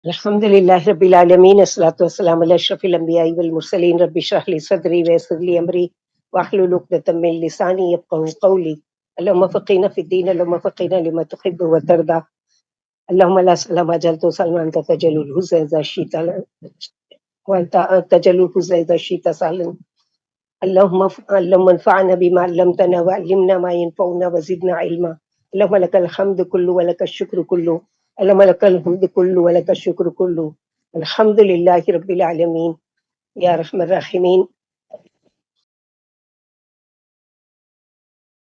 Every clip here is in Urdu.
الحمد للہ رب العالمین، الصلاۃ والسلام علی اشرف الانبیاء والمرسلین، رب اشرح لی صدری ویسر لی امری واحلل عقدۃ من لسانی یفقهوا قولی۔ اللهم فقهنا في الدین، اللهم فقهنا لما تحب وترضى، اللهم لا سهل ما جعلته سهلا وانت تجعل الحزن اذا شئت وانت تجعل الحزن اذا شئت سهلا، اللهم انفعنا بما علمتنا وعلمنا ما ينفعنا وزدنا علما، اللهم لك الحمد كله ولك الشكر كله، اللهم لك الحمد كله ولك الشكر كله، الحمد لله رب العالمين يا ارحم الراحمين.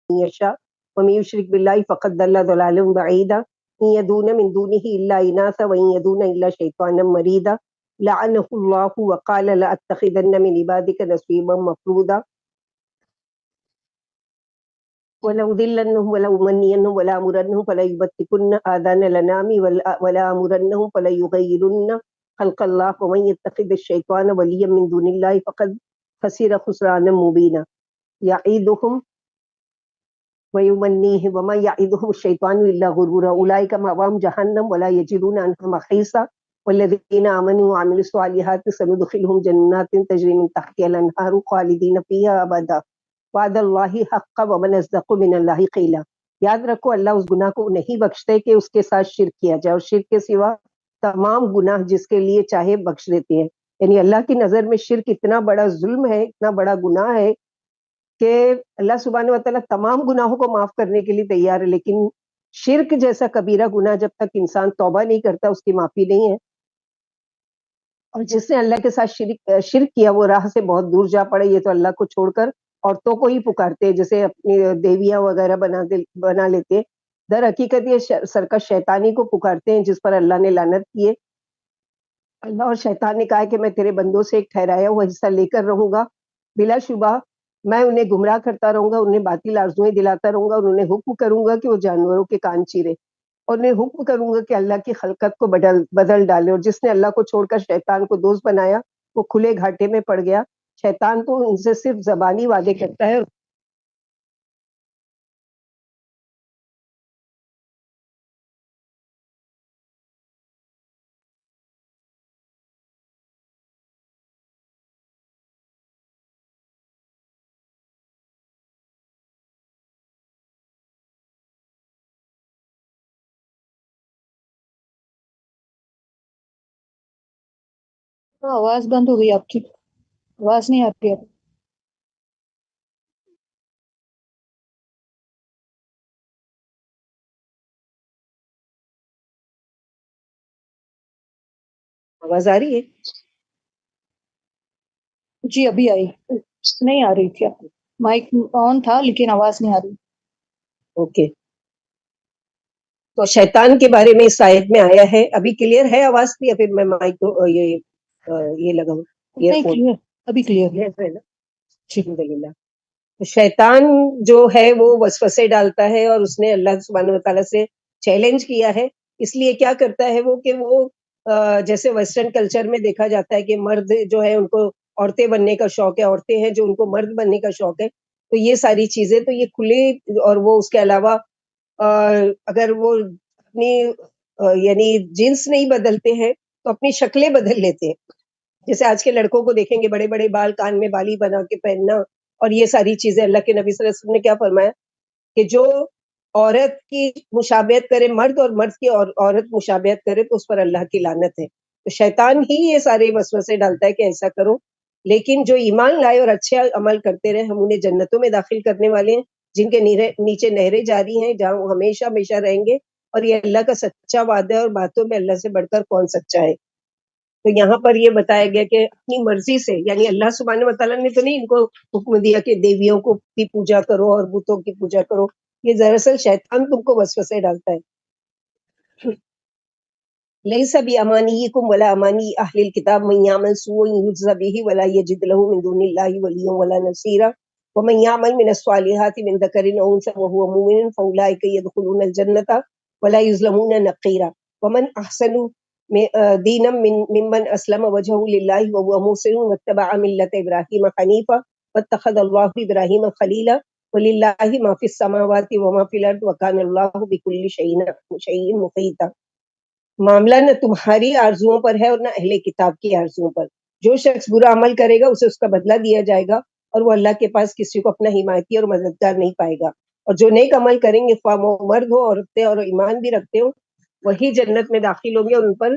يشاء ومن يشرك بالله فقد ضل ضلالا بعيدا، إن يدعون من دونه إلا إناثا وإن يدعون إلا شيطانا مريدا، لعنه الله وقال لأتخذن من عبادك نصيبا مفروضا، ولأضلنهم ولأمنينهم ولآمرنهم فليبتكن آذان الأنعام ولآمرنهم فليغيرن خلق الله، ومن يتخذ الشيطان وليا من دون الله فقد خسر خسرانا مبينا، يعيدهم ويمنيهم وما يعدهم الشيطان إلا غرورا، أولئك مأواهم جهنم ولا يجدون عنها محيصا، والذين آمنوا وعملوا الصالحات سندخلهم جنات تجري من تحتها الأنهار خالدين فيها أبدا، وعد اللہ حق ومن اصدق من اللہ قیلا۔ یاد رکھو اللہ اس گناہ کو نہیں بخشتے کہ اس کے ساتھ شرک کیا جائے، اور شرک کے سوا تمام گناہ جس کے لیے چاہے بخش دیتے ہیں۔ یعنی اللہ کی نظر میں شرک اتنا بڑا ظلم ہے، اتنا بڑا گناہ ہے کہ اللہ سبحانہ و تعالیٰ تمام گناہوں کو معاف کرنے کے لیے تیار ہے، لیکن شرک جیسا کبیرہ گناہ جب تک انسان توبہ نہیں کرتا اس کی معافی نہیں ہے۔ اور جس نے اللہ کے ساتھ شرک کیا وہ راہ سے بہت دور جا پڑے۔ یہ تو اللہ کو چھوڑ کر عورتوں کو ہی پکارتے، جیسے اپنی دیویاں وغیرہ بنا لیتے، در حقیقت یہ سرکش شیطانی کو پکارتے ہیں جس پر اللہ نے لعنت کی ہے۔ اللہ اور شیطان نے کہا کہ میں تیرے بندوں سے ایک ٹھہرایا ہوا حصہ لے کر رہوں گا، بلا شبہ میں انہیں گمراہ کرتا رہوں گا، انہیں باطل آرزوئیں دلاتا رہوں گا، اور انہیں حکم کروں گا کہ وہ جانوروں کے کان چیرے، اور انہیں حکم کروں گا کہ اللہ کی خلقت کو بدل ڈالے۔ اور جس نے اللہ کو چھوڑ کر شیطان کو دوست بنایا وہ کھلے گھاٹے میں پڑ گیا۔ شیطان تو ان سے صرف زبانی وعدے کرتا ہے۔ آواز بند ہو گئی آپ کی، آواز نہیں آتی ہے۔ آواز آ رہی ہے؟ جی ابھی آئی، نہیں آ رہی تھی، مائک آن تھا لیکن آواز نہیں آ رہی۔ اوکے، تو شیطان کے بارے میں اس آیت میں آیا ہے۔ ابھی کلیئر ہے آواز کی یا پھر میں مائک کو یہ لگاؤں ایئر نہیں فون؟ کلیئر، ابھی کلیئر ہے نا؟ الحمدللہ۔ شیطان جو ہے وہ وسوسے ڈالتا ہے، اور اس نے اللہ سبحانہ و تعالیٰ سے چیلنج کیا ہے۔ اس لیے کیا کرتا ہے وہ کہ وہ جیسے ویسٹرن کلچر میں دیکھا جاتا ہے کہ مرد جو ہے ان کو عورتیں بننے کا شوق ہے، عورتیں ہیں جو ان کو مرد بننے کا شوق ہے، تو یہ ساری چیزیں تو یہ کھلے، اور وہ اس کے علاوہ اگر وہ اپنی یعنی جنس نہیں بدلتے ہیں تو اپنی شکلیں بدل لیتے ہیں۔ جیسے آج کے لڑکوں کو دیکھیں گے بڑے بڑے بال، کان میں بالی بنا کے پہننا، اور یہ ساری چیزیں۔ اللہ کے نبی صلی اللہ علیہ وسلم نے کیا فرمایا کہ جو عورت کی مشابہت کرے مرد، اور مرد کی عورت مشابہت کرے تو اس پر اللہ کی لعنت ہے۔ تو شیطان ہی یہ سارے وسوسے ڈالتا ہے کہ ایسا کرو، لیکن جو ایمان لائے اور اچھے عمل کرتے رہے ہم انہیں جنتوں میں داخل کرنے والے ہیں، جن کے نیچے نہریں جاری ہیں، جہاں وہ ہمیشہ ہمیشہ رہیں گے۔ اور یہ اللہ کا سچا وعدہ ہے، اور باتوں میں اللہ سے بڑھ کر کون سچا ہے۔ تو یہاں پر یہ بتایا گیا کہ اپنی مرضی سے، یعنی اللہ سبحانہ و تعالیٰ نے تو نہیں ان کو حکم دیا کہ دیویوں کو کی پوجا کرو اور بتوں کی پوجا کرو، یہ دراصل شیطان تم کو وسوسے ڈالتا ہے۔ لیس بامانیکم ولا امانی اہل الکتاب من یعمل سوءا یجز به ولا یجد له من دون اللہ ولیا ولا نصیرا ومن یعمل من الصالحات من ذکر او انثى وهو مؤمن فاولئک يدخلون الجنة ولا یظلمون نقیرا ومن احسن دینا ممن اسلم وجهه للہ وهو محسن واتبع ملة ابراہیم حنیفا واتخذ اللہ ابراہیم خلیلا وللہ ما فی السماوات وما فی الارض وکان اللہ بکل شیء محیطا۔ معاملہ نہ تمہاری آرزوؤں پر ہے اور نہ اہل کتاب کی آرزوؤں پر. جو شخص برا عمل کرے گا اسے اس کا بدلہ دیا جائے گا اور وہ اللہ کے پاس کسی کو اپنا حمایتی اور مددگار نہیں پائے گا. اور جو نیک عمل کریں گے خواہ وہ مرد ہو عورتیں اور ایمان بھی رکھتے ہو وہی جنت میں داخل ہوں گے اور ان پر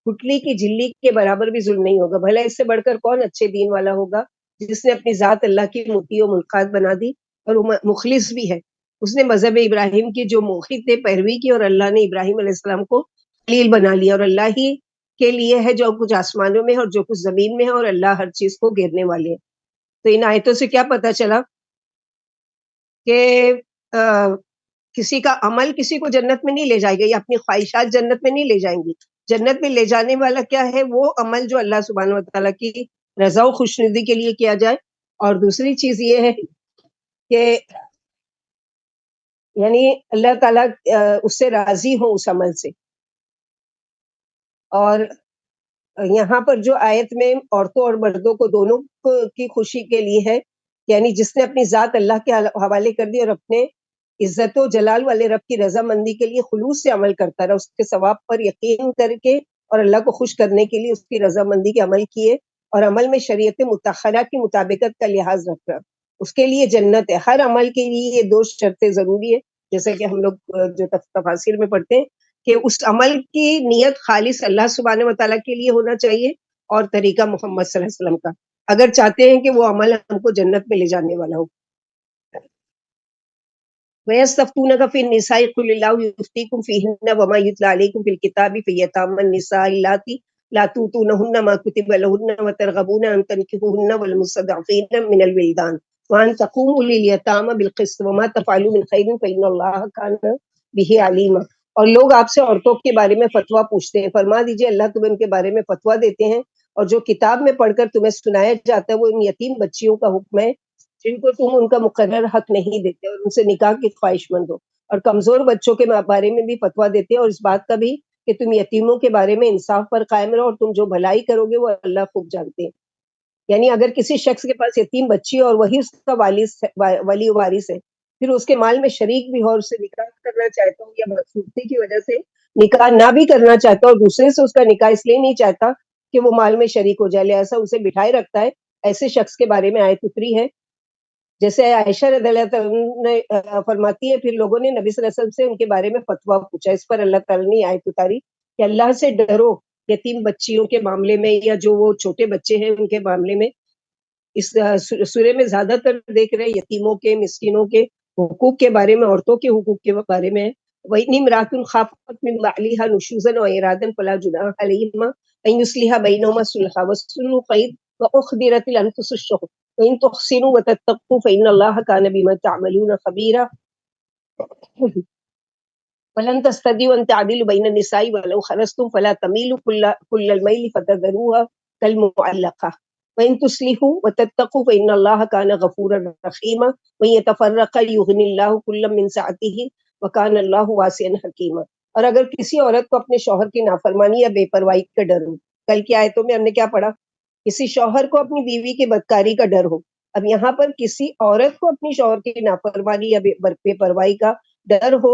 گٹلی کی جھلی کے برابر بھی ظلم نہیں ہوگا. بھلا اس سے بڑھ کر کون اچھے دین والا ہوگا جس نے اپنی ذات اللہ کی مطیع و ملقات بنا دی اور وہ مخلص بھی ہے. اس نے مذہب ابراہیم کی جو موحد تھے پیروی کی اور اللہ نے ابراہیم علیہ السلام کو خلیل بنا لیا. اور اللہ ہی کے لیے ہے جو کچھ آسمانوں میں ہے اور جو کچھ زمین میں ہے اور اللہ ہر چیز کو گھیرنے والے ہیں. تو ان آیتوں سے کیا پتا چلا کہ کسی کا عمل کسی کو جنت میں نہیں لے جائے گا یا اپنی خواہشات جنت میں نہیں لے جائیں گی. جنت میں لے جانے والا کیا ہے وہ عمل جو اللہ سبحانہ و تعالیٰ کی رضا و خوشنودی کے لیے کیا جائے. اور دوسری چیز یہ ہے کہ یعنی اللہ تعالیٰ اس سے راضی ہو اس عمل سے. اور یہاں پر جو آیت میں عورتوں اور مردوں کو دونوں کی خوشی کے لیے ہے یعنی جس نے اپنی ذات اللہ کے حوالے کر دی اور اپنے عزت و جلال والے رب کی رضا مندی کے لیے خلوص سے عمل کرتا رہا اس کے ثواب پر یقین کر کے اور اللہ کو خوش کرنے کے لیے اس کی رضا مندی کے عمل کیے اور عمل میں شریعت مطہرہ کی مطابقت کا لحاظ رکھ رہا اس کے لیے جنت ہے. ہر عمل کے لیے یہ دو شرطیں ضروری ہے جیسا کہ ہم لوگ جو تفاسیر میں پڑھتے ہیں کہ اس عمل کی نیت خالص اللہ سبحانہ و تعالیٰ کے لیے ہونا چاہیے اور طریقہ محمد صلی اللہ علیہ وسلم کا اگر چاہتے ہیں کہ وہ عمل ہم کو جنت میں لے جانے والا ہو. وَيَسْتَفْتُونَكَ فِي النِّسَاءِ قُلِ اللَّهُ يُفْتِيكُمْ فِيهِنَّ وَمَا يُتْلَى عَلَيْكُمْ فِي الْكِتَابِ فِي يَتَامَى النِّسَاءِ اللَّاتِي لَا تُؤْتُونَهُنَّ مَا كُتِبَ لَهُنَّ وَتَرْغَبُونَ أَن تَنكِحُوهُنَّ وَالْمُسْتَضْعَفِينَ مِنَ الْوِلْدَانِ وَأَن تَقُومُوا لِلْيَتَامَى بِالْقِسْطِ وَمَا تَفْعَلُوا مِنْ خَيْرٍ فَإِنَّ اللَّهَ كَانَ بِهِ عَلِيمًا. اور لوگ آپ سے عورتوں کے بارے میں فتویٰ پوچھتے ہیں فرما دیجئے اللہ تمہیں ان کے بارے میں فتویٰ دیتے ہیں اور جو کتاب میں پڑھ کر تمہیں سنایا جاتا ہے وہ ان یتیم بچیوں کا حکم ہے جن کو تم ان کا مقرر حق نہیں دیتے اور ان سے نکاح کی خواہش مند ہو اور کمزور بچوں کے بارے میں بھی فتویٰ دیتے ہیں اور اس بات کا بھی کہ تم یتیموں کے بارے میں انصاف پر قائم رہو اور تم جو بھلائی کرو گے وہ اللہ خوب جانتے ہیں. یعنی اگر کسی شخص کے پاس یتیم بچی اور وہی اس کا ولی وارث ہے پھر اس کے مال میں شریک بھی ہو اور اسے نکاح کرنا چاہتا ہوں یا بدسورتی کی وجہ سے نکاح نہ بھی کرنا چاہتا اور دوسرے سے اس کا نکاح اس لیے نہیں چاہتا کہ وہ مال میں شریک ہو جائے لہذا اسے بٹھائے رکھتا ہے ایسے شخص کے بارے میں آیت اتری ہے. جیسے عائشہ رضی اللہ عنہ فرماتی ہے پھر لوگوں نے نبی صلی اللہ علیہ وسلم سے ان کے بارے میں فتویٰ پوچھا اس پر اللہ تعالیٰ نے آیت اتاری کہ اللہ سے ڈرو یتیم بچیوں کے معاملے میں یا جو وہ چھوٹے بچے ہیں ان کے معاملے میں. اس سورے میں زیادہ تر دیکھ رہے یتیموں کے مسکینوں کے حقوق کے بارے میں عورتوں کے حقوق کے بارے میں وَإِنِ امْرَأَةٌ خَافَتْ مِنْ بَعْلِهَا نُشُوزًا أَوْ إِعْرَاضًا فَلَا جُنَاحَ عَلَيْهِمَا أَنْ يُصْلِحَا بَيْنَهُمَا صُلْحًا وَالصُّلْحُ خَيْرٌ وَأُحْضِرَتِ الْأَنفُسُ الشُّحَّ وَإِنْ تُحْسِنُوا وَتَتَّقُوا فَإِنَّ اللَّهَ كَانَ بِمَا تَعْمَلُونَ خَبِيرًا. وَلَن تَسْتَطِيعُوا أَن تَعْدِلُوا بَيْنَ النِّسَاءِ وَلَوْ حَرَصْتُمْ فَلَا تَمِيلُوا كُلَّ الْمَيْلِ فَتَذَرُوهَا كَالْمُعَلَّقَةِ وَإِن تُصْلِحُوا وَتَتَّقُوا فَإِنَّ اللَّهَ كَانَ غَفُورًا رَحِيمًا وَإِن يَتَفَرَّقَا يُغْنِ اللَّهُ كُلًّا مِّن سَعَتِهِ وَكَانَ اللَّهُ وَاسِعًا حَكِيمًا. اور اگر کسی عورت کو اپنے شوہر کی نافرمانی یا بے پرواہی کا ڈر ہو کل کی آیتوں میں ہم نے کیا پڑھا کسی شوہر کو اپنی بیوی کی بدکاری کا ڈر ہو. اب یہاں پر کسی عورت کو اپنی شوہر کی نافرمانی یا بے پرواہی کا ڈر ہو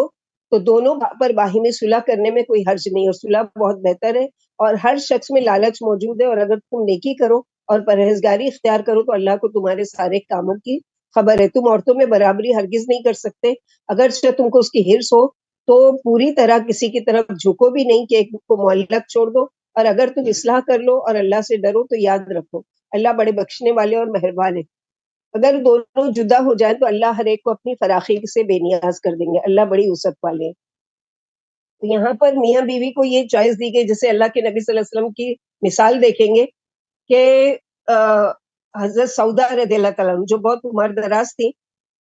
تو دونوں پر باہمی صلح کرنے میں کوئی حرج نہیں اور صلح بہت بہتر ہے اور ہر شخص میں لالچ موجود ہے اور اگر تم نیکی کرو اور پرہیزگاری اختیار کرو تو اللہ کو تمہارے سارے کاموں کی خبر ہے. تم عورتوں میں برابری ہرگز نہیں کر سکتے اگر تم کو اس کی حرص ہو تو پوری طرح کسی کی طرف جھکو بھی نہیں کہ ایک کو معلق چھوڑ دو اور اگر تم اصلاح کر لو اور اللہ سے ڈرو تو یاد رکھو اللہ بڑے بخشنے والے اور مہربان ہے. اگر دونوں جدا ہو جائیں تو اللہ ہر ایک کو اپنی فراخی سے بے نیاز کر دیں گے اللہ بڑی وسعت والے ہیں. تو یہاں پر میاں بیوی کو یہ چوائس دی گئی جیسے اللہ کے نبی صلی اللہ علیہ وسلم کی مثال دیکھیں گے کہ حضرت سودا رضی اللہ تعالیٰ جو بہت عمر دراز تھی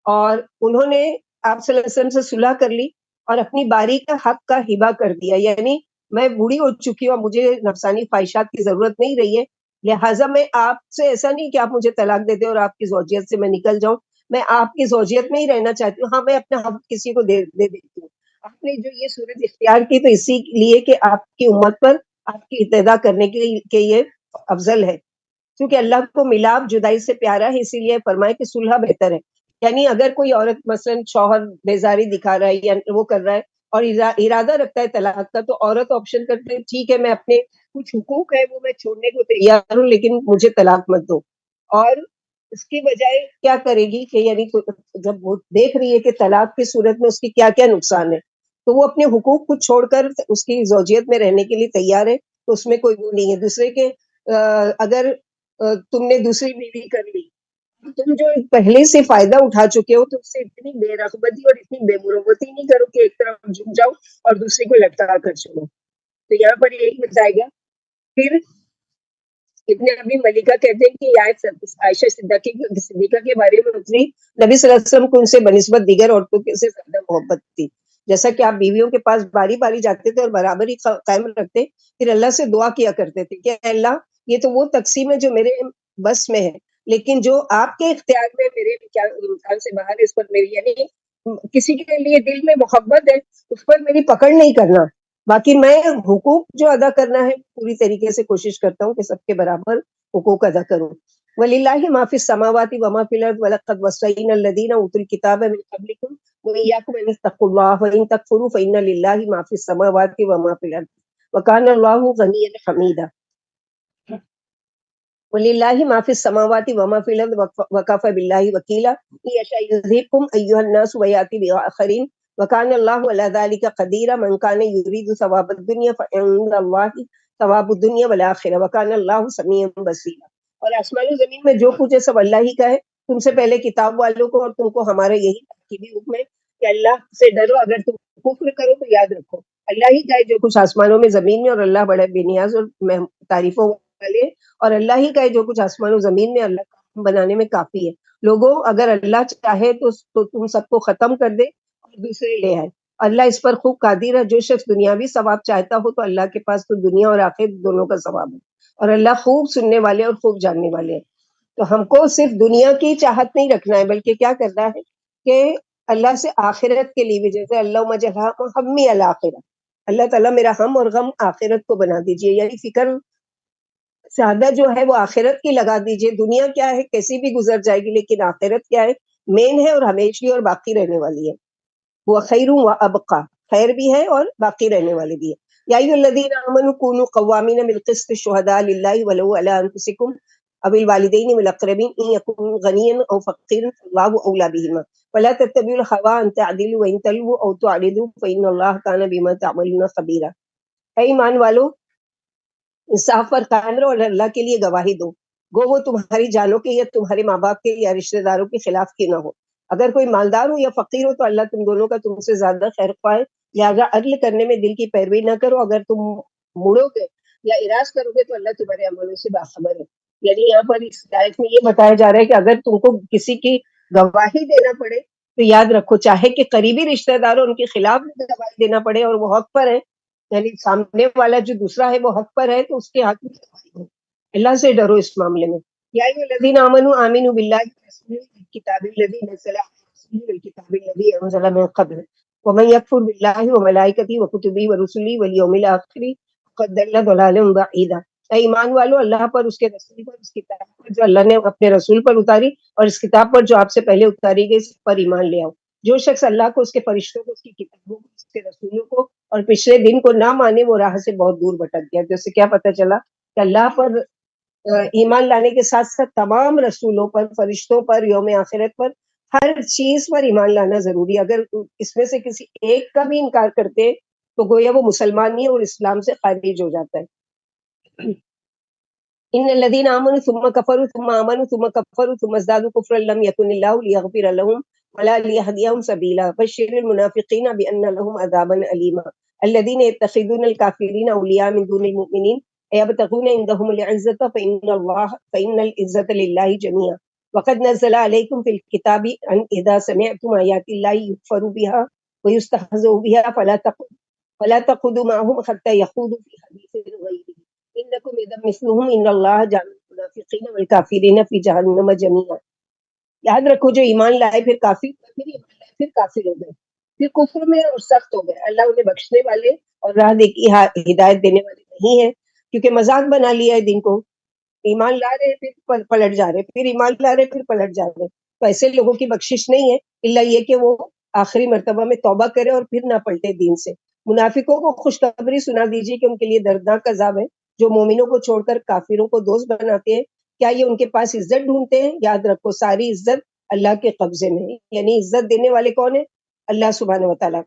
اور انہوں نے آپ صلی اللہ علیہ وسلم سے صلح کر لی اور اپنی باری کا حق کا ہبہ کر دیا یعنی میں بوڑھی ہو چکی ہوں مجھے نفسانی خواہشات کی ضرورت نہیں رہی ہے لہٰذا میں آپ سے ایسا نہیں کہ آپ مجھے طلاق دے دیں اور آپ کی زوجیت سے میں نکل جاؤں میں آپ کی زوجیت میں ہی رہنا چاہتی ہوں ہاں میں اپنا حق کسی کو دے دیتی ہوں. آپ نے جو یہ صورت اختیار کی تو اسی لیے کہ آپ کی امت پر آپ کی ابتدا کرنے کے یہ افضل ہے کیونکہ اللہ کو ملاپ جدائی سے پیارا ہے اسی لیے فرمائے کہ صلح بہتر ہے. یعنی اگر کوئی عورت مثلا شوہر بیزاری دکھا رہا ہے یا وہ کر رہا ہے اور ارادہ رکھتا ہے طلاق کا، تو عورت آپشن کرتے ہیں ٹھیک ہے میں اپنے کچھ حقوق ہے وہ میں چھوڑنے کو تیار ہوں لیکن مجھے طلاق مت دو. اور اس کی بجائے کیا کرے گی کہ یعنی جب وہ دیکھ رہی ہے کہ طلاق کی صورت میں اس کی کیا کیا نقصان ہے تو وہ اپنے حقوق کو چھوڑ کر اس کی زوجیت میں رہنے کے لیے تیار ہے. تو اس میں کوئی وہ نہیں ہے. دوسرے کے اگر تم نے دوسری بیوی کر لی، تم جو پہلے سے فائدہ اٹھا چکے ہو تو اس سے اتنی بے رغبتی اور اتنی بے مروتی نہیں کرو کہ ایک طرف جھک جاؤ اور دوسرے کو لٹکا کر چلو. تو یہاں پر یہی بتائے گا. پھر ابن ابی ملیکہ کہتے ہیں کہ یہ آیت عائشہ صدیقہ کے بارے میں اتری. نبی صلی اللہ علیہ وسلم کو ان سے بنسبت دیگر عورتوں سے زیادہ محبت تھی. جیسا کہ آپ بیویوں کے پاس باری باری جاتے تھے اور برابری قائم رکھتے، پھر اللہ سے دعا کیا کرتے تھے کہ اللہ یہ تو وہ تقسیم ہے جو میرے بس میں ہے، لیکن جو آپ کے اختیار میں میرے امکان سے باہر اس پر میری یعنی کسی کے لیے دل میں محبت ہے اس پر میری پکڑ نہیں کرنا. باقی میں حقوق جو ادا کرنا ہے پوری طریقے سے کوشش کرتا ہوں کہ سب کے برابر حقوق ادا کروں. وَلِلَّهِ مَا فِي السَّمَاوَاتِ وَمَا فِي الْأَرْضِ وَلَقَدْ وَصَّيْنَا الَّذِينَ أُوتُوا الْكِتَابَ مِنْ قَبْلِكُمْ وَإِيَّاكُمْ أَنِ اتَّقُوا اللَّهَ وَإِن تَكْفُرُوا فَإِنَّ لِلَّهِ مَا فِي السَّمَاوَاتِ وَمَا فِي الْأَرْضِ وَكَانَ اللَّهُ غَنِيًّا حَمِيدًا. وَلِلَّهِ مَا فِي السَّمَاوَاتِ وَمَا فِي الْأَرْضِ وَكَفَى بِاللَّهِ وَكِيلًا إِن يَشَأْ يُذْهِبْكُمْ أَيُّهَا النَّاسُ وَيَأْتِ بِآخَرِينَ وَكَانَ اللَّهُ عَلَى ذَلِكَ قَدِيرًا. مَنْ كَانَ يُرِيدُ ثَوَابَ الدُّنْيَا فَعِندَ اللَّهِ ثَوَابُ الدُّنْيَا وَالْآخِرَةِ وَكَانَ اللَّهُ سَمِيعًا بَصِيرًا. اور آسمان و زمین میں جو کچھ ہے سب اللہ ہی کا ہے. تم سے پہلے کتاب والوں کو اور تم کو ہمارا یہی تاکیدی حکم ہے کہ اللہ سے ڈرو. اگر تم کفر کرو تو یاد رکھو اللہ ہی کا ہے جو کچھ آسمانوں میں زمین میں، اور اللہ بڑے بے نیاز اور تعریفوں والے، اور اللہ ہی کا ہے جو کچھ آسمان و زمین میں، اللہ کا بنانے میں کافی ہے. لوگوں اگر اللہ چاہے تو تم سب کو ختم کر دے اور دوسرے لے آئے. اللہ اس پر خوب قادر ہے. جو شخص دنیاوی ثواب چاہتا ہو تو اللہ کے پاس تو دنیا اور آخرت دونوں کا ثواب ہے، اور اللہ خوب سننے والے اور خوب جاننے والے ہیں. تو ہم کو صرف دنیا کی چاہت نہیں رکھنا ہے بلکہ کیا کرنا ہے کہ اللہ سے آخرت کے لیے بھی، جیسے اللہ مجھا ہمی الآخرہ، اللہ تعالیٰ میرا ہم اور غم آخرت کو بنا دیجئے. یعنی فکر زیادہ جو ہے وہ آخرت کی لگا دیجئے. دنیا کیا ہے کیسی بھی گزر جائے گی، لیکن آخرت کیا ہے مین ہے اور ہمیشہ اور باقی رہنے والی ہے. وہ خیر و ابقا، خیر بھی ہے اور باقی رہنے والی بھی ہے. یا ایھا الذین آمنوا کونوا قوامین بالقسط شہداء للہ ولو علی انفسکم او الوالدین والاقربین ان یکن غنیا او فقیرا فاللہ اولی بہما ولا تتبعوا الهوى ان تعدلوا وان تلووا او تعرضوا فان اللہ کان بما تعملون خبیرا. اے ایمان والو انصاف پر قائم رہو اور اللہ کے لیے گواہی دو، گو وہ تمہاری جانوں کے یا تمہارے ماں باپ کے یا رشتہ داروں کے خلاف کی نہ ہو. اگر کوئی مالدار ہو یا فقیر ہو تو اللہ تم دونوں کا تم سے زیادہ خیر خواہ ہے، لہٰذا عدل کرنے میں دل کی پیروی نہ کرو. اگر تم مڑو گے یا اراض کرو گے تو اللہ تمہارے عملوں سے باخبر ہے. یعنی یہاں پر اس آیت میں یہ بتایا جا رہا ہے کہ اگر تم کو کسی کی گواہی دینا پڑے تو یاد رکھو چاہے کہ قریبی رشتہ دار ان کے خلاف گواہی دینا پڑے اور وہ حق پر ہے، یعنی سامنے والا جو دوسرا ہے وہ حق پر ہے تو اس کے حق میں گواہی دو. اللہ سے ڈرو اس معاملے میں. یا ایھا الذین آمنوا آمنوا باللہ ورسولہ والکتاب الذی نزل علی رسولہ والکتاب الذی انزل من قبل ومن یکفر باللہ وملائکتہ وکتبہ ورسلہ والیوم الآخر فقد ضل ضلالا بعیدا. اے ایمان والو اللہ پر، اس کے رسول پر، اس کتاب پر جو اللہ نے اپنے رسول پر اتاری اور اس کتاب پر جو آپ سے پہلے اتاری گئی پر ایمان لے آؤ. جو شخص اللہ کو، اس کے فرشتوں کو، اس کی کتابوں کو، اس کے رسولوں کو اور پچھلے دن کو نہ مانے وہ راہ سے بہت دور بھٹک گیا. جیسے کیا پتہ چلا کہ اللہ پر ایمان لانے کے ساتھ ساتھ تمام رسولوں پر، فرشتوں پر، یوم آخرت پر، ہر چیز پر ایمان لانا ضروری ہے. اگر اس میں سے کسی ایک کا بھی انکار کرتے تو گویا وہ مسلمان نہیں ہے اور اسلام سے خارج ہو جاتا ہے. ان الذين امنوا ثم كفروا ثم امنوا ثم كفروا ثم ازدادوا كفرا لم يكن الله ليغفر لهم ولا ليهديهم سبيلا بشر المنافقين بان لهم عذابا اليما الذين يتخذون الكافرين اولياء من دون المؤمنين يبتغون عندهم العزة فإن العزة لله جميعا وقد نزل عليكم في الكتاب أن إذا سمعتم آيات الله يكفر بها ويستهزأ بها فلا تقعدوا معهم حتى يخوضوا في حديث غيره إنكم إذا مثلهم إن الله جعل المنافقين والكافرين في جهنم جميعا. یاد رکھو جو ایمان لائے پھر کافر، پھر ایمان لائے پھر کافر ہو گئے، پھر کفر میں اور سخت ہو گئے، اللہ انہیں بخشنے والے اور راہ دیکھی ہدایت دینے والے نہیں ہے، کیونکہ مذاق بنا لیا ہے دین کو. ایمان لا رہے پھر پلٹ جا رہے، پھر ایمان لا رہے پھر پلٹ جا رہے. تو ایسے لوگوں کی بخشش نہیں ہے الا یہ کہ وہ آخری مرتبہ میں توبہ کرے اور پھر نہ پلٹے دین سے۔ منافقوں کو خوشخبری سنا دیجیے کہ ان کے لیے دردناک عذاب ہے، جو مومنوں کو چھوڑ کر کافروں کو دوست بناتے ہیں۔ کیا یہ ان کے پاس عزت ڈھونڈتے ہیں؟ یاد رکھو ساری عزت اللہ کے قبضے میں ہے۔ یعنی عزت دینے والے کون ہیں؟ اللہ سبحانہ وتعالیٰ۔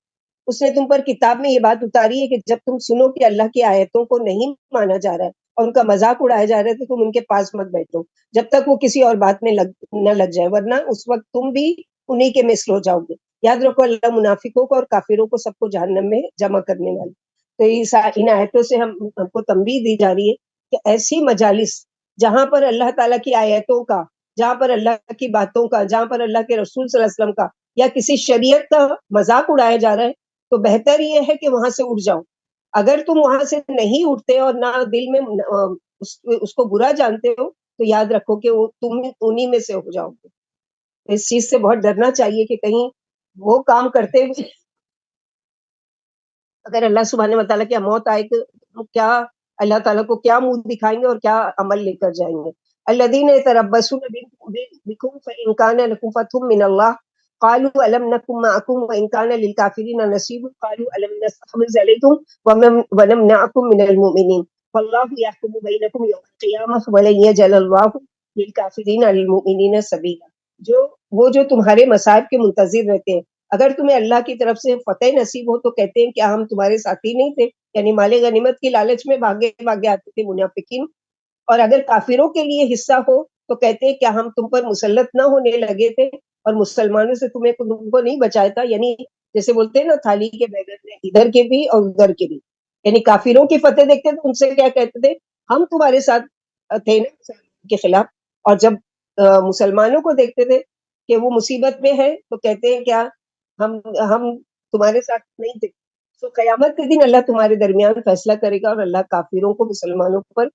اس نے تم پر کتاب میں یہ بات اتاری ہے کہ جب تم سنو کہ اللہ کی آیتوں کو نہیں مانا جا رہا ہے اور ان کا مذاق اڑایا جا رہا ہے، تو تم ان کے پاس مت بیٹھو جب تک وہ کسی اور بات میں نہ لگ جائے، ورنہ اس وقت تم بھی انہی کے مثل ہو جاؤ گے۔ یاد رکھو اللہ منافقوں کو اور کافروں کو سب کو جہنم میں جمع کرنے والا۔ تو ان آیتوں سے ہم کو تنبیہ دی جا رہی ہے کہ ایسی مجالس جہاں پر اللہ تعالیٰ کی آیتوں کا، جہاں پر اللہ کی باتوں کا، جہاں پر اللہ کے رسول صلی اللہ علیہ وسلم کا یا کسی شریعت کا مذاق اڑایا جا رہا ہے، تو بہتر یہ ہے کہ وہاں سے اٹھ جاؤ۔ اگر تم وہاں سے نہیں اٹھتے اور نہ دل میں اس کو برا جانتے ہو، تو یاد رکھو کہ تم انہی میں سے ہو جاؤ گے۔ اس چیز سے بہت ڈرنا چاہیے کہ کہیں وہ کام کرتے ہوئے اگر اللہ سبحانہ وتعالیٰ کی موت آئے تو کیا اللہ تعالیٰ کو کیا منہ دکھائیں گے اور کیا عمل لے کر جائیں گے۔ الذین یتربصون بکم فإن کان لکم فتح من اللہ قالوا ألم نكن معكم وإن كان للكافرين نصيب قالوا ألم نستحوذ عليكم ونمنعكم من المؤمنين والله يحكم بينكم يوم القيامة ولن يجعل الله للكافرين على المؤمنين سبيلا۔ جو تمہارے مصائب کے منتظر رہتے ہیں، اگر تمہیں اللہ کی طرف سے فتح نصیب ہو تو کہتے ہیں کیا ہم تمہارے ساتھی نہیں تھے؟ یعنی مال غنیمت کی لالچ میں بھاگے بھاگے آتے تھے منافقین۔ اور اگر کافروں کے لیے حصہ ہو تو کہتے ہیں کیا ہم تم پر مسلط نہ ہونے لگے تھے اور مسلمانوں سے تم کو نہیں بچایا تھا؟ یعنی جیسے بولتے ہیں نا تھالی کے بیگن میں ادھر کے بھی اور ادھر کے بھی، یعنی کافروں کی فتح دیکھتے تھے ان سے کیا کہتے تھے؟ ہم تمہارے ساتھ تھے نا مسلمانوں کے خلاف۔ اور جب مسلمانوں کو دیکھتے تھے کہ وہ مصیبت میں ہے تو کہتے ہیں کیا ہم تمہارے ساتھ نہیں تھے؟ تو قیامت کے دن اللہ تمہارے درمیان فیصلہ کرے گا اور اللہ کافروں کو مسلمانوں پر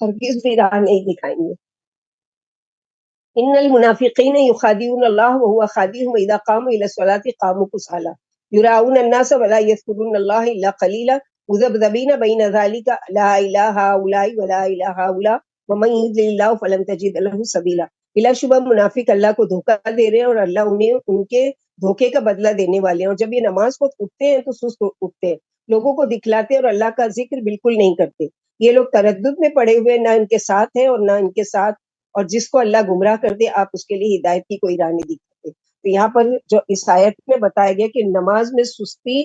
ہرگز بھی راہ نہیں دکھائیں گے۔ ان المنافقین یخادعون اللہ وهو خادعهم اذا قاموا الى الصلاة قاموا كسالى يراؤون الناس ولا يذكرون الله الا قليلا مذبذبین بین ذلك لا الہ هؤلاء ولا الہ هؤلاء ومن يضلل الله فلن تجد له سبیلا۔ بلا شبہ منافق اللہ کو دھوکہ دے رہے ہیں اور اللہ انہیں ان کے دھوکے کا بدلہ دینے والے ہیں۔ اور جب یہ نماز کو اٹھتے ہیں تو سست اٹھتے ہیں، لوگوں کو دکھلاتے ہیں اور اللہ کا ذکر بالکل نہیں کرتے۔ یہ لوگ تردد میں پڑے ہوئے، نہ ان کے ساتھ ہیں اور نہ ان کے ساتھ، اور جس کو اللہ گمراہ کر دے آپ اس کے لیے ہدایت کی کوئی راہ نہیں دکھاتے۔ تو یہاں پر جو اس آیت میں بتایا گیا کہ نماز میں سستی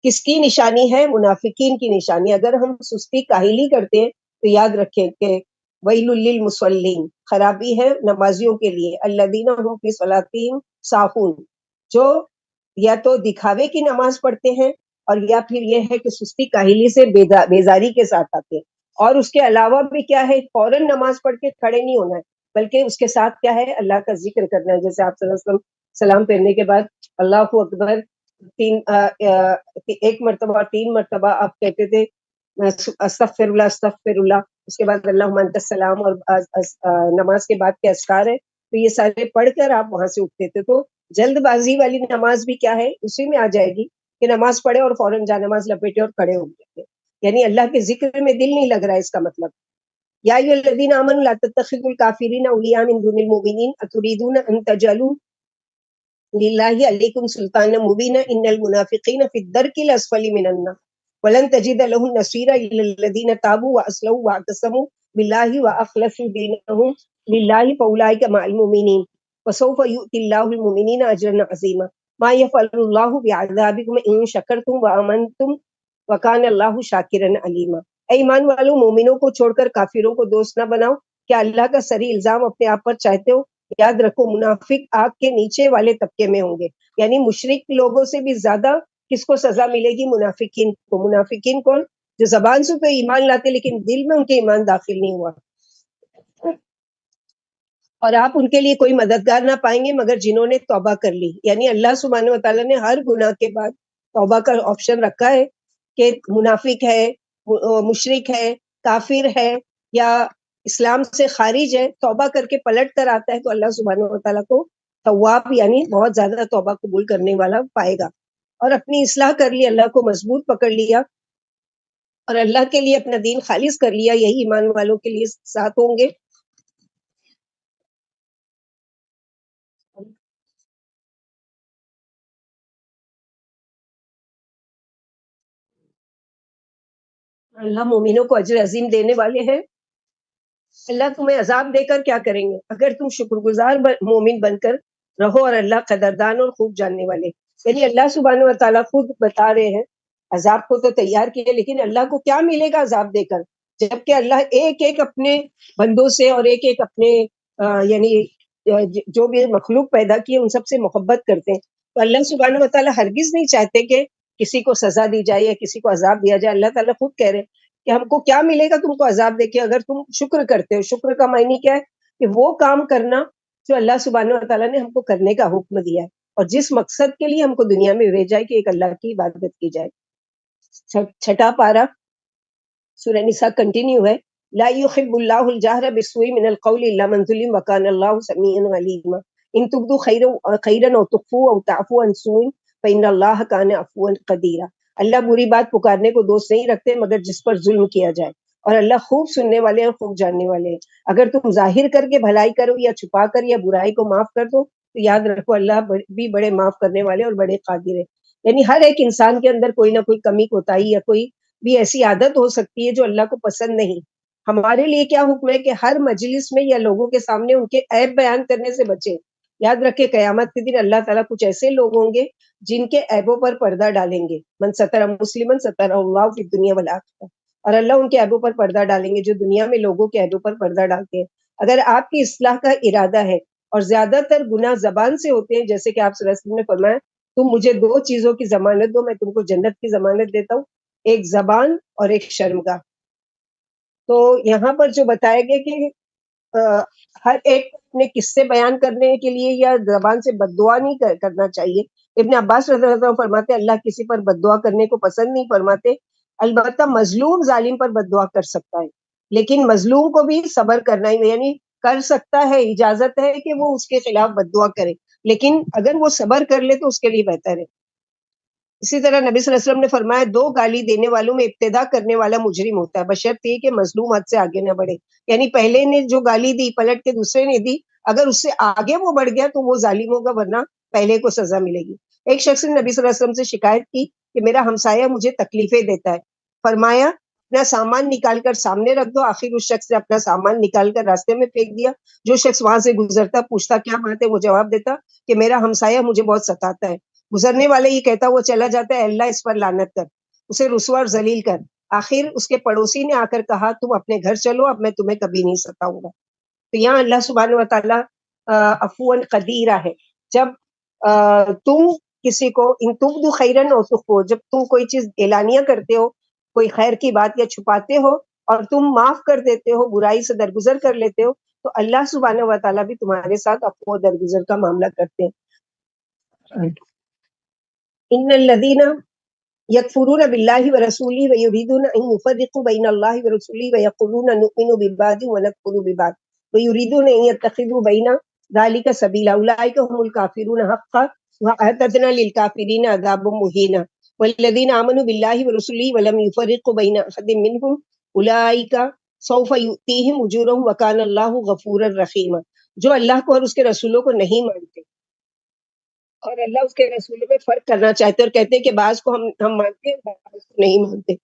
کس کی نشانی ہے؟ منافقین کی نشانی۔ اگر ہم سستی کاہلی کرتے ہیں تو یاد رکھیں کہ ویل للمصلین، خرابی ہے نمازیوں کے لیے، الذین هم فی صلاتہم ساہون، جو یا تو دکھاوے کی نماز پڑھتے ہیں اور یا پھر یہ ہے کہ سستی کاہلی سے بیزاری کے ساتھ آتے ہیں۔ اور اس کے علاوہ بھی کیا ہے، فوراً نماز پڑھ کے کھڑے نہیں ہونا ہے، بلکہ اس کے ساتھ کیا ہے، اللہ کا ذکر کرنا ہے۔ جیسے آپ صلی اللہ علیہ وسلم سلام پھیرنے کے بعد اللہ اکبر ایک مرتبہ 3 مرتبہ آپ کہتے تھے استغفر اللہ استغفر اللہ، اس کے بعد اللہم انت السلام، اور نماز کے بعد کے اذکار ہے، تو یہ سارے پڑھ کر آپ وہاں سے اٹھتے تھے۔ تو جلد بازی والی نماز بھی کیا ہے، اسی میں آ جائے گی کہ نماز پڑھے اور فوراً جا نماز لپیٹے اور کھڑے ہو گئے، یعنی اللہ کے ذکر میں دل نہیں لگ رہا ہے، اس کا مطلب۔ یا ایھا الذین آمنوا لا تتخذوا الکافرین اولیاء من دون المؤمنین اتریدون ان تجعلوا للہ علیکم سلطانا مبینا ان المنافقین فی الدرک الاسفل من النار ولن تجد لهم نصیرا الا الذین تابوا واصلحوا واعتصموا باللہ واخلصوا دینہم للہ فاولئک مع المؤمنین وسوف یؤتی اللہ المؤمنین اجرا عظیما ما یفعل اللہ بعذابکم ان شکرتم وآمنتم وکان اللہ شاکرا علیما۔ اے ایمان والو، مومنوں کو چھوڑ کر کافروں کو دوست نہ بناؤ۔ کیا اللہ کا صریح الزام اپنے آپ پر چاہتے ہو؟ یاد رکھو منافق آگ کے نیچے والے طبقے میں ہوں گے، یعنی مشرک لوگوں سے بھی زیادہ کس کو سزا ملے گی؟ منافقین کو۔ منافقین کون؟ جو زبان سے تو ایمان لاتے لیکن دل میں ان کے ایمان داخل نہیں ہوا، اور آپ ان کے لیے کوئی مددگار نہ پائیں گے مگر جنہوں نے توبہ کر لی۔ یعنی اللہ سبحانہ وتعالیٰ نے ہر گناہ کے بعد توبہ کا آپشن رکھا ہے کہ منافق ہے، مشرک ہے، کافر ہے یا اسلام سے خارج ہے، توبہ کر کے پلٹ کر آتا ہے تو اللہ سبحانہ وتعالیٰ کو تواب یعنی بہت زیادہ توبہ قبول کرنے والا پائے گا۔ اور اپنی اصلاح کر لی، اللہ کو مضبوط پکڑ لیا اور اللہ کے لیے اپنا دین خالص کر لیا، یہی ایمان والوں کے لیے ساتھ ہوں گے۔ اللہ مومنوں کو اجر عظیم دینے والے ہیں. اللہ تمہیں عذاب دے کر کیا کریں گے اگر تم شکر گزار مومن بن کر رہو اور اللہ قدردان اور خوب جاننے والے. یعنی اللہ سبحانہ و تعالیٰ خود بتا رہے ہیں عذاب کو تو تیار کیے، لیکن اللہ کو کیا ملے گا عذاب دے کر، جبکہ اللہ ایک ایک اپنے بندوں سے اور ایک ایک اپنے یعنی جو بھی مخلوق پیدا کیے ان سب سے محبت کرتے ہیں. تو اللہ سبحانہ و تعالیٰ ہرگز نہیں چاہتے کہ کسی کو سزا دی جائے یا کسی کو عذاب دیا جائے. اللہ تعالیٰ خود کہہ رہے ہیں کہ ہم کو کیا ملے گا تم کو عذاب دے کے اگر تم شکر کرتے ہو. شکر کا معنی کیا ہے کہ وہ کام کرنا جو اللہ سبحانہ و تعالیٰ نے ہم کو کرنے کا حکم دیا ہے اور جس مقصد کے لیے ہم کو دنیا میں بھیجا ہے کہ ایک اللہ کی عبادت کی جائے. چھٹا پارہ سورہ نساء کنٹینیو ہے. لا يحب الله الجهر بالسوء من القول الا من ظلم وكان الله سميعا عليما ان تبدوا خيرا او تخفوا او تعفوا عن سوء فان الله كان عفوا قديرا. اللہ بری بات پکارنے کو دوست نہیں رکھتے مگر جس پر ظلم کیا جائے، اور اللہ خوب سننے والے ہیں خوب جاننے والے ہیں. اگر تم ظاہر کر کے بھلائی کرو یا چھپا کر یا برائی کو معاف کر دو تو یاد رکھو اللہ بھی بڑے معاف کرنے والے اور بڑے قادر ہیں. یعنی ہر ایک انسان کے اندر کوئی نہ کوئی کمی کوتاہی یا کوئی بھی ایسی عادت ہو سکتی ہے جو اللہ کو پسند نہیں. ہمارے لیے کیا حکم ہے کہ ہر مجلس میں یا لوگوں کے سامنے ان کے عیب بیان کرنے سے بچیں. یاد رکھے قیامت کے دن اللہ تعالیٰ کچھ ایسے لوگ ہوں گے جن کے عیبوں پر پردہ ڈالیں گے. من ستر مسلمن ستر اللہ فی الدنیا والآخرہ، اور اللہ ان کے عیبوں پر پردہ ڈالیں گے جو دنیا میں لوگوں کے عیبوں پر پردہ ڈالتے ہیں. اگر آپ کی اصلاح کا ارادہ ہے، اور زیادہ تر گناہ زبان سے ہوتے ہیں، جیسے کہ آپ صلی اللہ علیہ وسلم نے فرمایا تم مجھے دو چیزوں کی ضمانت دو میں تم کو جنت کی ضمانت دیتا ہوں، ایک زبان اور ایک شرمگاہ. تو یہاں پر جو بتایا گیا کہ ہر ایک اپنے قصے بیان کرنے کے لیے یا زبان سے بد دعا نہیں کرنا چاہیے. ابن عباس رضی اللہ عنہ فرماتے اللہ کسی پر بد دعا کرنے کو پسند نہیں فرماتے. البتہ مظلوم ظالم پر بد دعا کر سکتا ہے، لیکن مظلوم کو بھی صبر کرنا ہی یعنی کر سکتا ہے، اجازت ہے کہ وہ اس کے خلاف بد دعا کرے، لیکن اگر وہ صبر کر لے تو اس کے لیے بہتر ہے. اسی طرح نبی صلی اللہ علیہ وسلم نے فرمایا دو گالی دینے والوں میں ابتدا کرنے والا مجرم ہوتا ہے بشرط یہ کہ مظلوم حد سے آگے نہ بڑھے. یعنی پہلے نے جو گالی دی پلٹ کے دوسرے نے دی، اگر اس سے آگے وہ بڑھ گیا تو وہ ظالم ہوگا، ورنہ پہلے کو سزا ملے گی. ایک شخص نے نبی صلی اللہ علیہ وسلم سے شکایت کی کہ میرا ہمسایہ مجھے تکلیفیں دیتا ہے. فرمایا اپنا سامان نکال کر سامنے رکھ دو. آخر اس شخص نے اپنا سامان نکال کر راستے میں پھینک دیا. جو شخص وہاں سے گزرتا پوچھتا کیا بات ہے، وہ جواب دیتا کہ میرا ہمسایہ مجھے بہت ستاتا ہے. گزرنے والے یہ کہتا وہ چلا جاتا ہے اللہ اس پر لعنت کر، اسے رسوا اور ذلیل کر. آخر اس کے پڑوسی نے آ کر کہا تم اپنے گھر چلو، اب میں تمہیں کبھی نہیں ستاؤں گا. تو یہاں اللہ سبحانہ و تعالیٰ عفو قدیرہ ہے. جب تم کسی کو ان تبدو خیرن او تخفوا، جب تم کوئی چیز اعلانیہ کرتے ہو، کوئی خیر کی بات یا چھپاتے ہو اور تم معاف کر دیتے ہو، برائی سے درگزر کر لیتے ہو، تو اللہ سبحانہ و تعالیٰ بھی تمہارے ساتھ عفو و درگزر کا معاملہ کرتے ہیں. ان الذين يكفرون بالله ورسوله ويريدون ان يفرقوا بين الله ورسوله ويقولون نؤمن ببعض ونكفر ببعض ويريدون ان يتخذوا بين ذلك سبيلا اولئك هم الكافرون حقا واعتدنا للكافرين عذابا مهينا والذين امنوا بالله ورسوله ولم يفرقوا بين احد منهم اولئك سوف يؤتيهم اجورهم وكان الله غفورا رحيما. جو اللہ کو اور اس کے رسولوں کو نہیں مانتے اور اللہ اس کے رسولوں میں فرق کرنا چاہتے اور کہتے ہیں کہ بعض کو ہم مانتے ہیں بعض کو نہیں مانتے،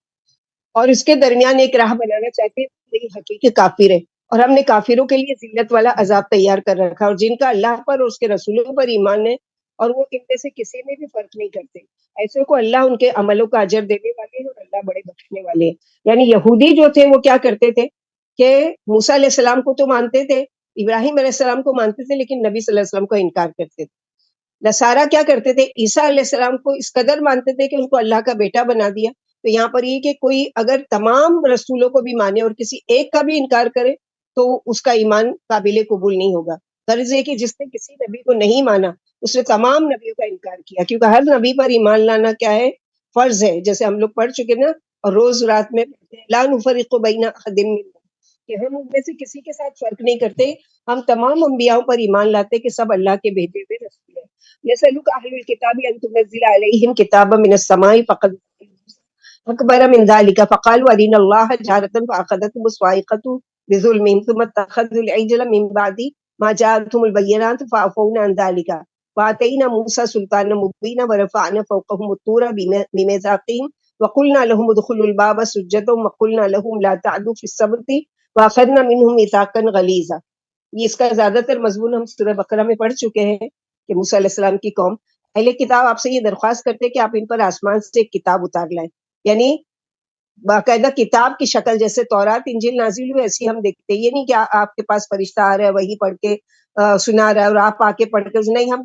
اور اس کے درمیان ایک راہ بنانا چاہتے ہیں، وہی حقیقی کافر ہے. اور ہم نے کافروں کے لیے ذلت والا عذاب تیار کر رکھا، اور جن کا اللہ پر اور اس کے رسولوں پر ایمان ہے اور وہ ان میں سے کسی میں بھی فرق نہیں کرتے، ایسے کو اللہ ان کے عملوں کا اجر دینے والے ہیں اور اللہ بڑے بخشنے والے ہیں. یعنی یہودی جو تھے وہ کیا کرتے تھے کہ موسیٰ علیہ السلام کو تو مانتے تھے، ابراہیم علیہ السلام کو مانتے تھے، لیکن نبی صلی اللہ علیہ وسلم کو انکار کرتے تھے. نصارہ کیا کرتے تھے، عیسیٰ علیہ السلام کو اس قدر مانتے تھے کہ ان کو اللہ کا بیٹا بنا دیا. تو یہاں پر یہ کہ کوئی اگر تمام رسولوں کو بھی مانے اور کسی ایک کا بھی انکار کرے تو اس کا ایمان قابل قبول نہیں ہوگا. غرض یہ کہ جس نے کسی نبی کو نہیں مانا اس نے تمام نبیوں کا انکار کیا، کیونکہ ہر نبی پر ایمان لانا کیا ہے، فرض ہے. جیسے ہم لوگ پڑھ چکے نا اور روز رات میں پڑھتے ہیں لا نفرق بین احد منهم، کہ ہم ان میں سے کسی کے ساتھ فرق نہیں کرتے، ہم تمام انبیاء پر ایمان لاتے کہ سب اللہ کے بھیجے ہوئے رسول ہیں. يسألك أهل الكتاب أن تنزل عليهم كتابا من السماء فقد أكبر من ذلك فقالوا أرنا الله جهرة فأخذتهم الصاعقة بظلمهم ثم اتخذوا العجل من بعد ما جاءتهم البينات فعفونا عن ذلك وآتينا موسى سلطانا مبينا ورفعنا فوقهم الطور بميثاقهم وقلنا لهم ادخلوا الباب سجدا وقلنا لهم لا تعدوا في السبت واخذنا منهم ميثاقا غلیظا. یہ اس کا زیادہ تر مضمون ہم سورہ بقرہ میں پڑھ چکے ہیں کہ موسیٰ علیہ السلام کی قوم اہل کتاب آپ سے یہ درخواست کرتے کہ آپ ان پر آسمان سے ایک کتاب اتار لائیں، یعنی باقاعدہ کتاب کی شکل، جیسے تورات انجیل نازل ہوئی ایسی ہم دیکھتے، یہ نہیں کہ آپ کے پاس فرشتہ آ رہا ہے وہی پڑھ کے سنا رہا ہے اور آپ آ کے پڑھ کے، نہیں، ہم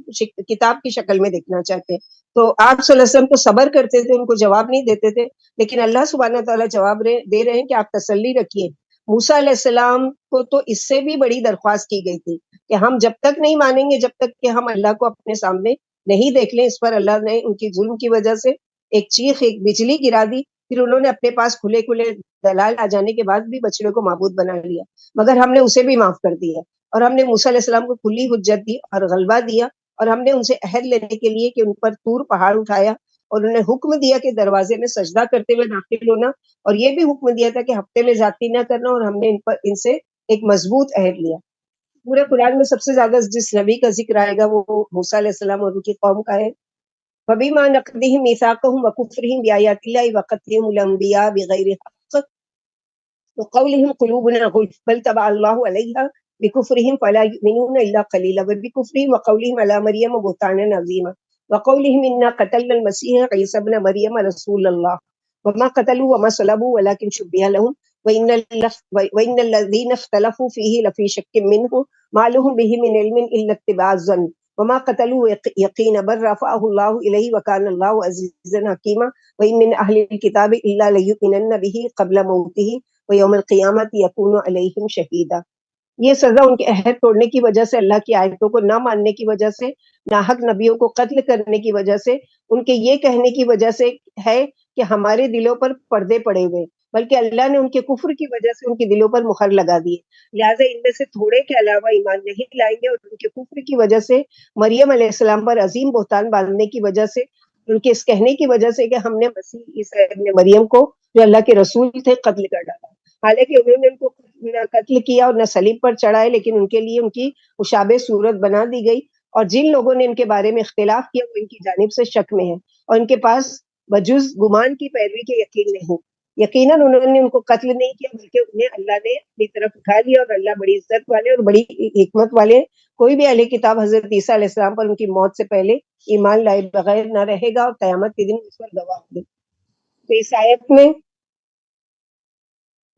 کتاب کی شکل میں دیکھنا چاہتے ہیں. تو آپ صلی اللہ علیہ وسلم کو صبر کرتے تھے، ان کو جواب نہیں دیتے تھے، لیکن اللہ سبحانہ تعالیٰ جواب دے رہے ہیں کہ آپ تسلی رکھیے. موسیٰ علیہ السلام کو تو اس سے بھی بڑی درخواست کی گئی تھی کہ ہم جب تک نہیں مانیں گے، جب تک کہ ہم اللہ کو اپنے سامنے نہیں دیکھ لیں. اس پر اللہ نے ان کی ظلم کی وجہ سے ایک چیخ، ایک بجلی گرا دی. پھر انہوں نے اپنے پاس کھلے کھلے دلائل آ جانے کے بعد بھی بچڑے کو معبود بنا لیا، مگر ہم نے اسے بھی معاف کر دیا اور ہم نے موسیٰ علیہ السلام کو کھلی حجت دی اور غلبہ دیا، اور ہم نے ان سے عہد لینے کے لیے کہ ان پر طور پہاڑ اٹھایا اور انہیں حکم دیا کہ دروازے میں سجدہ کرتے ہوئے داخل ہونا، اور یہ بھی حکم دیا تھا کہ ہفتے میں زیادتی نہ کرنا، اور ہم نے ان سے ایک مضبوط عہد لیا. پورے قرآن میں سب سے زیادہ جس نبی کا ذکر آئے گا وہ موسیٰ علیہ السلام اور ان کی قوم کا ہے. فبما نقضهم ميثاقهم وكفرهم بآيات الله وقتلهم الأنبياء بغير حق وقولهم قلوبنا غلف بل طبع الله عليها بكفرهم فلا يؤمنون إلا قليلا وبكفرهم وقولهم على مريم بهتانا عظيما وقولهم إنا قتلنا المسيح عيسى ابن مريم رسول الله وما قتلوا وما صلبوا ولكن شبه لهم وإن الذين اختلفوا فيه لفي شك منه ما لهم به من علم إلا اتباع الظن وما قتلوا يقينا بل رفعه الله إليه وكان الله عزيزا حكيما وإن من أهل الكتاب إلا ليؤمنن به قبل موته ويوم القيامة يكون عليهم شهيدا. یہ سزا ان کے عہد توڑنے کی وجہ سے، اللہ کی آیتوں کو نہ ماننے کی وجہ سے، ناحق نبیوں کو قتل کرنے کی وجہ سے، ان کے یہ کہنے کی وجہ سے ہے کہ ہمارے دلوں پر پردے پڑے ہوئے، بلکہ اللہ نے ان کے کفر کی وجہ سے ان کے دلوں پر مہر لگا دی. لہٰذا ان میں سے تھوڑے کے علاوہ ایمان نہیں لائیں گے، اور ان کے کفر کی وجہ سے، مریم علیہ السلام پر عظیم بہتان باندھنے کی وجہ سے، ان کے اس کہنے کی وجہ سے کہ ہم نے مسیح عیسیٰ ابن مریم کو جو اللہ کے رسول تھے قتل کر ڈالا. حالانکہ انہوں نے ان کو نہ قتل کیا اور نہ صلیب پر چڑھائے، لیکن ان کے لیے ان کی مشابہ صورت بنا دی گئی، اور جن لوگوں نے ان کے بارے میں اختلاف کیا وہ ان کی جانب سے شک میں ہیں، اور ان کے پاس بجز گمان کی پیروی کے یقین نہیں. یقیناً انہوں نے ان کو قتل نہیں کیا، بلکہ انہیں اللہ نے اپنی طرف اٹھا لیا، اور اللہ بڑی عزت والے اور بڑی حکمت والے. کوئی بھی اہل کتاب حضرت عیسیٰ علیہ السلام پر ان کی موت سے پہلے ایمان لائے بغیر نہ رہے گا، اور قیامت کے دن اس پر گواہ ہوگا. تو اس آیت میں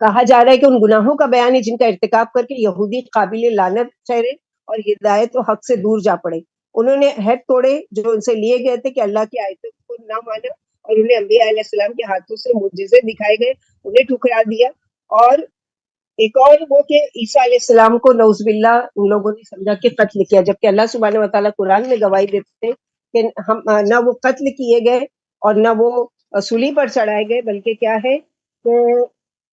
کہا جا رہا ہے کہ ان گناہوں کا بیان ہے جن کا ارتکاب کر کے یہودی قابل لعنت ٹھہرے اور ہدایت و حق سے دور جا پڑے. انہوں نے عہد توڑے جو ان سے لیے گئے تھے کہ اللہ کی آیتوں کو نہ مانا، اور انہیں انبیاء علیہ السلام کے ہاتھوں سے معجزے دکھائے گئے، انہیں ٹھکرا دیا. اور ایک اور وہ کہ عیسیٰ علیہ السلام کو نعوذ باللہ ان لوگوں نے سمجھا کہ قتل کیا، جبکہ اللہ سبحانہ و تعالیٰ قرآن میں گواہی دیتے ہیں کہ ہم نہ وہ قتل کیے گئے اور نہ وہ صلیب پر چڑھائے گئے، بلکہ کیا ہے کہ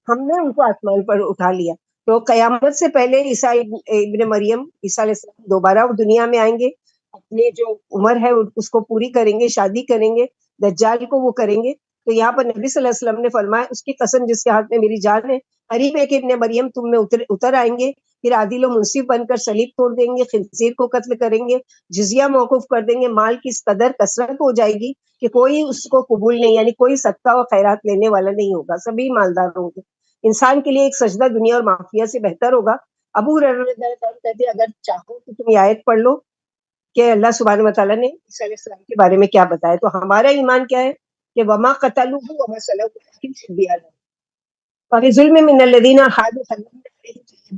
ہم نے ان کو آسمان پر اٹھا لیا. تو قیامت سے پہلے عیسیٰ ابن مریم، عیسیٰ علیہ السلام دوبارہ دنیا میں آئیں گے، اپنی جو عمر ہے اس کو پوری کریں گے، شادی کریں گے، دجال کو وہ کریں گے. تو یہاں پر نبی صلی اللہ علیہ وسلم نے فرمایا اس کی قسم جس کے ہاتھ میں میری جان ہے، قریب ہے کہ ابن مریم تم میں اتر آئیں گے، پھر عادل و منصف بن کر صلیب توڑ دیں گے، خنزیر کو قتل کریں گے، جزیہ موقوف کر دیں گے، مال کی اس قدر کثرت ہو جائے گی کہ کوئی اس کو قبول نہیں، یعنی کوئی صدقہ و خیرات لینے والا نہیں ہوگا، سبھی مالدار ہوں گے. انسان کے لیے ایک سجدہ دنیا اور معافیہ سے بہتر ہوگا. ابو ہریرہ رضی اللہ عنہ کہتے ہیں اگر چاہو تو تم یہ آیت پڑھ لو کہ اللہ سبحانہ و تعالیٰ نے عیسیٰ علیہ السلام کے بارے میں کیا بتایا. تو ہمارا ایمان کیا ہے کہ وما قتلوه وما صلبوه ولكن شبه لهم ففي ظلم من الذين حادوا حرمنا عليهم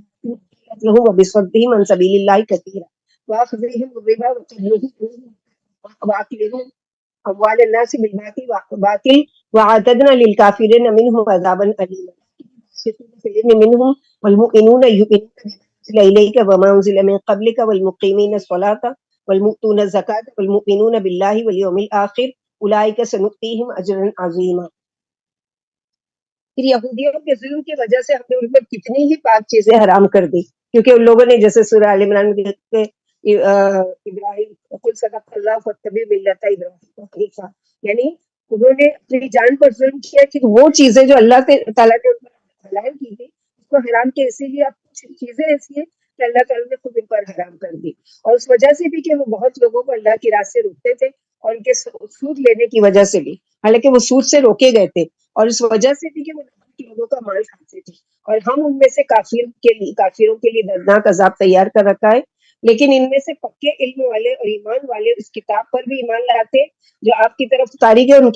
لهم وبصدهم عن سبيل الله كثيرا واخذهم الربا واكلهم اموال الناس بالباطل واعتدنا للكافرين منهم عذابا اليما منهم والمؤمنون يؤمنون بما انزل اليك وما انزل من قبلك والمقيمين الصلاة والمؤتون الزكاة والمؤمنون بالله واليوم الآخر اولئک سنؤتیہم اجرا عظیما. پھر یہودیوں کے ظلم کی وجہ سے ہم نے ان پر کتنی ہی پاک چیزیں حرام کر دی، کیونکہ ان لوگوں نے جیسے سورہ آل عمران میں ابراہیم قل صدق اللہ فاتبع ملت ابراہیم حنیفا، یعنی انہوں نے اپنی جان پر ظلم کیا کہ وہ چیزیں جو اللہ تعالیٰ نے ان پر حلال کی تھی اس کو حرام کیا. اسی لیے اب کچھ چیزیں ایسی ہیں کہ اللہ تعالیٰ نے خود ان پر حرام کر دی، اور اس وجہ سے بھی کہ وہ بہت لوگوں کو اللہ کی راہ سے روکتے تھے اور ان کے سود لینے کی وجہ سے بھی، حالانکہ وہ سود سے روکے گئے تھے، اور اس وجہ سے بھی کہ وہ لوگوں کا مال کھاتے تھے، اور ہم ان میں سے کافروں کے لیے دردناک عذاب تیار کر رکھا ہے۔ لیکن ان میں سے پکے علم والے اور ایمان والے اس کتاب پر بھی ایمان لاتے جو آپ کی طرف اتاری گئی، ان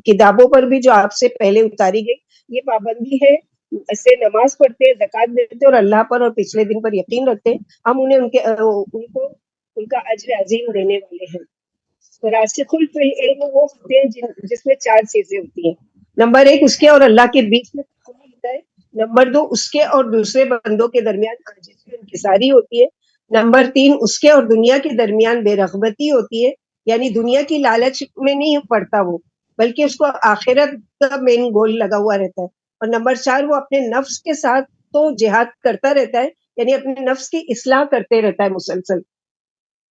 کتابوں پر بھی جو آپ سے پہلے اتاری گئی، یہ پابندی ہے، ایسے نماز پڑھتے، زکوٰۃ دیتے اور اللہ پر اور پچھلے دن پر یقین رکھتے، ہم انہیں ان کو ان کا اجر عظیم دینے والے ہیں۔ راسخ العلم وہ ہوتے ہیں جس میں 4 چیزیں ہوتی ہیں۔ نمبر 1 اس کے اور اللہ کے بیچ میں تقوی ہوتا ہے۔ نمبر 2 اس کے اور دوسرے بندوں کے درمیان عاجزی اور انکساری ہوتی ہے۔ نمبر 3 اس کے اور دنیا کے درمیان بے رغبتی ہوتی ہے، یعنی دنیا کی لالچ میں نہیں پڑتا وہ، بلکہ اس کو آخرت کا مین گول لگا ہوا رہتا ہے۔ اور نمبر 4 وہ اپنے نفس کے ساتھ تو جہاد کرتا رہتا ہے، یعنی اپنے نفس کی اصلاح کرتے رہتا ہے مسلسل۔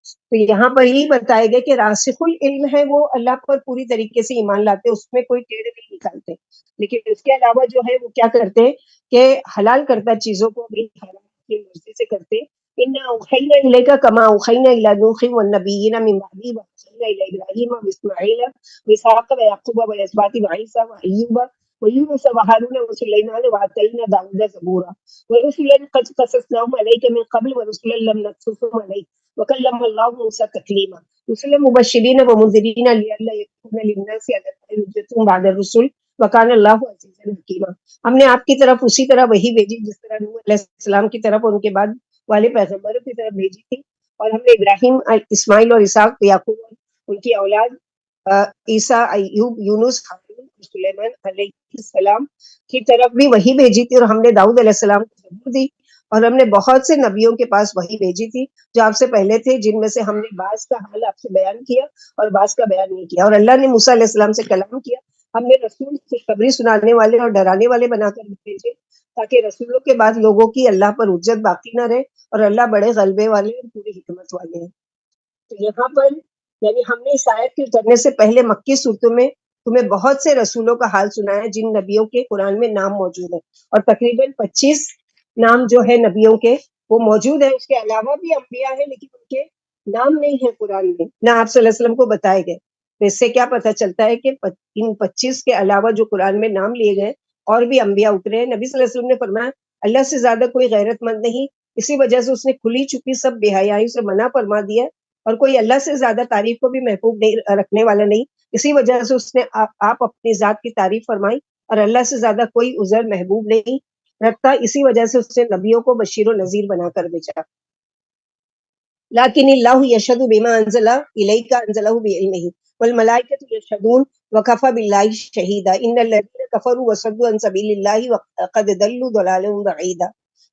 تو یہاں پر ہی بتایا گیا کہ راسخ العلم ہے وہ اللہ پر پوری طریقے سے ایمان لاتے، اس میں کوئی ٹیڑھ نہیں نکالتے، لیکن اس کے علاوہ جو ہے وہ کیا کرتے کہ حلال کردہ چیزوں کو بھی حرام کی مرضی سے کرتے۔ انا اوحینا الیک کما اوحینا الی نوح والنبیین من بعدہ واوحینا الی ابراہیم واسماعیل واسحاق ویعقوب والاسباط وعیسی وایوب ویونس وہارون وسلیمان وآتینا داؤد زبورا ورسلا قد قصصناهم علیک من قبل ورسلا لم نقصصهم علیک وکلم اللہ موسیٰ تکلیما رسلا مبشرین ومنذرین لئلا یکون للناس علی اللہ حجۃ بعد الرسل وکان اللہ عزیزا حکیما۔ ہم نے آپ کی طرف اسی طرح وہی بھیجی جس طرح نوح علیہ السلام کی طرف اور ان کے بعد والے پیغمبروں کی طرف بھیجی تھی، اور ہم نے ابراہیم، اسماعیل اور اسحاق، یعقوب اور ان کی اولاد عیسیٰ، ایوب، یونس، ہارون اور سلیمان علیہ السلام کی طرف بھی وہی بھیجی تھی، اور ہم نے داؤد علیہ السلام کو زبور دی، اور ہم نے بہت سے نبیوں کے پاس وہی بھیجی تھی جو آپ سے پہلے تھے، جن میں سے ہم نے بعض کا حال آپ سے بیان کیا اور بعض کا بیان نہیں کیا۔ اور اللہ نے موسیٰ علیہ السلام سے کلام کیا، ہم نے رسول خوشخبری سنانے والے اور ڈرانے والے بنا کر بھیجے تاکہ رسولوں کے بعد لوگوں کی اللہ پر حجت باقی نہ رہے، اور اللہ بڑے غلبے والے اور پوری حکمت والے ہیں۔ تو یہاں پر یعنی ہم نے اس آیت کے اترنے سے پہلے مکی صورتوں میں تمہیں بہت سے رسولوں کا حال سنایا جن نبیوں کے قرآن میں نام موجود ہے، اور تقریباً 25 نام جو ہے نبیوں کے وہ موجود ہیں۔ اس کے علاوہ بھی انبیاء ہیں لیکن ان کے نام نہیں ہیں قرآن میں، نہ آپ صلی اللہ علیہ وسلم کو بتائے گئے۔ تو اس سے کیا پتہ چلتا ہے کہ ان 25 کے علاوہ جو قرآن میں نام لیے گئے اور بھی انبیاء اترے ہیں۔ نبی صلی اللہ علیہ وسلم نے فرمایا اللہ سے زیادہ کوئی غیرت مند نہیں، اسی وجہ سے اس نے کھلی چھپی سب بے حیائی سے منع فرما دیا، اور کوئی اللہ سے زیادہ تعریف کو بھی محبوب نہیں رکھنے والا نہیں، اسی وجہ سے اس نے آپ اپنی ذات کی تعریف فرمائی، اور اللہ سے زیادہ کوئی عذر محبوب نہیں رکھتا، اسی وجہ سے اس نے نبیوں کو بشیر و نذیر بنا کر بھیجا۔ لیکن اللہ یشہد بما انزل الیک انزلہ بعلمہ والملائکۃ یشہدون وکفی باللہ شہیدا ان الذین کفروا وصدوا عن سبیل اللہ وقد ضلوا ضلالا بعیدا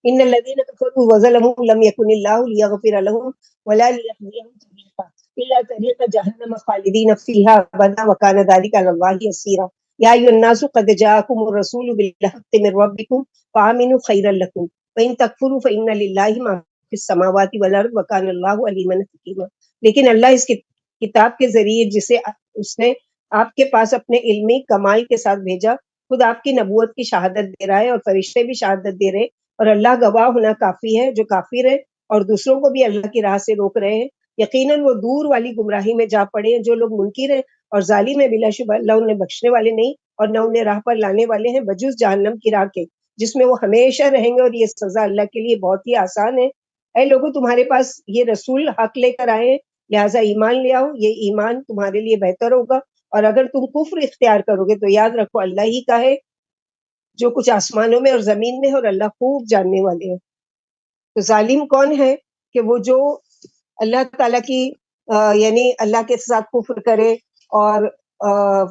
ان الذین کفروا وظلموا لم یکن اللہ لیغفر لهم ولا لیہدیہم طریقا الا طریق جہنم خالدین فیہا ابدا وکان ذلک علی اللہ یسیرا یا ایھا الناس قد جاءکم الرسول بالحق من ربکم فآمنوا خیرا لکم وان تکفروا فإن للہ ما فی السماوات والارض وکان اللہ علیما حکیما۔ لیکن اللہ اس کتاب کے ذریعے جسے اس نے آپ کے پاس اپنے علمی کمال کے ساتھ بھیجا، خود آپ کی نبوت کی شہادت دے رہا ہے اور فرشتے بھی شہادت دے رہے، اور اللہ گواہ ہونا کافی ہے، جو کافر ہے اور دوسروں کو بھی اللہ کی راہ سے روک رہے ہیں، یقیناً وہ دور والی گمراہی میں جا پڑے ہیں۔ جو لوگ منکر ہیں اور ظالم ہیں، بلا شبہ اللہ انہیں بخشنے والے نہیں اور نہ انہیں راہ پر لانے والے ہیں بجز جہنم کی راہ کے، جس میں وہ ہمیشہ رہیں گے، اور یہ سزا اللہ کے لیے بہت ہی آسان ہے۔ اے لوگوں، تمہارے پاس یہ رسول حق لے کر آئے ہیں، لہٰذا ایمان لے آؤ، یہ ایمان تمہارے لیے بہتر ہوگا، اور اگر تم کفر اختیار کرو گے تو یاد رکھو اللہ ہی کا ہے جو کچھ آسمانوں میں اور زمین میں ہے، اور اللہ خوب جاننے والے ہیں۔ تو ظالم کون ہے کہ وہ جو اللہ تعالیٰ کی یعنی اللہ کے ساتھ کفر کرے اور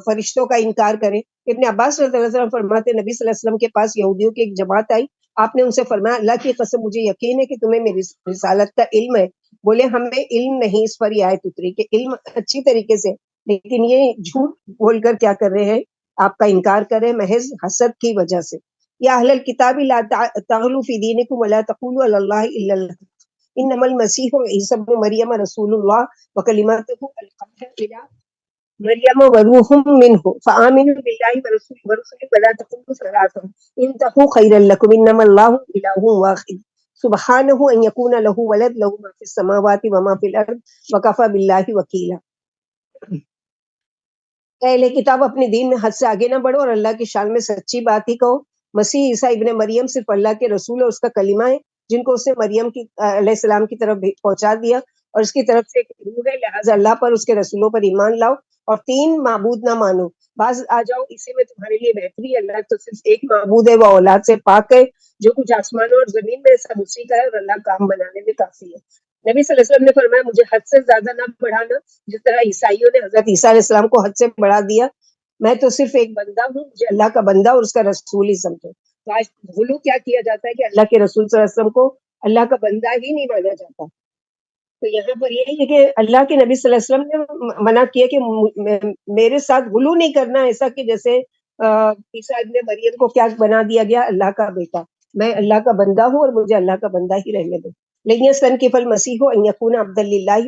فرشتوں کا انکار کرے۔ ابن عباس رضی اللہ عنہ فرماتے نبی صلی اللہ علیہ وسلم کے پاس یہودیوں کی ایک جماعت آئی، آپ نے ان سے فرمایا اللہ کی قسم مجھے یقین ہے کہ تمہیں میری رسالت کا علم ہے۔ بولے ہمیں علم نہیں، اس پر یہ آیت اتری کہ علم اچھی طریقے سے، لیکن یہ جھوٹ بول کر کیا کر رہے ہیں، آپ کا انکار کر رہے ہیں محض حسد کی وجہ سے۔ یا اہل الکتاب لا تغلوا فی دینکم ولا تقولوا علی اللہ الا الحق انما المسیح عیسی ابن مریم رسول اللہ وکلماتہ القاها الی مریم وروح منہ فآمنوا باللہ ورسلہ ولا تقولوا ثلاثہ انتہوا خیرا لکم انما اللہ الہ واحد سبحانہ ان یکون لہ ولد لہ ما فی السماوات وما فی الارض وکفی باللہ وکیلا۔ اہل کتاب اپنے دین میں حد سے آگے نہ بڑھو اور اللہ کی شان میں سچی بات ہی کہو. مسیح عیسیٰ ابن مریم صرف اللہ کے رسول اور اس کا کلمہ ہے جن کو اس نے مریم کی علیہ السلام کی طرف پہنچا دیا اور اس کی طرف سے ایک روح ہے. لہٰذا اللہ پر اس کے رسولوں پر ایمان لاؤ اور 3 معبود نہ مانو. بعض آ جاؤ اسی میں تمہارے لیے بہتری. اللہ تو صرف ایک معبود ہے, وہ اولاد سے پاک ہے. جو کچھ آسمانوں اور زمین میں سب اسی کا ہے اور اللہ کام بنانے میں کافی ہے. نبی صلی اللہ علیہ وسلم نے فرمایا مجھے حد سے زیادہ نہ بڑھانا جس طرح عیسائیوں نے حضرت عیسیٰ علیہ السلام کو حد سے بڑھا دیا. میں تو صرف ایک بندہ ہوں, مجھے اللہ کا بندہ اور اس کا رسول ہی سمجھو. تو آج غلو کیا کیا جاتا ہے کہ اللہ کے رسول صلی اللہ علیہ وسلم کو اللہ کا بندہ ہی نہیں مانا جاتا. تو یہاں پر یہ ہے کہ اللہ کے نبی صلی اللہ علیہ وسلم نے منع کیا کہ میرے ساتھ غلو نہیں کرنا, ایسا کہ جیسے عیسیٰ ابن مریم کو کیا بنا دیا گیا اللہ کا بیٹا. میں اللہ کا بندہ ہوں اور مجھے اللہ کا بندہ ہی رہنے دو. لن يستنكف المسيح ان يكون عبدا لله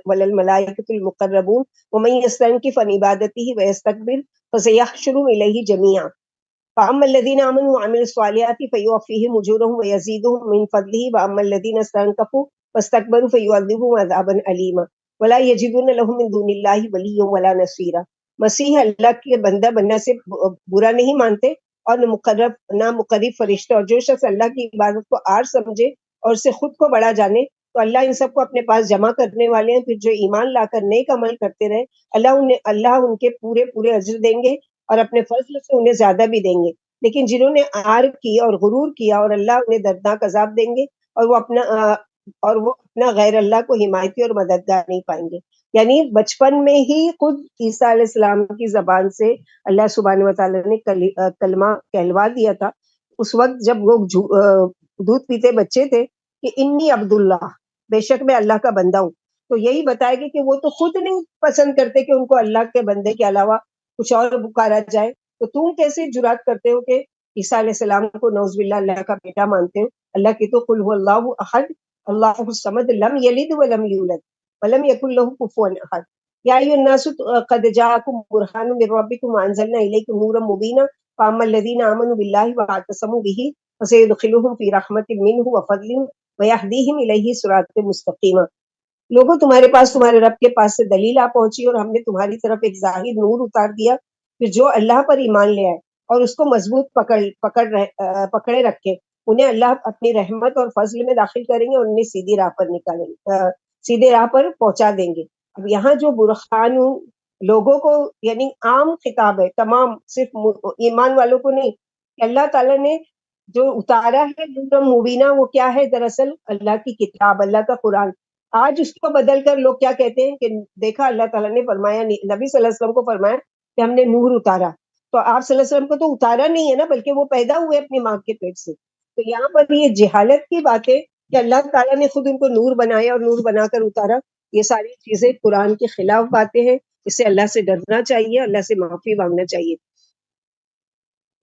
ولا الملائكة المقربون ومن يستنكف عن عبادته ويستكبر فسيحشرهم اليه جميعا. فاما الذين امنوا وعملوا الصالحات فيوفيهم اجورهم ويزيدهم من فضله واما الذين استنكفوا فاستكبروا فيعذبهم عذابا اليما ولا يجدون لهم من دون الله وليا ولا نصيرا. مسیح اللہ کے بندہ بننے سے برا نہیں مانتے اور نہ مقرب فرشتے, اور جو شخص اللہ کی عبادت کو عار سمجھے اور اسے خود کو بڑا جانے تو اللہ ان سب کو اپنے پاس جمع کرنے والے ہیں. پھر جو ایمان لا کر نیک عمل کرتے رہے اللہ ان کے پورے پورے اجر دیں گے اور اپنے فضل سے انہیں زیادہ بھی دیں گے. لیکن جنہوں نے عار کی اور غرور کیا اور اللہ انہیں دردناک عذاب دیں گے اور وہ اپنا غیر اللہ کو حمایتی اور مددگار نہیں پائیں گے. یعنی بچپن میں ہی خود عیسیٰ علیہ السلام کی زبان سے اللہ سبحانہ و تعالیٰ نے کلمہ کہلوا دیا تھا. اس وقت جب لوگ دودھ پیتے بچے تھے کہ انی عبداللہ, بے شک میں اللہ کا بندہ ہوں, تو یہی بتائے گا کہ وہ تو خود نہیں پسند کرتے کہ ان کو اللہ کے بندے کے علاوہ کچھ اور پکارا جائے. تو تم کیسے جرات کرتے ہو کہ عیسیٰ علیہ السلام کو نعوذ باللہ اللہ کا بیٹا مانتے ہو؟ اللہ کی تو قل هو اللہ احد اللہ الصمد لم یلد ولم یولد ولم یکن له کفوا احد. یا ایھا الناس قد جاءکم برہان من ربکم وانزلنا الیکم نورا مبینا فاما الذین آمنوا باللہ واعتصموا به فسيدخلهم في رحمة منه وفضل ويهديهم إليه صراط مستقیما. لوگوں تمہارے رب کے پاس سے دلیل آ پہنچی اور ہم نے تمہاری طرف ایک ظاہر نور اتار دیا. پھر جو اللہ پر ایمان لے آئے اور اس کو مضبوط پکڑے رکھے انہیں اللہ اپنی رحمت اور فضل میں داخل کریں گے اور انہیں سیدھے راہ پر پہنچا دیں گے. اب یہاں جو برہان لوگوں کو یعنی عام خطاب ہے, تمام صرف ایمان والوں کو نہیں. اللہ تعالیٰ نے جو اتارا ہے نور مبینہ, وہ کیا ہے؟ دراصل اللہ کی کتاب, اللہ کا قرآن. آج اس کو بدل کر لوگ کیا کہتے ہیں کہ دیکھا اللہ تعالیٰ نے فرمایا, نبی صلی اللہ علیہ وسلم کو فرمایا کہ ہم نے نور اتارا, تو آپ صلی اللہ علیہ وسلم کو تو اتارا نہیں ہے نا, بلکہ وہ پیدا ہوئے اپنی ماں کے پیٹ سے. تو یہاں پر یہ جہالت کی بات ہے کہ اللہ تعالیٰ نے خود ان کو نور بنایا اور نور بنا کر اتارا. یہ ساری چیزیں قرآن کے خلاف باتیں ہیں. اس سے اللہ سے ڈرنا چاہیے, اللہ سے معافی مانگنا چاہیے.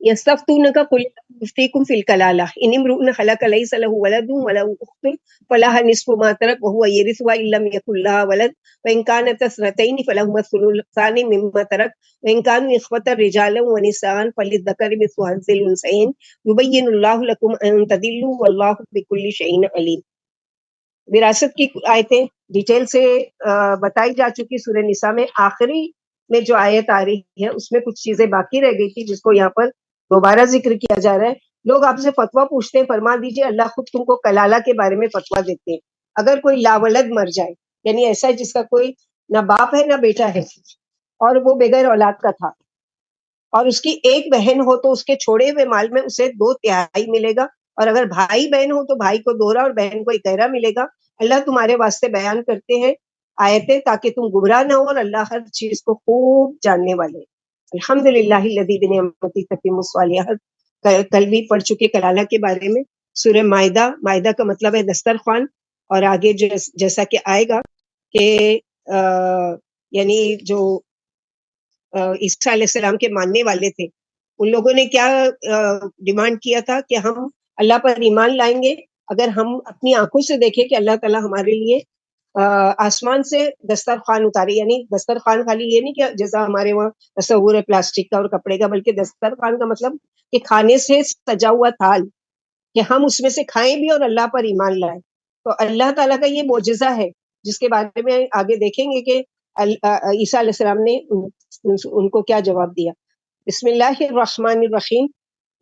یستفتونک قل یفتیکم فی الکلالہ ان امرؤ خلق لیس له ولد وله اخت فلها نصف ما ترک وهو يرثها ان لم يكن لها ولد وان كانت اثنتين فلهما الثلثان مما ترك وان كانوا اخوة رجالا ونساء فللذكر مثل حظ الانثيين يبين الله لكم ان تضلوا والله بكل شيء عليم. وراثت کی آیتیں ڈیٹیل سے بتائی جا چکی سورہ نساء میں. آخری میں جو آیت آ رہی ہے اس میں کچھ چیزیں باقی رہ گئی تھی جس کو یہاں پر دوبارہ ذکر کیا جا رہا ہے. لوگ آپ سے فتویٰ پوچھتے ہیں, فرما دیجئے اللہ خود تم کو کلالہ کے بارے میں فتویٰ دیتے ہیں. اگر کوئی لاولد مر جائے, یعنی ایسا ہے جس کا کوئی نہ باپ ہے نہ بیٹا ہے اور وہ بغیر اولاد کا تھا, اور اس کی ایک بہن ہو تو اس کے چھوڑے ہوئے مال میں اسے 2/3 ملے گا, اور اگر بھائی بہن ہو تو بھائی کو 2 اور بہن کو 1/3 ملے گا. اللہ تمہارے واسطے بیان کرتے ہیں آیتیں تاکہ تم گمراہ نہ ہو, اور اللہ ہر چیز کو خوب جاننے والے. الحمدللہ الذی بنعمتہ تتم الصالحات. کل بھی پڑھ چکے کلالہ کے بارے میں. سورہ مائدہ کا مطلب ہے دسترخوان, اور آگے جیسا کہ آئے گا کہ یعنی جو عیسیٰ علیہ السلام کے ماننے والے تھے ان لوگوں نے کیا ڈیمانڈ کیا تھا کہ ہم اللہ پر ایمان لائیں گے اگر ہم اپنی آنکھوں سے دیکھیں کہ اللہ تعالیٰ ہمارے لیے آسمان سے دسترخوان اتارے. یعنی دسترخوان خالی یہ نہیں کہ جیسا ہمارے وہاں تصور ہے پلاسٹک کا اور کپڑے کا, بلکہ دسترخوان کا مطلب کہ کھانے سے سجا ہوا تھال, کہ ہم اس میں سے کھائیں بھی اور اللہ پر ایمان لائیں. تو اللہ تعالیٰ کا یہ معجزہ ہے جس کے بارے میں آگے دیکھیں گے کہ عیسیٰ علیہ السلام نے ان کو کیا جواب دیا. بسم اللہ الرحمن الرحیم.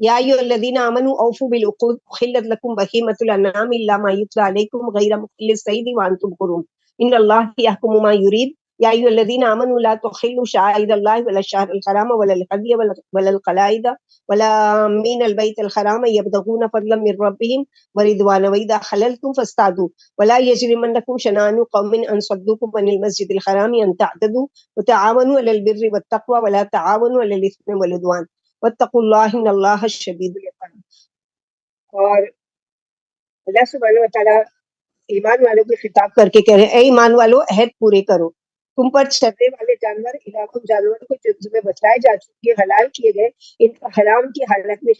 یا ایھا الذین آمنوا اوفوا بالعقود احلت لکم بہیمۃ الانعام الا ما یتلی علیکم غیر محل الصید وانتم حرم ان اللہ یحکم ما یرید. یا ایھا الذین آمنوا لا تحلوا شعائر اللہ ولا الشہر الحرام ولا الہدی ولا القلائد ولا آمین البیت الحرام یبتغون فضلا من ربهم ورضوانا واذا حللتم فاصطادوا ولا یجرمنکم شنآن قوم ان صدوکم عن المسجد الحرام ان تعتدوا وتعاونوا علی البر والتقوى ولا تعاونوا علی الاثم والعدوان واتقوا اللہ ان اللہ شدید العقاب. اور اللہ سبحانہ وتعالیٰ ایمان والوں کو خطاب کر کے کہہ رہے ہیں اے ایمان والو عہد پورے کرو. تم پر چرنے والے جانور علاقوں جانوروں کو جو تمہیں بتلائے جا چکے حلال کیے گئے ان کا حرام کی حالت میں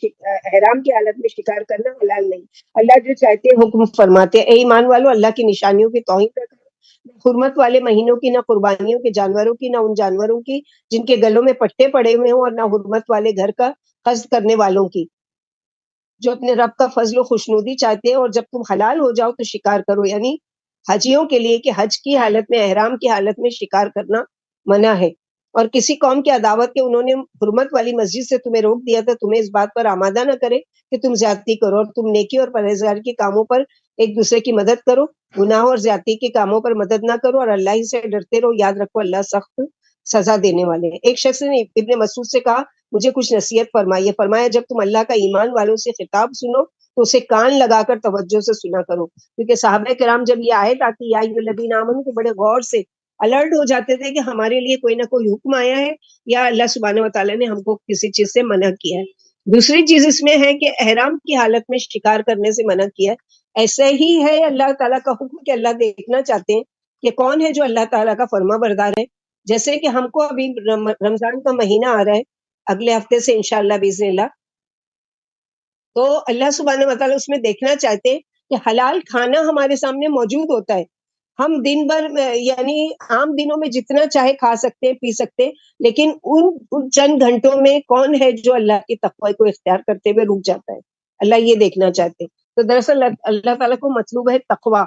شکار کرنا حلال نہیں. اللہ جو چاہتے ہیں حکم فرماتے ہیں اے ایمان والو اللہ کی نشانیوں کی توہین نہ کرو. نہ حرمت والے مہینوں کی، نہ قربانیوں کے جانوروں کی، نہ ان جانوروں کی جن کے گلوں میں پٹے پڑے ہوئے ہوں، اور نہ حرمت والے گھر کا قصد کرنے والوں کی جو اپنے رب کا فضل و خوشنودی چاہتے ہیں. اور جب تم حلال ہو جاؤ تو شکار کرو، یعنی حجیوں کے لیے کہ حج کی حالت میں احرام کی حالت میں شکار کرنا منع ہے. اور کسی قوم کی عداوت کے انہوں نے حرمت والی مسجد سے تمہیں روک دیا تھا، تمہیں اس بات پر آمادہ نہ کرے کہ تم زیادتی کرو، اور تم نیکی اور پرہیزگاری کے کاموں پر ایک دوسرے کی مدد کرو، گناہوں اور زیادتی کے کاموں پر مدد نہ کرو، اور اللہ ہی سے ڈرتے رہو. یاد رکھو اللہ سخت سزا دینے والے ہیں. ایک شخص نے ابن مسعود سے کہا مجھے کچھ نصیحت فرمائیے. فرمایا جب تم اللہ کا ایمان والوں سے خطاب سنو تو اسے کان لگا کر توجہ سے سنا کرو، کیونکہ صحابہ کرام جب یہ آیت آتی یا ایھا الذین آمنوا تو بڑے غور سے الرٹ ہو جاتے تھے کہ ہمارے لیے کوئی نہ کوئی حکم آیا ہے یا اللہ سبحانہ وتعالیٰ نے ہم کو کسی چیز سے منع کیا ہے. دوسری چیز اس میں ہے کہ احرام کی حالت میں شکار کرنے سے منع کیا ہے. ایسے ہی ہے اللہ تعالیٰ کا حکم کہ اللہ دیکھنا چاہتے ہیں کہ کون ہے جو اللہ تعالیٰ کا فرما بردار ہے. جیسے کہ ہم کو ابھی رمضان کا مہینہ آ رہا ہے اگلے ہفتے سے انشاءاللہ باذن اللہ، تو اللہ سبحانہ وتعالیٰ اس میں دیکھنا چاہتے ہیں کہ حلال کھانا ہمارے سامنے موجود ہوتا ہے. ہم دن بھر یعنی عام دنوں میں جتنا چاہے کھا سکتے ہیں پی سکتے ہیں، لیکن ان چند گھنٹوں میں کون ہے جو اللہ کی تقوی کو اختیار کرتے ہوئے رک جاتا ہے. اللہ یہ دیکھنا چاہتے ہیں. تو دراصل اللہ تعالیٰ کو مطلوب ہے تقوی.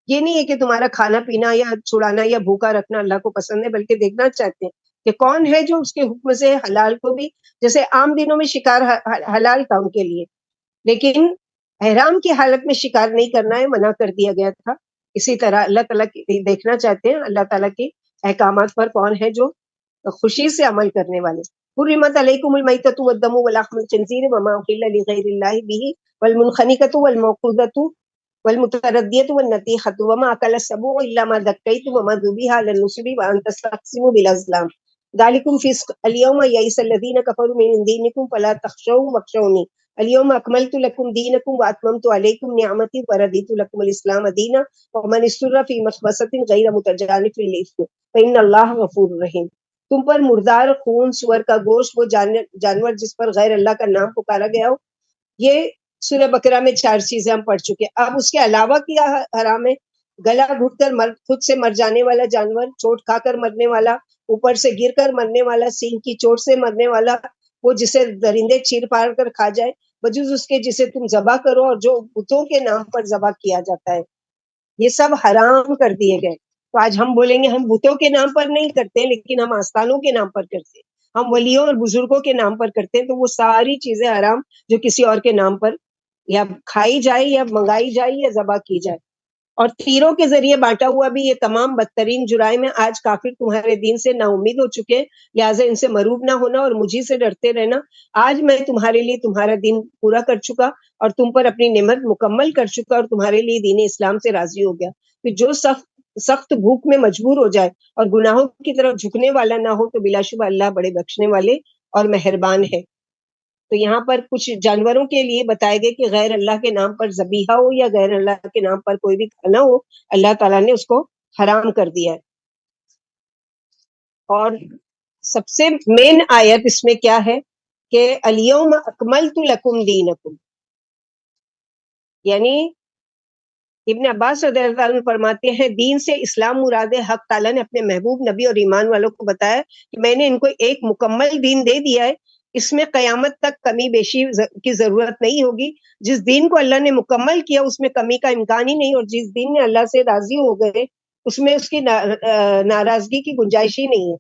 یہ نہیں ہے کہ تمہارا کھانا پینا یا چھڑانا یا بھوکا رکھنا اللہ کو پسند ہے، بلکہ دیکھنا چاہتے ہیں کہ کون ہے جو اس کے حکم سے حلال کو بھی، جیسے عام دنوں میں شکار حلال تھا ان کے لیے، لیکن احرام کی حالت میں شکار نہیں کرنا ہے، منع کر دیا گیا تھا. اسی طرح اللہ تعالیٰ دیکھنا چاہتے ہیں اللہ تعالیٰ کے احکامات پر کون ہے جو خوشی سے عمل کرنے والے. حرمت علیکم المیتۃ والدم ولحم الخنزیر وما اہل لغیر اللہ بہ والمنخنقۃ والموقوذۃ والمتردیۃ والنطیحۃ وما اکل السبع الا ما ذکیتم وما ذبح علی النصب وان تستقسموا بالازلام ذلکم فسق الیوم یئس الذین کفروا من دینکم فلا تخشوهم واخشونی الیوم اکملت لکم دینکم واتممت علیکم نعمتی ورضیت لکم الاسلام دینا ومن اضطر فی مخمصۃ غیر متجانف للاثم فإن اللہ غفور رحیم. تم پر مردار خون، سور کا گوشت، وہ جانور جس پر غیر اللہ کا نام پکارا گیا ہو. یہ سورہ بقرہ میں 4 چیزیں ہم پڑھ چکے. اب اس کے علاوہ کیا حرام ہے؟ گلا گھٹ کر خود سے مر جانے والا جانور، چوٹ کھا کر مرنے والا، اوپر سے گر کر مرنے والا، سینگ کی چوٹ سے مرنے والا، وہ جسے درندے چیر پاڑ کر کھا جائے، بجز اس کے جسے تم ذبح کرو اور جو بتوں کے نام پر ذبح کیا جاتا ہے، یہ سب حرام کر دیے گئے. تو آج ہم بولیں گے ہم بتوں کے نام پر نہیں کرتے، لیکن ہم آستانوں کے نام پر کرتے ہیں، ہم ولیوں اور بزرگوں کے نام پر کرتے ہیں. تو وہ ساری چیزیں حرام جو کسی اور کے نام پر یا کھائی جائے یا منگائی جائے یا ذبح کی جائے. اور تیروں کے ذریعے بانٹا ہوا بھی یہ تمام بدترین جرائم ہیں. آج کافر تمہارے دین سے نا امید ہو چکے، لہٰذا ان سے مروب نہ ہونا اور مجھے سے ڈرتے رہنا. آج میں تمہارے لیے تمہارا دین پورا کر چکا اور تم پر اپنی نعمت مکمل کر چکا اور تمہارے لیے دین اسلام سے راضی ہو گیا. کہ جو سخت بھوک میں مجبور ہو جائے اور گناہوں کی طرف جھکنے والا نہ ہو تو بلا شبہ اللہ بڑے بخشنے والے اور مہربان ہے. تو یہاں پر کچھ جانوروں کے لیے بتائے گئے کہ غیر اللہ کے نام پر ذبیحہ ہو یا غیر اللہ کے نام پر کوئی بھی کھانا ہو، اللہ تعالیٰ نے اس کو حرام کر دیا ہے. اور سب سے مین آیت اس میں کیا ہے کہ الیوم اکملت لکم دینکم، یعنی ابن عباس رضی اللہ عنہ فرماتے ہیں دین سے اسلام مراد ہے. حق تعالیٰ نے اپنے محبوب نبی اور ایمان والوں کو بتایا کہ میں نے ان کو ایک مکمل دین دے دیا ہے، اس میں قیامت تک کمی بیشی کی ضرورت نہیں ہوگی. جس دین کو اللہ نے مکمل کیا اس میں کمی کا امکان ہی نہیں، اور جس دین میں اللہ سے راضی ہو گئے اس میں اس کی ناراضگی کی گنجائش ہی نہیں ہے.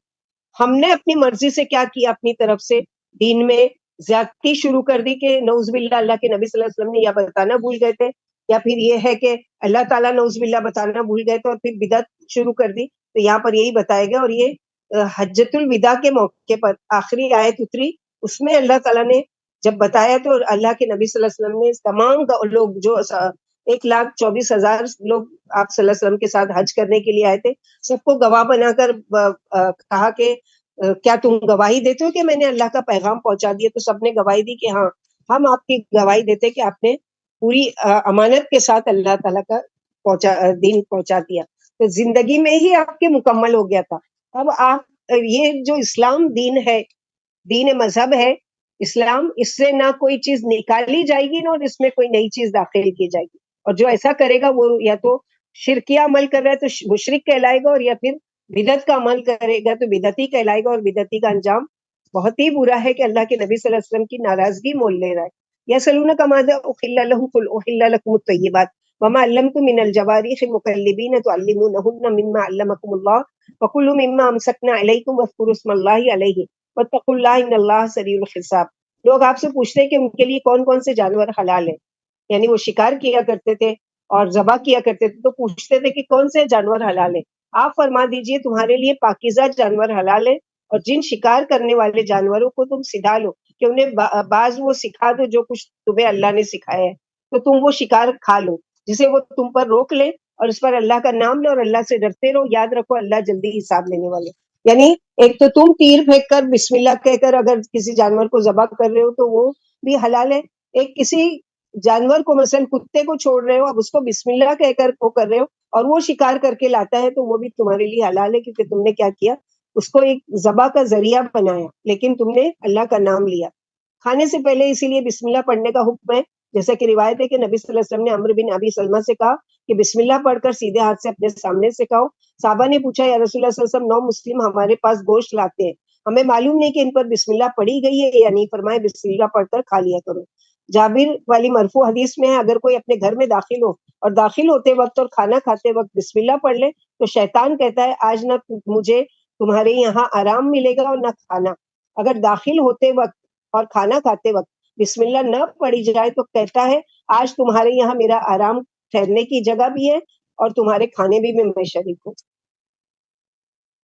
ہم نے اپنی مرضی سے کیا کیا، اپنی طرف سے دین میں زیادتی شروع کر دی کہ نعوذ باللہ اللہ کے نبی صلی اللہ علیہ وسلم نے یا بتانا بھول گئے تھے، یا پھر یہ ہے کہ اللہ تعالیٰ نعوذ باللہ بتانا بھول گئے تھے اور پھر بدعت شروع کر دی. تو یہاں پر یہی بتایا گیا. اور یہ حجۃ الوداع کے موقع پر آخری آیت اتری، اس میں اللہ تعالیٰ نے جب بتایا تو اللہ کے نبی صلی اللہ علیہ وسلم نے تمام لوگ جو 1,24,000 لوگ آپ صلی اللہ علیہ وسلم کے ساتھ حج کرنے کے لیے آئے تھے، سب کو گواہ بنا کر کہا کہ کیا تم گواہی دیتے ہو کہ میں نے اللہ کا پیغام پہنچا دیا؟ تو سب نے گواہی دی کہ ہاں، ہم آپ کی گواہی دیتے کہ آپ نے پوری امانت کے ساتھ اللہ تعالیٰ کا دین پہنچا دیا. تو زندگی میں ہی آپ کے مکمل ہو گیا تھا. اب آپ یہ جو اسلام دین ہے، دین مذہب ہے اسلام، اس سے نہ کوئی چیز نکالی جائے گی نہ اس میں کوئی نئی چیز داخل کی جائے گی. اور جو ایسا کرے گا وہ یا تو شرکیہ عمل کر رہا ہے تو مشرک کہلائے گا، اور یا پھر بدعت کا عمل کرے گا تو بدعتی کہلائے گا. اور بدعتی کا انجام بہت ہی برا ہے کہ اللہ کے نبی صلی اللہ علیہ وسلم کی ناراضگی مول لے رہا ہے. یسألونک ماذا احل لهم قل احل لكم الطیبات وما علمتم من الجوارح مقلبین تعلمونهن مما علمکم اللہ وکلوا مما امسکنا علیکم واذکروا اسم اللہ علیہ واتقوا اللہ ان اللہ سریع الحساب. لوگ آپ سے پوچھتے ہیں کہ ان کے لیے کون کون سے جانور حلال ہیں، یعنی وہ شکار کیا کرتے تھے اور ذبح کیا کرتے تھے تو پوچھتے تھے کہ کون سے جانور حلال ہیں. آپ فرما دیجئے تمہارے لیے پاکیزہ جانور حلال ہے، اور جن شکار کرنے والے جانوروں کو تم سکھا لو کہ انہیں بعض وہ سکھا دو جو کچھ تمہیں اللہ نے سکھایا ہے، تو تم وہ شکار کھا لو جسے وہ تم پر روک لے، اور اس پر اللہ کا نام لو اور اللہ سے ڈرتے رہو. یاد رکھو اللہ جلدی حساب لینے والے. یعنی ایک تو تم تیر پھینک کر بسم اللہ کہہ کر اگر کسی جانور کو ذبح کر رہے ہو تو وہ بھی حلال ہے. ایک کسی جانور کو مثلا کتے کو چھوڑ رہے ہو، اب اس کو بسم اللہ کہہ کر وہ کر رہے ہو اور وہ شکار کر کے لاتا ہے تو وہ بھی تمہارے لیے حلال ہے، کیونکہ تم نے کیا کیا، اس کو ایک ذبح کا ذریعہ بنایا لیکن تم نے اللہ کا نام لیا. کھانے سے پہلے اسی لیے بسم اللہ پڑھنے کا حکم ہے، جیسا کہ روایت ہے کہ نبی صلی اللہ علیہ وسلم نے عمرو بن ابی سلمہ سے کہا کہ بسم اللہ پڑھ کر سیدھے ہاتھ سے اپنے سامنے سے کھاؤ. صحابہ نے پوچھا یا رسول اللہ صلی اللہ علیہ وسلم، 9 مسلم ہمارے پاس گوشت لاتے ہیں، ہمیں معلوم نہیں کہ ان پر بسم اللہ پڑھی گئی ہے یا نہیں. فرمائے بسم اللہ پڑھ کر کھا لیا کرو. جابر والی مرفوع حدیث میں ہے اگر کوئی اپنے گھر میں داخل ہو اور داخل ہوتے وقت اور کھانا کھاتے وقت بسم اللہ پڑھ لے تو شیطان کہتا ہے آج نہ مجھے تمہارے یہاں آرام ملے گا اور نہ کھانا. اگر داخل ہوتے وقت اور کھانا کھاتے وقت بسم اللہ نہ پڑھی جائے تو کہتا ہے آج تمہارے یہاں میرا آرام ٹھہرنے کی جگہ بھی ہے اور تمہارے کھانے بھی میں شریک ہوں.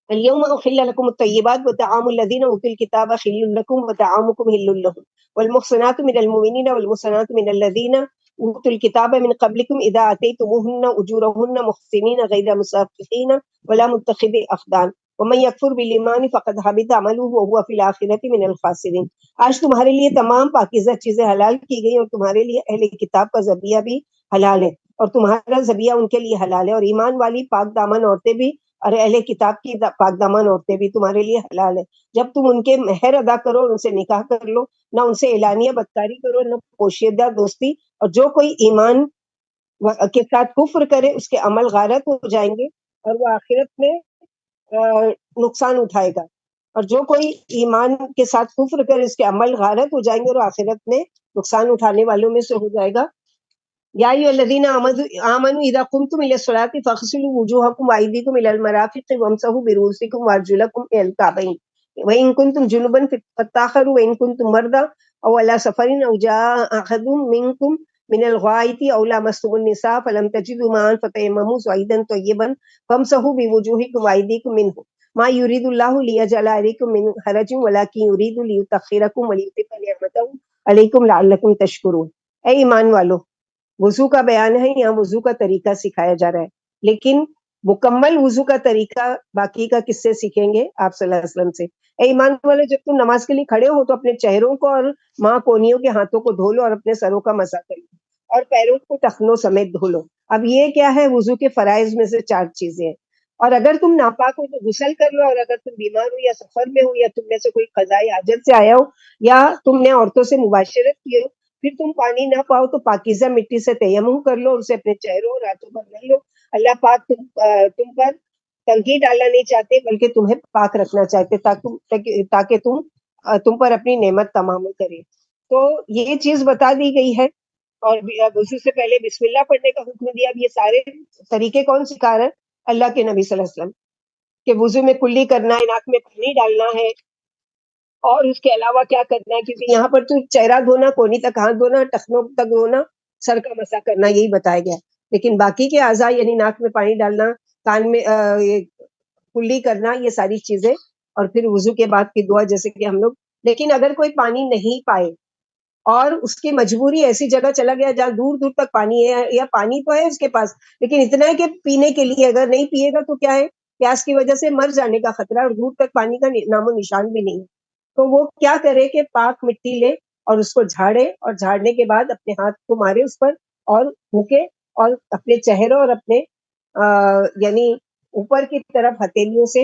اليوم أحل لكم الطيبات وطعام الذين أوتوا الكتاب حل لكم وطعامكم حل لهم والمحصنات من المؤمنين والمحصنات من الذين أوتوا الكتاب من قبلكم إذا آتيتموهن أجورهن محسنين غير مسافحين ولا متخذي أخدان ومن يكفر بالإيمان فقد حبط عمله وهو في الآخرة من الخاسرين. آج تمہارے لیے تمام پاکیزہ چیزیں حلال کی گئی اور تمہارے لیے اہل کتاب کا ذبیحہ بھی حلال ہے اور تمہارا ذبیحہ ان کے لیے حلال ہے، اور ایمان والی پاک دامن عورتیں بھی اور اہل کتاب کی پاک دامن عورتیں بھی تمہارے لیے حلال ہے. جب تم ان کے مہر ادا کرو اور ان سے نکاح کر لو، نہ ان سے اعلانیہ بدکاری کرو نہ پوشیدہ دوستی، اور جو کوئی ایمان کے ساتھ کفر کرے اس کے عمل غارت ہو جائیں گے اور وہ آخرت میں نقصان اٹھائے گا. اور جو کوئی ایمان کے ساتھ کفر کرے اس کے عمل غارت ہو جائیں گے اور آخرت میں نقصان اٹھانے والوں میں سے ہو جائے گا. یا ایھا الذین آمنوا اذا قمتم الی الصلاۃ فاغسلوا وجوہکم وایدیکم الی المرافق وامسحوا برؤوسکم وارجلکم الی الکعبین وان کنتم جنبا فطہروا وان کنتم مرضی او علی سفر او جاء احد منکم من الغائط او لامستم النساء فلم تجدوا ماء فتیمموا صعیدا طیبا فامسحوا بوجوہکم وایدیکم منہ ما یرید اللہ لیجعل علیکم من حرج ولکن یرید لیطہرکم ولیتم نعمتہ علیکم لعلکم تشکرون. اے ایمان والو، وضو کا بیان ہے، یہاں وضو کا طریقہ سکھایا جا رہا ہے، لیکن مکمل وضو کا طریقہ باقی کا کس سے سیکھیں گے؟ آپ صلی اللہ علیہ وسلم سے. اے ایمان والے، جب تم نماز کے لیے کھڑے ہو تو اپنے چہروں کو اور ماں کونیوں کے ہاتھوں کو دھو لو اور اپنے سروں کا مسح کر لو اور پیروں کو ٹخنوں سمیت دھو لو. اب یہ کیا ہے؟ وضو کے فرائض میں سے 4 چیزیں ہیں. اور اگر تم ناپاک ہو تو غسل کر لو، اور اگر تم بیمار ہو یا سفر میں ہو یا تم میں سے کوئی قضائی حاجت سے آیا ہو یا تم نے عورتوں سے مباشرت کی ہو، پھر تم پانی نہ پاؤ تو پاکیزہ مٹی سے تیمم کر لو اور اسے اپنے چہروں اور ہاتھوں پر رکھ لو. اللہ پاک تم پر تنقید ڈالنا نہیں چاہتے بلکہ تمہیں پاک رکھنا چاہتے تاکہ تم پر اپنی نعمت تمام کرے. تو یہ چیز بتا دی گئی ہے، اور وضو سے پہلے بسم اللہ پڑھنے کا حکم دیا. اب یہ سارے طریقے کون سکھا رہے ہیں؟ اللہ کے نبی صلی اللہ علیہ وسلم کہ وضو میں کلی کرنا ہے، ناک میں پانی ڈالنا ہے، اور اس کے علاوہ کیا کرنا ہے، کیونکہ یہاں پر تو چہرہ دھونا، کونی تک ہاتھ دھونا، ٹخنوں تک دھونا، سر کا مسح کرنا، یہی بتایا گیا. لیکن باقی کے اعضاء یعنی ناک میں پانی ڈالنا، کان میں یہ کلی کرنا، یہ ساری چیزیں، اور پھر وضو کے بعد کی دعا جیسے کہ ہم لوگ. لیکن اگر کوئی پانی نہیں پائے اور اس کی مجبوری ایسی جگہ چلا گیا جہاں دور دور تک پانی ہے، یا پانی تو ہے اس کے پاس لیکن اتنا ہے کہ پینے کے لیے اگر نہیں پیے گا تو کیا ہے، پیاس کی وجہ سے مر جانے کا خطرہ، اور دور تک پانی کا نام و نشان بھی نہیں ہے. تو وہ کیا کرے کہ پاک مٹی لے اور اس کو جھاڑے، اور جھاڑنے کے بعد اپنے ہاتھ کو مارے اس پر اور پھونکے، اور اپنے چہروں اور اپنے یعنی اوپر کی طرف ہتھیلیوں سے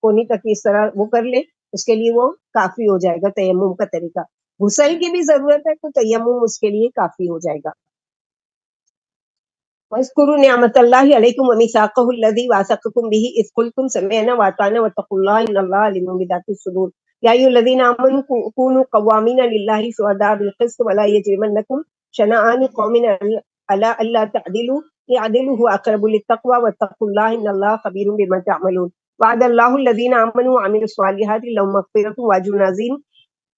کونی تک اس طرح وہ کر لے، اس کے لیے وہ کافی ہو جائے گا. تیمم کا طریقہ، غسل کی بھی ضرورت ہے تو تیمم اس کے لیے کافی ہو جائے گا. وَاذْكُرُوا نِعْمَةَ اللَّهِ عَلَيْكُمْ وَمِيثَاقَهُ الَّذِي وَاثَقَكُم بِهِ إِذْ قُلْتُمْ سَمِعْنَا وَأَطَعْنَا وَاتَّقُوا اللَّهَ إِنَّ اللَّهَ عَلِيمٌ بِذَاتِ الصُّدُورِ. يَا أَيُّهَا الَّذِينَ آمَنُوا كُونُوا قَوَّامِينَ لِلَّهِ شُهَدَاءَ بِالْقِسْطِ وَلَا يَجْرِمَنَّكُمْ شَنَآنُ قَوْمٍ عَلَىٰ أَلَّا تَعْدِلُوا اعْدِلُوا هُوَ أَقْرَبُ لِلتَّقْوَىٰ وَاتَّقُوا اللَّهَ إِنَّ اللَّهَ خَبِيرٌ بِمَا تَعْمَلُونَ. وَعَدَ اللَّهُ الَّذِينَ آمَنُوا وَعَمِلُوا الصَّالِحَاتِ لَهُم مَّغْفِرَةٌ وَأَجْرٌ عَظِيمٌ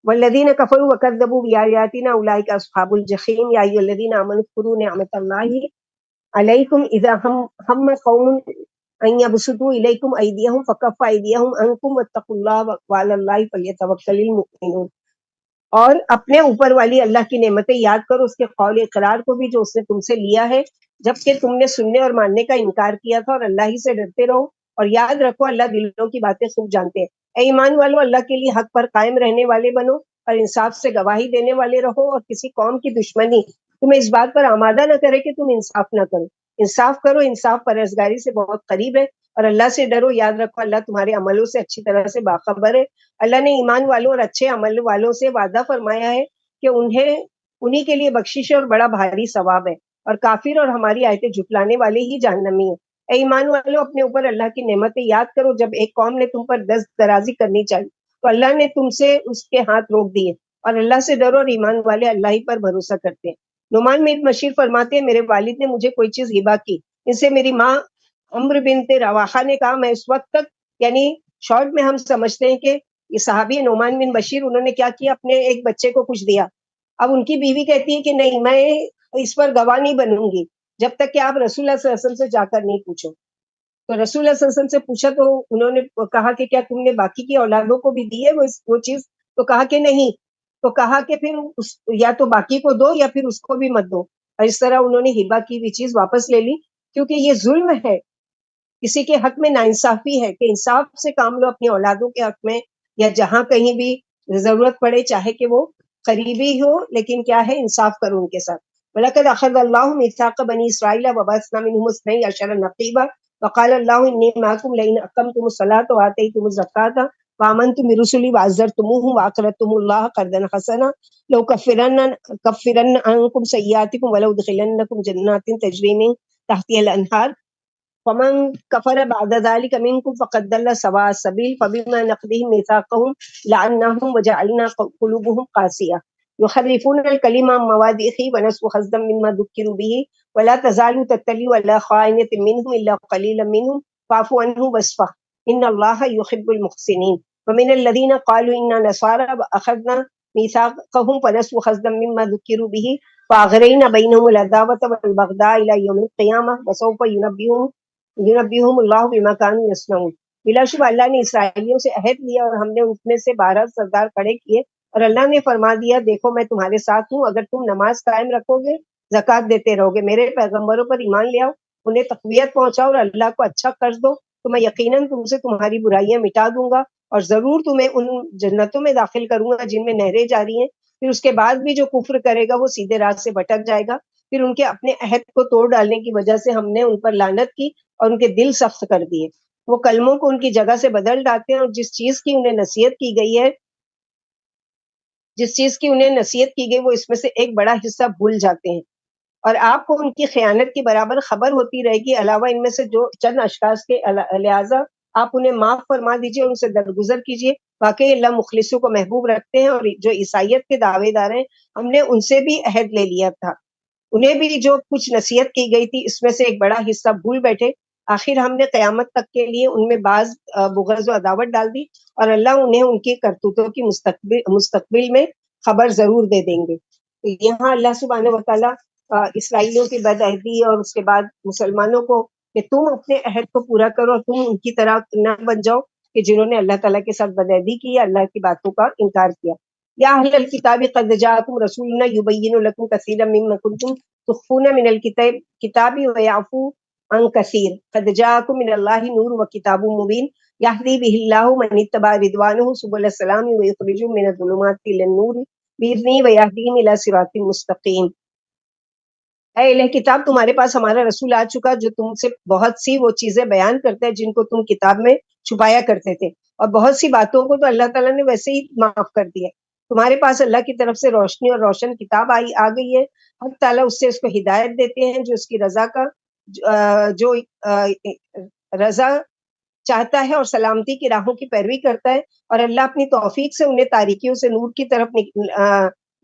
والذین کفروا وکذبوا بآیاتنا اولئک اصحاب الجحیم. یا ایھا الذین آمنوا اذکروا نعمت اللہ علیکم اذا ہم قوم ان یبسطوا الیکم ایدیہم فکف ایدیہم عنکم واتقوا اللہ وعلی اللہ فلیتوکل المؤمنون. اور اپنے اوپر والی اللہ کی نعمتیں یاد کرو، اس کے قول اقرار کو بھی جو اس نے تم سے لیا ہے جبکہ تم نے سننے اور ماننے کا انکار کیا تھا، اور اللہ ہی سے ڈرتے رہو، اور یاد رکھو اللہ دلوں کی باتیں خوب جانتے ہیں. اے ایمان والو، اللہ کے لیے حق پر قائم رہنے والے بنو اور انصاف سے گواہی دینے والے رہو، اور کسی قوم کی دشمنی تمہیں اس بات پر آمادہ نہ کرے کہ تم انصاف نہ کرو. انصاف کرو، انصاف پرہیزگاری سے بہت قریب ہے، اور اللہ سے ڈرو، یاد رکھو اللہ تمہارے عملوں سے اچھی طرح سے باخبر ہے. اللہ نے ایمان والوں اور اچھے عمل والوں سے وعدہ فرمایا ہے کہ انہی کے لیے بخشش اور بڑا بھاری ثواب ہے، اور کافر اور ہماری آیتیں جھٹلانے والے ہی جہنمی ہیں. اے ایمان والوں، اپنے اوپر اللہ کی نعمتیں یاد کرو. جب ایک قوم نے تم پر دست درازی کرنی چاہیے تو اللہ نے تم سے اس کے ہاتھ روک دیے، اور اللہ سے ڈرو، اور ایمان والے اللہ ہی پر بھروسہ کرتے ہیں. نعمان بن بشیر فرماتے ہیں میرے والد نے مجھے کوئی چیز ہبہ کی، ان سے میری ماں عمرو بنت رواحہ نے کہا، میں اس وقت تک یعنی شارٹ میں ہم سمجھتے ہیں کہ یہ صحابی نعمان بن بشیر، انہوں نے کیا کیا، اپنے ایک بچے کو کچھ دیا. اب ان کی بیوی کہتی ہے کہ نہیں، میں اس پر گواہ نہیں بنوں گی جب تک کہ آپ رسول اللہ صلی اللہ علیہ وسلم سے جا کر نہیں پوچھو. تو رسول اللہ صلی اللہ علیہ وسلم سے پوچھا تو انہوں نے کہا کہ کیا تم نے باقی کی اولادوں کو بھی دی ہے وہ چیز؟ تو کہا کہ نہیں. تو کہا کہ پھر یا تو باقی کو دو یا پھر اس کو بھی مت دو. اور اس طرح انہوں نے ہبہ کی ہوئی چیز واپس لے لی، کیونکہ یہ ظلم ہے، کسی کے حق میں ناانصافی ہے. کہ انصاف سے کام لو اپنی اولادوں کے حق میں، یا جہاں کہیں بھی ضرورت پڑے، چاہے کہ وہ قریبی ہو لیکن کیا ہے، انصاف کرو ان کے ساتھ. وَلَقَدْ أَخَذَ اللَّهُ مِيثَاقَ بَنِي إِسْرَائِيلَ وَبَعَثْنَا مِنْهُمُ اثْنَيْ عَشَرَ نَقِيبًا وَقَالَ اللَّهُ إِنِّي مَعَكُمْ لَئِنْ أَقَمْتُمُ الصَّلَاةَ وَآتَيْتُمُ الزَّكَاةَ وَآمَنْتُم بِرُسُلِي وَعَزَّرْتُمُوهُمْ وَأَقْرَضْتُمُ اللَّهَ قَرْضًا حَسَنًا لَأُكَفِّرَنَّ عَنكُمْ سَيِّئَاتِكُمْ وَلَأُدْخِلَنَّكُمْ جَنَّاتٍ تَجْرِي مِن تَحْتِهَا الْأَنْهَارُ فمن كفر بعد ذلك منكم فقد ضل سواء السبيل فبما نقضهم ميثاقهم لعناهم وجعلنا قلوبهم قاسية يحرفون الكلم عن مواضعه ونسوا حظا مما ذكروا به ولا تزال تطلع على خائنة منهم إلا قليلا منهم فاعف عنهم واصفح إن الله يحب المحسنين. ومن الذين قالوا إنا نصارى أخذنا ميثاقهم فنسوا حظا مما ذكروا به فأغرينا بينهم العداوة والبغضاء إلى يوم القيامة وسوف ينبئهم اللہ بما كانوا يصنعون. بلا شبہ اللہ نے اسرائیلیوں سے عہد لیا اور ہم نے ان میں سے 12 سردار کھڑے کیے، اور اللہ نے فرما دیا دیکھو میں تمہارے ساتھ ہوں اگر تم نماز قائم رکھو گے، زکوٰۃ دیتے رہو گے، میرے پیغمبروں پر ایمان لے آؤ، انہیں تقویت پہنچاؤ اور اللہ کو اچھا قرض دو تو میں یقیناً تم سے تمہاری برائیاں مٹا دوں گا، اور ضرور تمہیں ان جنتوں میں داخل کروں گا جن میں نہریں جاری ہیں. پھر اس کے بعد بھی جو کفر کرے گا وہ سیدھے راہ سے بھٹک جائے گا. پھر ان کے اپنے عہد کو توڑ ڈالنے کی وجہ سے ہم نے ان پر لعنت کی اور ان کے دل سخت کر دیے. وہ کلموں کو ان کی جگہ سے بدل ڈالتے ہیں، اور جس چیز کی انہیں نصیحت کی گئی وہ اس میں سے ایک بڑا حصہ بھول جاتے ہیں، اور آپ کو ان کی خیانت کی برابر خبر ہوتی رہے گی. علاوہ ان میں سے جو چند اشخاص کے لہٰذا آپ انہیں معاف فرما دیجئے، ان سے درگزر کیجئے. واقعی اللہ مخلصوں کو محبوب رکھتے ہیں. اور جو عیسائیت کے دعوے دار ہیں ہم نے ان سے بھی عہد لے لیا تھا، انہیں بھی جو کچھ نصیحت کی گئی تھی اس میں سے ایک بڑا حصہ بھول بیٹھے. آخر ہم نے قیامت تک کے لیے ان میں بعض بغض و عداوت ڈال دی، اور اللہ انہیں ان کی کرتوتوں کی مستقبل میں خبر ضرور دے دیں گے۔ تو یہاں اللہ سبحانہ و تعالیٰ اسرائیلیوں کی بدعہدی اور اس کے بعد مسلمانوں کو کہ تم اپنے عہد کو پورا کرو اور تم ان کی طرح نہ بن جاؤ کہ جنہوں نے اللہ تعالیٰ کے ساتھ بدعہدی کی یا اللہ کی باتوں کا انکار کیا۔ یا اہل الکتاب قد جاءکم رسولنا یبین لکم کثیرا مما کنتم تخفون من الکتاب ویعفو عن کثیر قد جاءکم من اللہ نور وکتاب مبین یہدی بہ اللہ من اتبع رضوانہ سبل السلام ویخرجہم من الظلمات الی النور بإذنہ ویہدیہم الی صراط مستقیم۔ اے اہل کتاب، تمہارے پاس ہمارا رسول آ چکا جو تم سے بہت سی وہ چیزیں بیان کرتا ہے جن کو تم کتاب میں چھپایا کرتے تھے، اور بہت سی باتوں کو تو اللہ تعالیٰ نے ویسے ہی معاف کر دیا۔ تمہارے پاس اللہ کی طرف سے روشنی اور روشن کتاب آ گئی ہے، حق تعالیٰ اس سے اس کو ہدایت دیتے ہیں جو اس کی رضا کا جو رضا چاہتا ہے اور سلامتی کی راہوں کی پیروی کرتا ہے، اور اللہ اپنی توفیق سے انہیں تاریکیوں سے نور کی طرف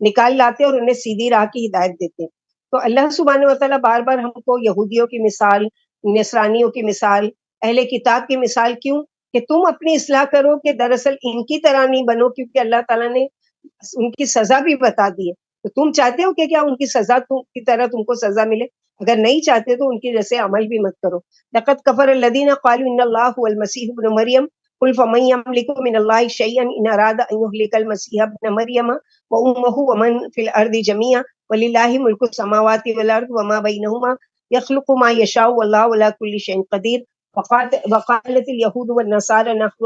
نکال لاتے اور انہیں سیدھی راہ کی ہدایت دیتے ہیں۔ تو اللہ سبحانہ و تعالیٰ بار بار ہم کو یہودیوں کی مثال، نصرانیوں کی مثال، اہل کتاب کی مثال کیوں؟ کہ تم اپنی اصلاح کرو کہ دراصل ان کی طرح نہیں بنو، کیونکہ اللہ تعالیٰ نے ان کی سزا بھی بتا دی ہے۔ تو تم چاہتے ہو کہ کیا ان کی سزا کی طرح تم کو سزا ملے؟ اگر نہیں چاہتے تو ان کی جیسے عمل بھی مت کرو۔ لقد کفر الذین قالوا ان اللہ هو المسیح ابن مریم قل فمن یملک من اللہ شیئا ان اراد ان یہلک المسیح ابن مریم وامہ ومن فی الارض جميعا وللہ ملک السماوات والارض وما بینہما یخلق ما یشاء واللہ علی کل شیء قدیر۔ وقالت اليہود والنصارى نحن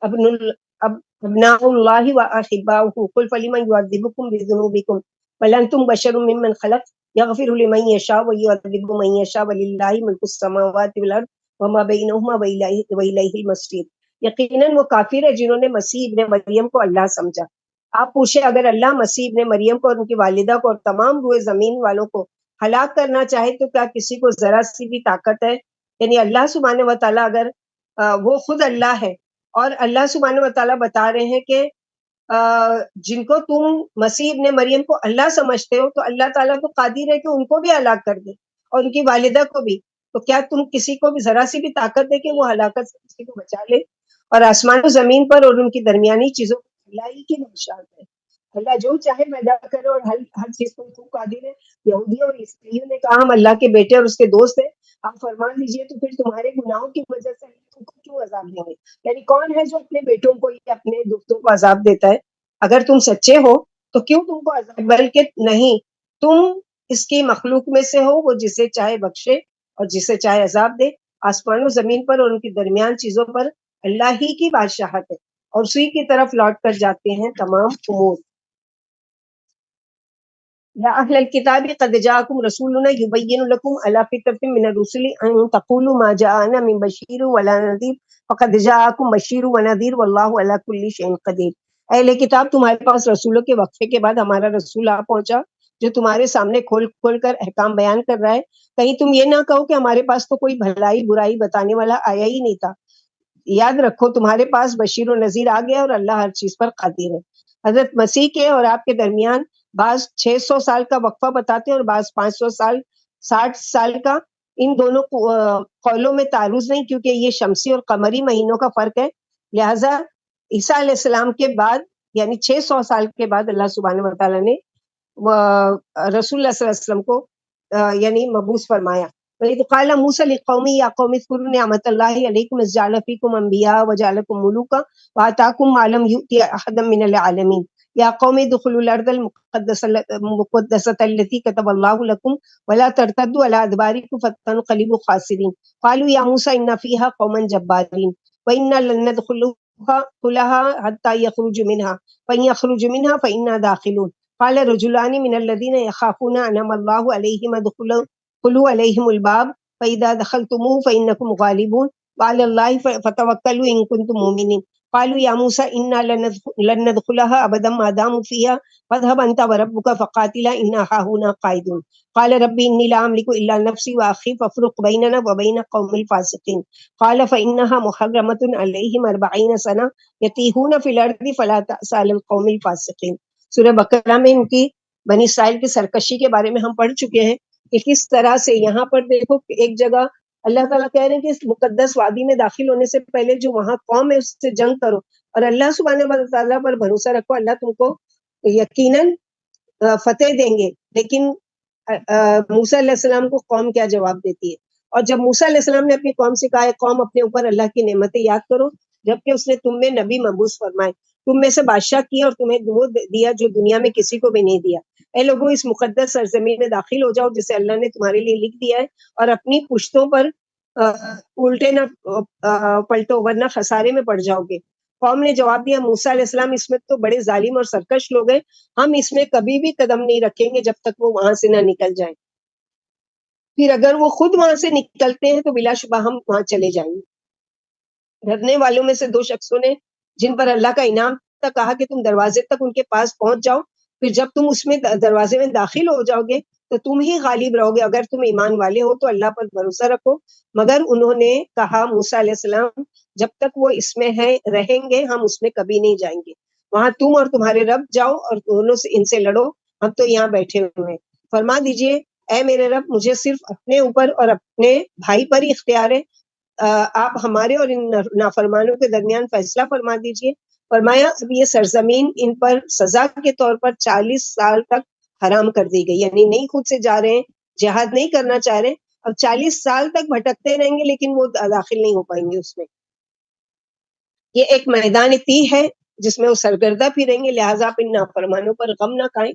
ابناء اللہ واحباؤہ قل فلم یعذبکم بذنوبکم بل انتم بشر ممن خلق یغفر لمن یشاء ویعذب من یشاء وللہ ملک السماوات والارض وما بینہما والیہ المصیر۔ یقیناً وہ کافر ہے جنہوں نے مسیح ابن مریم کو اللہ سمجھا۔ آپ پوچھیں اگر اللہ مسیح ابن مریم کو اور ان کی والدہ کو اور تمام روئے زمین والوں کو ہلاک کرنا چاہے تو کیا کسی کو ذرا سی بھی طاقت ہے؟ یعنی اللہ سبحانہ و تعالیٰ اگر وہ خود اللہ ہے، اور اللہ سبحانہ و تعالیٰ بتا رہے ہیں کہ جن کو تم مسیح ابن مریم کو اللہ سمجھتے ہو تو اللہ تعالیٰ تو قادر ہے کہ ان کو بھی ہلاک کر دے اور ان کی والدہ کو بھی، تو کیا تم کسی کو بھی ذرا سی بھی طاقت ہے کہ وہ ہلاکت سے کسی کو بچا لے؟ اور آسمان و زمین پر اور ان کی درمیانی چیزوں اللہ ہی کی نشان ہے۔ اللہ جو چاہے پیدا کرے اور ہر چیز کو خوب قادر ہے۔ یہودیوں اور عیسائیوں نے کہا ہم اللہ کے بیٹے اور اس کے دوست ہیں، آپ فرمان دیجئے تو پھر تمہارے گناہوں کی وجہ سے اللہ تم کو کیوں عذاب دیں گے؟ یعنی کون ہے جو اپنے بیٹوں کو یا اپنے دوستوں کو عذاب دیتا ہے؟ اگر تم سچے ہو تو کیوں تم کو عذاب؟ بلکہ نہیں، تم اس کی مخلوق میں سے ہو، وہ جسے چاہے بخشے اور جسے چاہے عذاب دے۔ آسمان و زمین پر اور ان کے درمیان چیزوں پر اللہ ہی کی بادشاہت ہے اور اسی کی طرف لوٹ کر جاتے ہیں تمام امور۔ یا اہل الکتاب قد جاءکم رسولنا یبین لکم علی فطرۃ من الرسل ان تقولوا ما جاءنا من بشیر ولا نذیر فقد جاءکم بشیر ونذیر واللہ علی کل شیء قدیر۔ اہل کتاب تمہارے پاس رسولوں کے وقفے کے بعد ہمارا رسول آ پہنچا جو تمہارے سامنے کھول کھول کر احکام بیان کر رہا ہے۔ کہیں تم یہ نہ کہو کہ ہمارے پاس تو کوئی بھلائی برائی بتانے والا آیا ہی نہیں تھا۔ یاد رکھو تمہارے پاس بشیر و نذیر آ گیا اور اللہ ہر چیز پر قادر ہے۔ حضرت مسیح کے اور آپ کے درمیان بعض 600 سال کا وقفہ بتاتے ہیں اور بعض 500 سال 60 سال کا۔ ان دونوں قولوں میں تعارض نہیں کیونکہ یہ شمسی اور قمری مہینوں کا فرق ہے، لہٰذا عیسیٰ علیہ السلام کے بعد یعنی 600 سال کے بعد اللہ سبحانہ و تعالیٰ نے رسول اللہ صلی اللہ علیہ وسلم کو یعنی مبعوث فرمایا۔ وَإِذْ قَالَ مُوسَىٰ لِقَوْمِهِ يَا قَوْمِ اذْكُرُوا نِعْمَتَ اللَّهِ عَلَيْكُمْ إِذْ جَعَلَ فِيكُمْ أَنْبِيَاءَ وَجَعَلَكُمْ مُلُوكًا وَآتَاكُمْ مَا لَمْ يُؤْتِ أَحَدًا مِّنَ الْعَالَمِينَ يَا قَوْمِ ادْخُلُوا الْأَرْضَ الْمُقَدَّسَةَ الَّتِي كَتَبَ اللَّهُ لَكُمْ وَلَا تَرْتَدُّوا عَلَىٰ أَدْبَارِكُمْ فَتَنقَلِبُوا خَاسِرِينَ قَالُوا يَا مُوسَىٰ إِنَّ فِيهَا قَوْمًا جَبَّارِينَ وَإِنَّا لَن نَّدْخُلَهَا حَتَّىٰ يَخْرُجُوا مِنْهَا فَإِن يَخْرُجُوا مِنْهَا فَإِنَّا دَاخِلُونَ قَالَ رَجُلَانِ مِنَ الَّذِينَ يَخَافُونَ أَنْعَمَ اللَّهُ عَلَيْهِمْ ادْخُلُوا عَلَيْهِمُ الْبَابَ فَإِذَا دَخَلْتُمُوهُ فَإِنَّكُمْ غَالِبُونَ وَعَلَى اللَّهِ فَتَوَكَّلُوا إِن كُنتُم مُّؤْمِنِينَ قالوا يا موسى إنا لن ندخلها أبدا ما داموا فيها فاذهب أنت وربك فقاتلا إنا هاهنا قاعدون قال ربي إني لا أملك إلا نفسي وأخي فافرق بيننا وبين قوم الفاسقين قال فإنها محرمة عليهم 40 سنة يتيهون في الأرض فلا تأس على القوم الفاسقين۔ سورہ بقرہ میں ان کی بنی اسرائیل کی سرکشی کے بارے میں ہم پڑھ چکے ہیں کہ کس طرح سے یہاں پر دیکھو ایک جگہ اللہ تعالیٰ کہہ رہے ہیں کہ اس مقدس وادی میں داخل ہونے سے پہلے جو وہاں قوم ہے اس سے جنگ کرو اور اللہ سبحانہ و تعالیٰ پر بھروسہ رکھو، اللہ تم کو یقیناً فتح دیں گے. لیکن موسیٰ علیہ السلام کو قوم کیا جواب دیتی ہے؟ اور جب موسیٰ علیہ السلام نے اپنی قوم سے کہا قوم اپنے اوپر اللہ کی نعمتیں یاد کرو جبکہ اس نے تم میں نبی مبعوث فرمائے، تم میں سے بادشاہ کیا اور تمہیں وہ دیا جو دنیا میں کسی کو بھی نہیں دیا. اے لوگوں اس مقدس سرزمین میں داخل ہو جاؤ جسے اللہ نے تمہارے لیے لکھ دیا ہے اور اپنی پشتوں پر الٹے نہ پلٹو ورنہ خسارے میں پڑ جاؤ گے. قوم نے جواب دیا موسیٰ علیہ السلام اس میں تو بڑے ظالم اور سرکش لوگ ہیں، ہم اس میں کبھی بھی قدم نہیں رکھیں گے جب تک وہ وہاں سے نہ نکل جائیں. پھر اگر وہ خود وہاں سے نکلتے ہیں تو بلا شبہ ہم وہاں چلے جائیں گے. ڈرنے والوں میں سے 2 شخصوں نے جن پر اللہ کا انعام تھا کہا کہ تم دروازے تک ان کے پاس پہنچ جاؤ، پھر جب تم اس میں دروازے میں داخل ہو جاؤ گے تو تم ہی غالب رہو گے، اگر تم ایمان والے ہو تو اللہ پر بھروسہ رکھو. مگر انہوں نے کہا موسیٰ علیہ السلام جب تک وہ اس میں ہے رہیں گے ہم اس میں کبھی نہیں جائیں گے، وہاں تم اور تمہارے رب جاؤ اور دونوں سے ان سے لڑو، ہم تو یہاں بیٹھے ہوئے ہیں. فرما دیجئے اے میرے رب مجھے صرف اپنے اوپر اور اپنے بھائی پر ہی اختیار ہے، آپ ہمارے اور ان نافرمانوں کے درمیان فیصلہ فرما دیجئے. فرمایا اب یہ سرزمین ان پر سزا کے طور پر 40 سال تک حرام کر دی گئی، یعنی نہیں خود سے جا رہے ہیں، جہاد نہیں کرنا چاہ رہے، اب 40 سال تک بھٹکتے رہیں گے لیکن وہ داخل نہیں ہو پائیں گے اس میں. یہ ایک میدان تیہ ہے جس میں وہ سرگردہ پھریں گے، لہٰذا آپ ان نافرمانوں پر غم نہ کھائیں.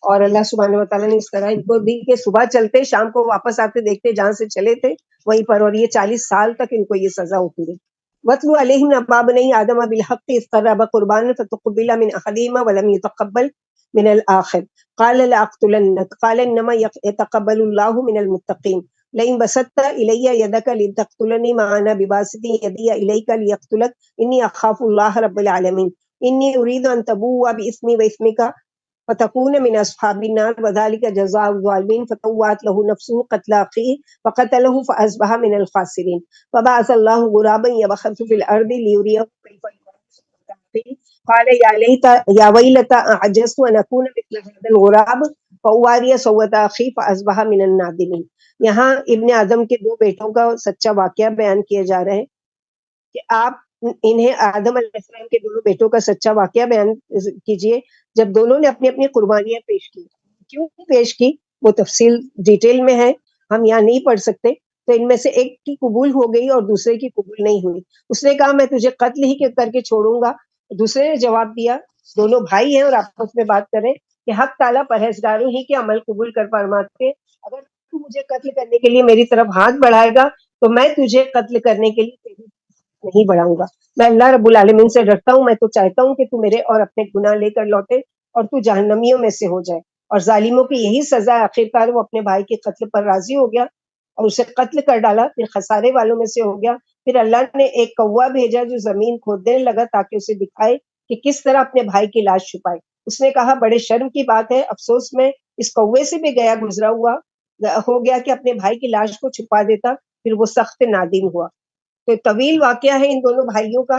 اور اللہ سبحانہ و تعالیٰ نے اس طرح ان کو دی کہ صبح چلتے شام کو واپس آتے دیکھتے جہاں سے چلے تھے وہیں پر، اور یہ 40 سال تک ان کو یہ سزا ہوتی رہی. وَاتْلُ عَلَيْهِمْ نَبَأَ ابْنَيْ آدَمَ بِالْحَقِّ إِذْ قَرَّبَا قُرْبَانًا فَتُقُبِّلَ مِنْ أَحَدِهِمَا وَلَمْ يُتَقَبَّلْ مِنَ الْآخَرِ قَالَ لَأَقْتُلَنَّكَ قَالَ إِنَّمَا يَتَقَبَّلُ اللَّهُ مِنَ الْمُتَّقِينَ لَئِن بَسَطتَ إِلَيَّ يَدَكَ لِتَقْتُلَنِي مَا أَنَا بِبَاسِطٍ يَدِيَ إِلَيْكَ لِأَقْتُلَكَ إِنِّي أَخَافُ اللَّهَ رَبَّ الْعَالَمِينَ إِنِّي أُرِيدُ أَن تَبُوءَ بِإِثْمِي وَإِثْمِكَ فتكون من أصحاب النار وذلك جزاء الظالمين. فطوعت له نفسه قتل أخيه فقتله فأصبح من الخاسرين. فبعث الله غرابا يبحث في الأرض ليريه كيف يواري قال يا ويلتى أعجزت أن أكون مثل هذا الغراب فأواري سوءة أخي فأصبح من النادمين. یہاں ابن آدم کے 2 بیٹوں کا سچا واقعہ بیان کیا جا رہا ہے کہ آپ انہیں آدم علیہ السلام کے دونوں بیٹوں کا سچا واقعہ بیان کیجئے جب دونوں نے اپنی اپنی قربانیاں پیش کی. کیوں پیش کی وہ تفصیل ڈیٹیل میں ہے، ہم یہاں نہیں پڑھ سکتے. تو ان میں سے ایک کی قبول ہو گئی اور دوسرے کی قبول نہیں ہوئی. اس نے کہا میں تجھے قتل ہی کر کے چھوڑوں گا. دوسرے نے جواب دیا، دونوں بھائی ہیں اور آپس میں بات کریں کہ حق تعالیٰ پرہیزگاروں ہی کے عمل قبول کر فرماتے، اگر تو مجھے قتل کرنے کے لیے میری طرف ہاتھ بڑھائے گا تو میں تجھے قتل کرنے کے لیے نہیں بڑھاؤں گا. میں اللہ رب العالمین سے ڈرتا ہوں، میں تو چاہتا ہوں کہ تو میرے اور اپنے گناہ لے کر لوٹے اور تو جہنمیوں میں سے ہو جائے. اور ظالموں کی یہی سزا ہے. آخرکار وہ اپنے بھائی کے قتل پر راضی ہو گیا اور اسے قتل کر ڈالا، پھر خسارے والوں میں سے ہو گیا. پھر اللہ نے ایک کوا بھیجا جو زمین کھودنے لگا تاکہ اسے دکھائے کہ کس طرح اپنے بھائی کی لاش چھپائے. اس نے کہا بڑے شرم کی بات ہے، افسوس میں اس کوے سے بھی گزرا ہوا ہو گیا کہ اپنے بھائی کی لاش کو چھپا دیتا. پھر وہ سخت نادم ہوا. تو طویل واقعہ ہے ان دونوں بھائیوں کا.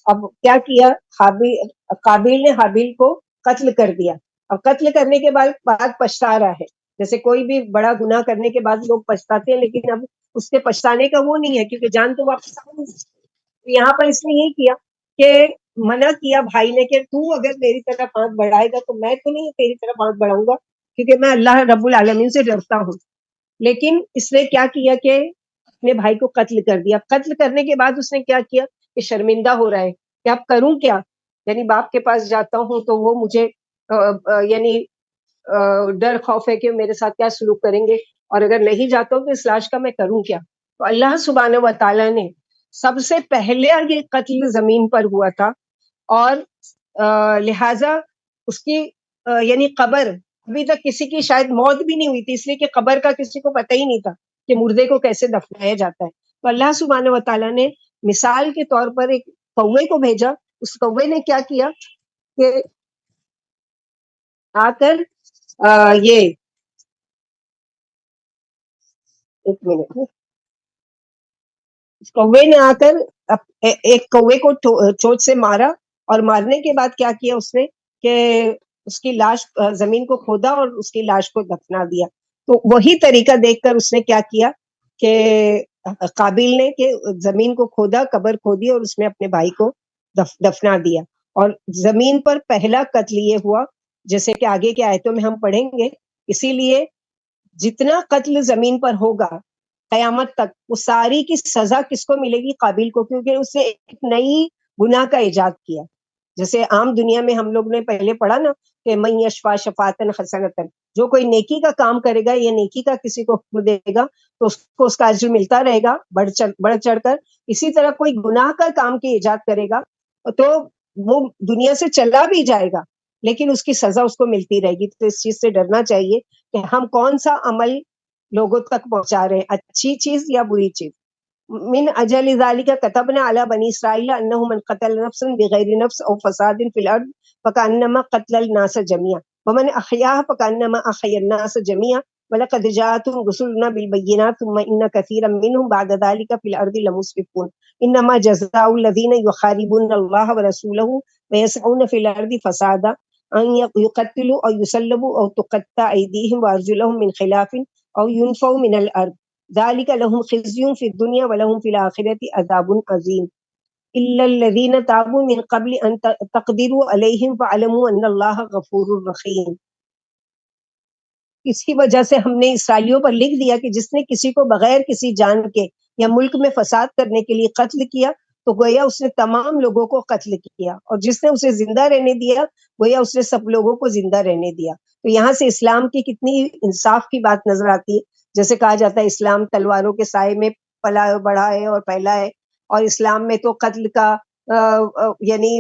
اب کیا کیا، قابیل نے حابیل کو قتل کر دیا. اب قتل کرنے کے بعد پچھتا رہا ہے، جیسے کوئی بھی بڑا گناہ کرنے کے بعد لوگ پچھتاتے ہیں، لیکن اب اس کے پچھتانے کا وہ نہیں ہے کیونکہ جان تو واپس آ نہیں سکتی. یہاں پر اس نے یہ کیا کہ منع کیا بھائی نے کہ تو اگر میری طرف ہاتھ بڑھائے گا تو میں تو نہیں تیری طرف ہاتھ بڑھاؤں گا کیونکہ میں اللہ رب العالمین سے ڈرتا ہوں. لیکن اس نے کیا کیا کہ اپنے بھائی کو قتل کر دیا. قتل کرنے کے بعد اس نے کیا کیا کہ شرمندہ ہو رہا ہے کہ اب کروں کیا، یعنی باپ کے پاس جاتا ہوں تو وہ مجھے یعنی ڈر خوف ہے کہ میرے ساتھ کیا سلوک کریں گے، اور اگر نہیں جاتا ہوں تو اس لاش کا میں کروں کیا. تو اللہ سبحانہ و تعالیٰ نے سب سے پہلے یہ قتل زمین پر ہوا تھا، اور لہٰذا اس کی یعنی قبر ابھی تک کسی کی شاید موت بھی نہیں ہوئی تھی، اس لیے کہ قبر کا کسی کو پتہ ہی نہیں تھا کہ مردے کو کیسے دفنایا جاتا ہے. تو اللہ سبحانہ و تعالیٰ نے مثال کے طور پر ایک کوے کو بھیجا. اس کوے نے کیا کیا کہ آ کر یہ ایک منٹ، اس کوے نے آ کر ایک کوے کو چوٹ سے مارا، اور مارنے کے بعد کیا کیا اس نے کہ اس کی لاش زمین کو کھودا اور اس کی لاش کو دفنا دیا. تو وہی طریقہ دیکھ کر اس نے کیا کیا کہ قابیل نے کہ زمین کو کھودا، قبر کھودی اور اس میں اپنے بھائی کو دفنا دیا. اور زمین پر پہلا قتل یہ ہوا، جیسے کہ آگے کی آیتوں میں ہم پڑھیں گے. اسی لیے جتنا قتل زمین پر ہوگا قیامت تک، وہ ساری کی سزا کس کو ملے گی؟ قابیل کو، کیونکہ اس نے ایک نئی گناہ کا ایجاد کیا. جیسے عام دنیا میں ہم لوگ نے پہلے پڑھا نا کہ من یشفع شفاعۃ حسنۃ، جو کوئی نیکی کا کام کرے گا یا نیکی کا کسی کو حکم دے گا تو اس کو اس کا اجر ملتا رہے گا بڑھ چڑھ کر. اسی طرح کوئی گناہ کا کام کی ایجاد کرے گا تو وہ دنیا سے چلا بھی جائے گا لیکن اس کی سزا اس کو ملتی رہے گی. تو اس چیز سے ڈرنا چاہیے کہ ہم کون سا عمل لوگوں تک پہنچا رہے ہیں، اچھی چیز یا بری چیز. من اجل ذالک كتبنا على بني اسرائیل انه من قتل نفسا بغیر نفس او فساد في الارض فكانما قتل الناس جميعا ومن احیاها فكانما احیا الناس جميعا ولقد جاءتهم رسلنا بالبينات ثم ان كثيرا منهم بعد ذلك في الارض لمسرفون انما جزاء الذين يحاربون الله ورسوله ويسعون في الارض فسادا ان يقتلوا او يسلبوا او تقطع ايديهم وارجلهم من خلاف او ينفوا من الارض ذلك لهم خزي في الدنيا ولهم في الآخرة عذاب عظيم إلا الذين تابوا من قبل أن تقدروا عليهم فاعلموا أن الله غفور رحيم. اس کی وجہ سے ہم نے اسرائیلیوں پر لکھ دیا کہ جس نے کسی کو بغیر کسی جان کے یا ملک میں فساد کرنے کے لیے قتل کیا تو گویا اس نے تمام لوگوں کو قتل کیا، اور جس نے اسے زندہ رہنے دیا گویا اس نے سب لوگوں کو زندہ رہنے دیا. تو یہاں سے اسلام کی کتنی انصاف کی بات نظر آتی ہے. جیسے کہا جاتا ہے اسلام تلواروں کے سائے میں پلا بڑھا ہے اور پھیلا ہے، اور اسلام میں تو قتل کا یعنی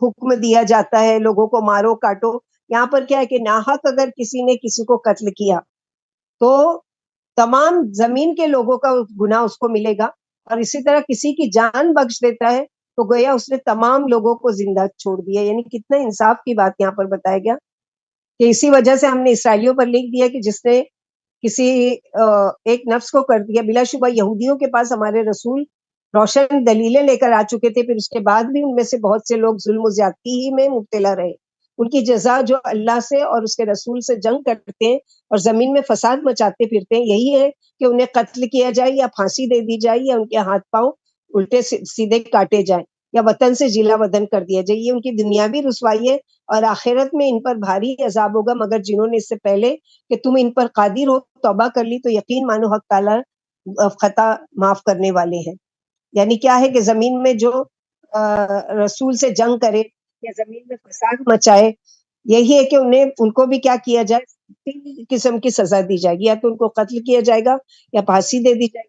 حکم دیا جاتا ہے، لوگوں کو مارو کاٹو. یہاں پر کیا ہے کہ ناحق اگر کسی نے کسی کو قتل کیا تو تمام زمین کے لوگوں کا گناہ اس کو ملے گا، اور اسی طرح کسی کی جان بخش دیتا ہے تو گویا اس نے تمام لوگوں کو زندہ چھوڑ دیا. یعنی کتنا انصاف کی بات یہاں پر بتایا گیا کہ اسی وجہ سے ہم نے اسرائیلیوں پر لکھ دیا کہ جس نے کسی ایک نفس کو کر دیا. بلا شبہ یہودیوں کے پاس ہمارے رسول روشن دلیلیں لے کر آ چکے تھے، پھر اس کے بعد بھی ان میں سے بہت سے لوگ ظلم و زیادتی ہی میں مبتلا رہے. ان کی جزا جو اللہ سے اور اس کے رسول سے جنگ کرتے ہیں اور زمین میں فساد مچاتے پھرتے ہیں یہی ہے کہ انہیں قتل کیا جائے یا پھانسی دے دی جائے یا ان کے ہاتھ پاؤں الٹے سیدھے کاٹے جائیں یا وطن سے جلا وطن کر دیا جائے. یہ ان کی دنیاوی رسوائی ہے، اور آخرت میں ان پر بھاری عذاب ہوگا. مگر جنہوں نے اس سے پہلے کہ تم ان پر قادر ہو توبہ کر لی تو یقین مانو حق تعالی خطا معاف کرنے والے ہیں. یعنی کیا ہے کہ زمین میں جو رسول سے جنگ کرے یا زمین میں فساد مچائے، یہی ہے کہ ان کو بھی کیا کیا جائے، تین قسم کی سزا دی جائے گی. یا تو ان کو قتل کیا جائے گا یا پھانسی دے دی جائے گی،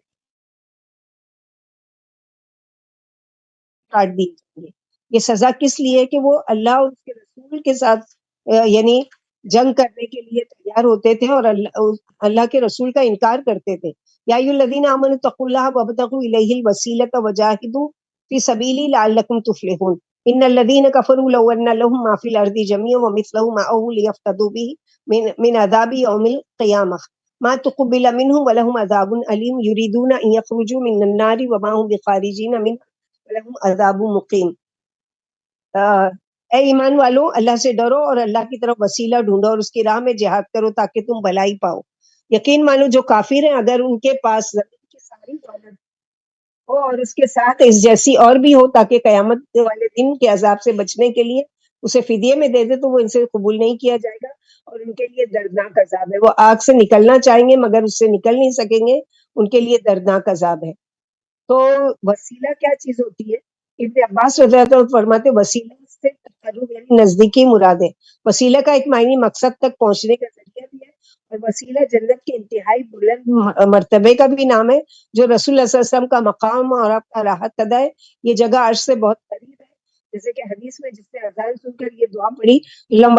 کاٹ دی جائے گی. یہ سزا کس لیے کہ وہ اللہ اور اس کے رسول کے ساتھ یعنی جنگ کرنے کے لیے تیار ہوتے تھے اور اللہ کے رسول کا انکار کرتے تھے. یا ایھا الذین آمنوا اتقوا اللہ وابتغوا الیہ الوسیلۃ وجاہدوا فی سبیلہ لعلکم تفلحون. ان الذین کفروا لو ان لهم ما فی الارض جميعا ومثلہ معه لیفتدوا به من عذاب یوم القیامہ ما تقبل منهم ولهم عذاب علیم یریدون ان یخرجوا من النار وما هم بخارجین منها ولهم عذاب مقیم. اے ایمان والو، اللہ سے ڈرو اور اللہ کی طرف وسیلہ ڈھونڈو اور اس کی راہ میں جہاد کرو تاکہ تم بھلائی پاؤ. یقین مانو جو کافر ہیں اگر ان کے پاس زمین کی ساری دولت ہو اور اس کے ساتھ اس جیسی اور بھی ہو تاکہ قیامت والے دن کے عذاب سے بچنے کے لیے اسے فدیے میں دے دے تو وہ ان سے قبول نہیں کیا جائے گا، اور ان کے لیے دردناک عذاب ہے. وہ آگ سے نکلنا چاہیں گے مگر اس سے نکل نہیں سکیں گے، ان کے لیے دردناک عذاب ہے. تو وسیلہ کیا چیز ہوتی ہے؟ ابن عباس رضی اللہ عنہ فرماتے وسیلہ سے تقرب یعنی نزدیکی مراد ہے. وسیلہ کا ایک معنی مقصد تک پہنچنے کا ذریعہ بھی ہے، اور وسیلہ جنت کے انتہائی بلند مرتبے کا بھی نام ہے جو رسول اللہ صلی اللہ علیہ وسلم کا مقام اور آپ کا راحت قدہ ہے. یہ جگہ عرش سے بہت قریب ہے، جیسے کہ حدیث میں جس نے اذان سن کر یہ دعا پڑھی اللہم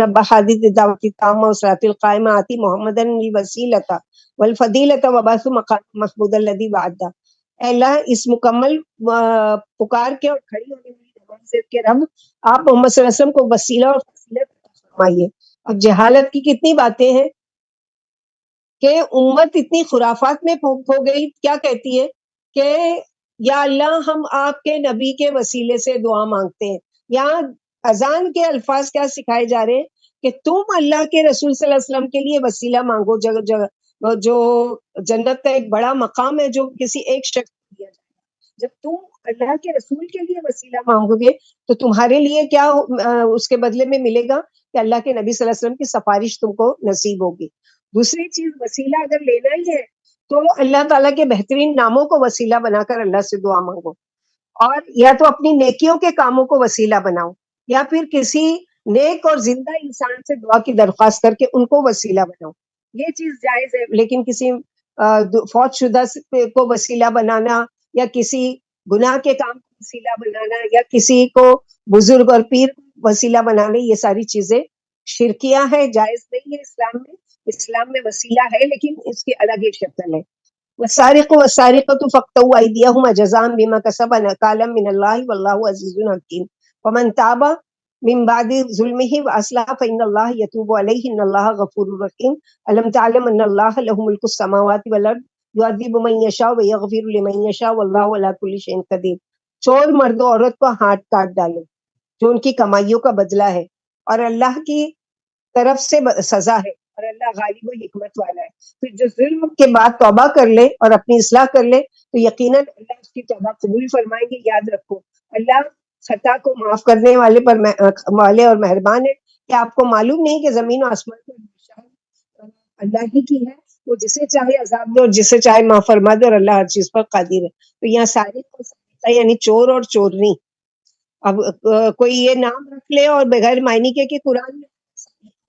رب حادث دعوت التامہ والصلاۃ القائمہ آتی محمد الوسیلۃ والفضیلۃ وبعث مقام محمود الذی وعدہ. اے اللہ اس مکمل پکار کے اور کھڑی ہونے والی نماز سے کے رب آپ محمد صلی اللہ علیہ وسلم کو وسیلہ اور فضیلت فرمائیے. اب جہالت کی کتنی باتیں ہیں کہ امت اتنی خرافات میں ہو گئی. کیا کہتی ہے کہ یا اللہ ہم آپ کے نبی کے وسیلے سے دعا مانگتے ہیں. یہاں اذان کے الفاظ کیا سکھائے جا رہے ہیں کہ تم اللہ کے رسول صلی اللہ علیہ وسلم کے لیے وسیلہ مانگو جگہ جگہ. جو جنت کا ایک بڑا مقام ہے جو کسی ایک شخص کو دیا جائے گا. جب تم اللہ کے رسول کے لیے وسیلہ مانگو گے تو تمہارے لیے کیا اس کے بدلے میں ملے گا کہ اللہ کے نبی صلی اللہ علیہ وسلم کی سفارش تم کو نصیب ہوگی. دوسری چیز، وسیلہ اگر لینا ہی ہے تو اللہ تعالیٰ کے بہترین ناموں کو وسیلہ بنا کر اللہ سے دعا مانگو، اور یا تو اپنی نیکیوں کے کاموں کو وسیلہ بناؤ، یا پھر کسی نیک اور زندہ انسان سے دعا کی درخواست کر کے ان کو وسیلہ بناؤ. یہ چیز جائز ہے. لیکن کسی فوت شدہ کو وسیلہ بنانا، یا کسی گناہ کے کام کو وسیلہ بنانا، یا کسی کو بزرگ اور پیر کو وسیلہ بنانا، یہ ساری چیزیں شرکیہ ہے، جائز نہیں ہے اسلام میں. اسلام میں وسیلہ ہے لیکن اس کی الگ ایک شکل ہے. والسارق والسارقة فاقطعوا أيديهما جزاء بما كسبا نكالا من الله والله عزيز حكيم ومن تاب من بعد ظلمه وأصلح فإن الله يتوب عليه إن الله غفور رحيم ألم تعلم أن الله له ملك السماوات والأرض يعذب من يشاء ويغفر لمن يشاء والله على كل شيء قدير. چور مرد و عورت کو ہاتھ کاٹ ڈالو جو ان کی کمائیوں کا بدلہ ہے، اور اللہ کی طرف سے سزا ہے، اور اللہ غالب و حکمت والا ہے. پھر جو ظلم کے بعد توبہ کر لے اور اپنی اصلاح کر لے تو یقیناً اللہ اس کی توبہ قبول فرمائیں گے. یاد رکھو اللہ خطا کو معاف کرنے والے اور مہربان ہے. کیا آپ کو معلوم نہیں کہ زمین و آسمان کی بادشاہی اللہ ہی کی ہے؟ وہ جسے چاہے عذاب دے اور جسے چاہے معاف فرما دے، اور اللہ ہر چیز پر قادر ہے. تو یہاں سارق کو سارقہ یعنی چور اور چورنی. اب کوئی یہ نام رکھ لے اور بغیر معنی کے کہ قرآن میں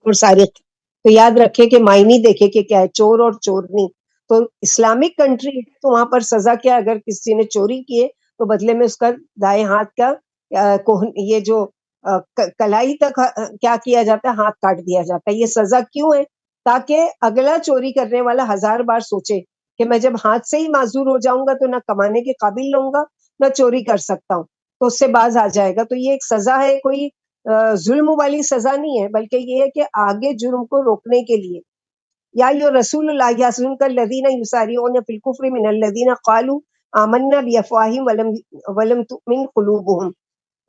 اور سارق، تو یاد رکھے کہ معنی دیکھے کہ کیا ہے چور اور چورنی. تو اسلامک کنٹری ہے تو وہاں پر سزا کیا، اگر کسی نے چوری کی ہے تو بدلے میں اس کا دائیں ہاتھ کا یہ جو کلائی تک کیا کیا جاتا ہے، ہاتھ کاٹ دیا جاتا ہے. یہ سزا کیوں ہے؟ تاکہ اگلا چوری کرنے والا 1000 بار سوچے کہ میں جب ہاتھ سے ہی معذور ہو جاؤں گا تو نہ کمانے کے قابل رہوں گا نہ چوری کر سکتا ہوں، تو اس سے باز آ جائے گا. تو یہ ایک سزا ہے، کوئی ظلم والی سزا نہیں ہے، بلکہ یہ ہے کہ آگے جرم کو روکنے کے لیے. یا رسول اللہ یحزنک الذین یسارعون فی الکفر من الذین قالوا آمنا بافواہہم ولم تؤمن قلوبہم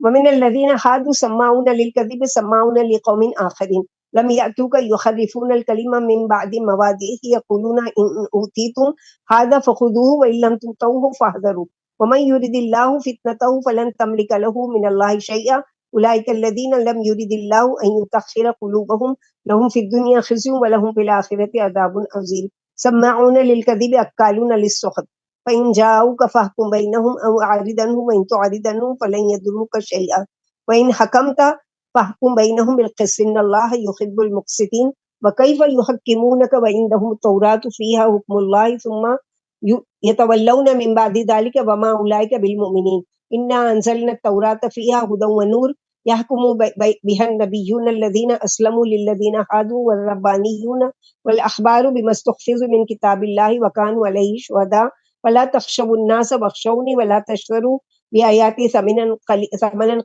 ومن الذین حادوا سماعون للکذب سماعون لقوم آخرین لم یأتوک یحرفون الکلم من بعد مواضعہ یقولون ان اوتیتم ھذا فخذوہ وان لم تؤتوہ فاحذروا ومن یرد اللہ فتنتہ فلن تملک لہ من اللہ شیئا اولئک الذین لم یرد اللہ ان یطہر قلوبہم لهم في الدنيا خزي ولهم في الآخرة عذاب عظيم سماعون للكذب أكالون للسحت فإن جاءوك فاحكم بينهم أو أعرض عنهم وإن تعرض عنهم فلن يضروك شيئا وإن حكمت فاحكم بينهم بالقسط إن الله يحب المقسطين وكيف يحكمونك وعندهم التوراة فيها حكم الله ثم يتولون من بعد ذلك وما أولئك بالمؤمنين إنا أنزلنا التوراة فيها هدى ونور يحكم بها النبيون الذين أسلموا للذين هادوا والربانيون والأحبار بما استحفظوا من كتاب الله وكانوا عليه شهداء ولا تخشوا الناس واخشوني ولا تشتروا بآياتي ثمنا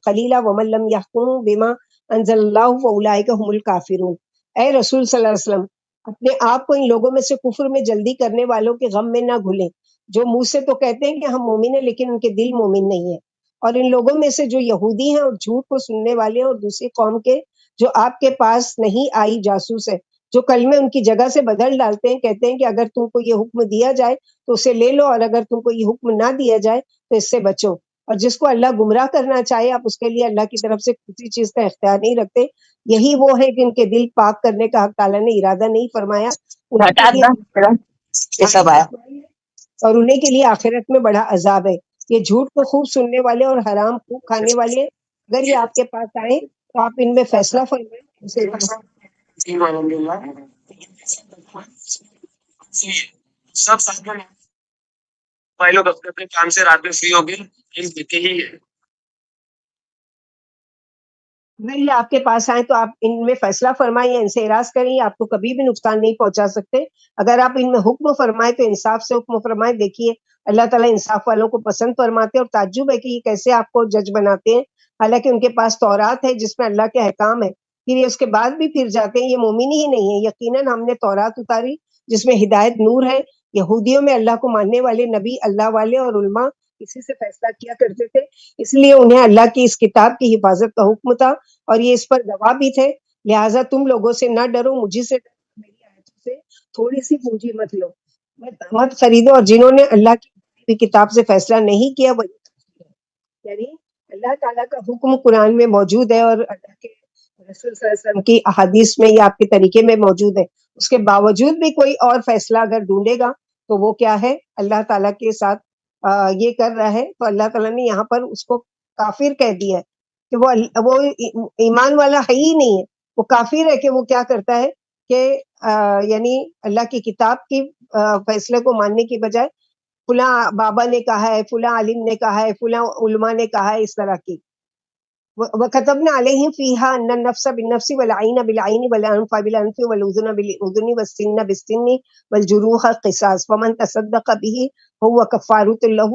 قليلا ومن لم يحكم بما أنزل الله فأولئك هم الكافرون. اے رسول صلی اللہ علیہ وسلم، اپنے آپ کو ان لوگوں میں سے کفر میں جلدی کرنے والوں کے غم میں نہ گھلیں، جو منہ سے تو کہتے ہیں کہ ہم مومن ہیں لیکن ان کے دل مومن نہیں ہیں. اور ان لوگوں میں سے جو یہودی ہیں اور جھوٹ کو سننے والے ہیں اور دوسری قوم کے جو آپ کے پاس نہیں آئی جاسوس ہے، جو کلمے ان کی جگہ سے بدل ڈالتے ہیں، کہتے ہیں کہ اگر تم کو یہ حکم دیا جائے تو اسے لے لو اور اگر تم کو یہ حکم نہ دیا جائے تو اس سے بچو. اور جس کو اللہ گمراہ کرنا چاہے آپ اس کے لیے اللہ کی طرف سے کسی چیز کا اختیار نہیں رکھتے. یہی وہ ہے کہ ان کے دل پاک کرنے کا حق تعالیٰ نے ارادہ نہیں فرمایا اور انہیں کے لیے آخرت میں بڑا عذاب ہے. یہ جھوٹ کو خوب سننے والے اور حرام خوب کھانے والے، اگر یہ آپ کے پاس آئیں تو آپ ان میں فیصلہ فرمائیں. سب ساتھ میں بھائی لوگ اپنے اپنے کام سے رات میں فری ہو گئے ہی. اگر یہ آپ کے پاس آئیں تو آپ ان میں فیصلہ فرمائیں یا ان سے اعراض کریں، آپ کو کبھی بھی نقصان نہیں پہنچا سکتے. اگر آپ ان میں حکم فرمائیں تو انصاف سے حکم فرمائیں. دیکھیے اللہ تعالیٰ انصاف والوں کو پسند فرماتے ہیں، اور تعجب ہے کہ یہ کیسے آپ کو جج بناتے ہیں، حالانکہ ان کے پاس تورات ہے جس میں اللہ کے احکام ہے. پھر یہ اس کے بعد بھی پھر جاتے ہیں، یہ مومن ہی نہیں ہے. یقیناً ہم نے تورات اتاری جس میں ہدایت نور ہے. یہودیوں میں اللہ کو ماننے والے نبی اللہ والے اور علماء اسی سے فیصلہ کیا کرتے تھے، اس لیے انہیں اللہ کی اس کتاب کی حفاظت کا حکم تھا اور یہ اس پر گواہ بھی تھے. لہٰذا تم لوگوں سے نہ ڈرو، مجھے سے ڈرو، میری آیتوں سے تھوڑی سی پونجی مت لو، مت خریدو، اور جنہوں نے اللہ کی کتاب سے فیصلہ نہیں کیا وہی، یعنی اللہ تعالیٰ کا حکم قرآن میں موجود ہے اور اللہ کے رسول صلی اللہ علیہ وسلم کی احادیث میں یا آپ کے طریقے میں موجود ہے، اس کے باوجود بھی کوئی اور فیصلہ اگر ڈھونڈے گا تو وہ کیا ہے، اللہ تعالیٰ کے ساتھ یہ کر رہا ہے، تو اللہ تعالیٰ نے یہاں پر اس کو کافر کہہ دیا ہے کہ وہ ایمان والا ہے ہی نہیں ہے، وہ کافر ہے کہ وہ کیا کرتا ہے کہ یعنی اللہ کی کتاب کی فیصلے کو ماننے کی بجائے فلاں بابا نے کہا ہے، فلاں عالم نے کہا ہے، فلاں علماء نے کہا ہے، اس طرح کی. وَكَتَبْنَا عَلَيْهِمْ فِيهَا أَنَّ النَّفْسَ بِالنَّفْسِ وَالْعَيْنَ بِالْعَيْنِ وَالْأَنْفَ بِالْأَنْفِ وَالْأُذُنَ بِالْأُذُنِ وَالسِّنَّ بِالسِّنِّ وَالْجُرُوحَ قِصَاصٌ فَمَنْ تَصَدَّقَ بِهِ فَهُوَ كَفَّارَةٌ لَهُ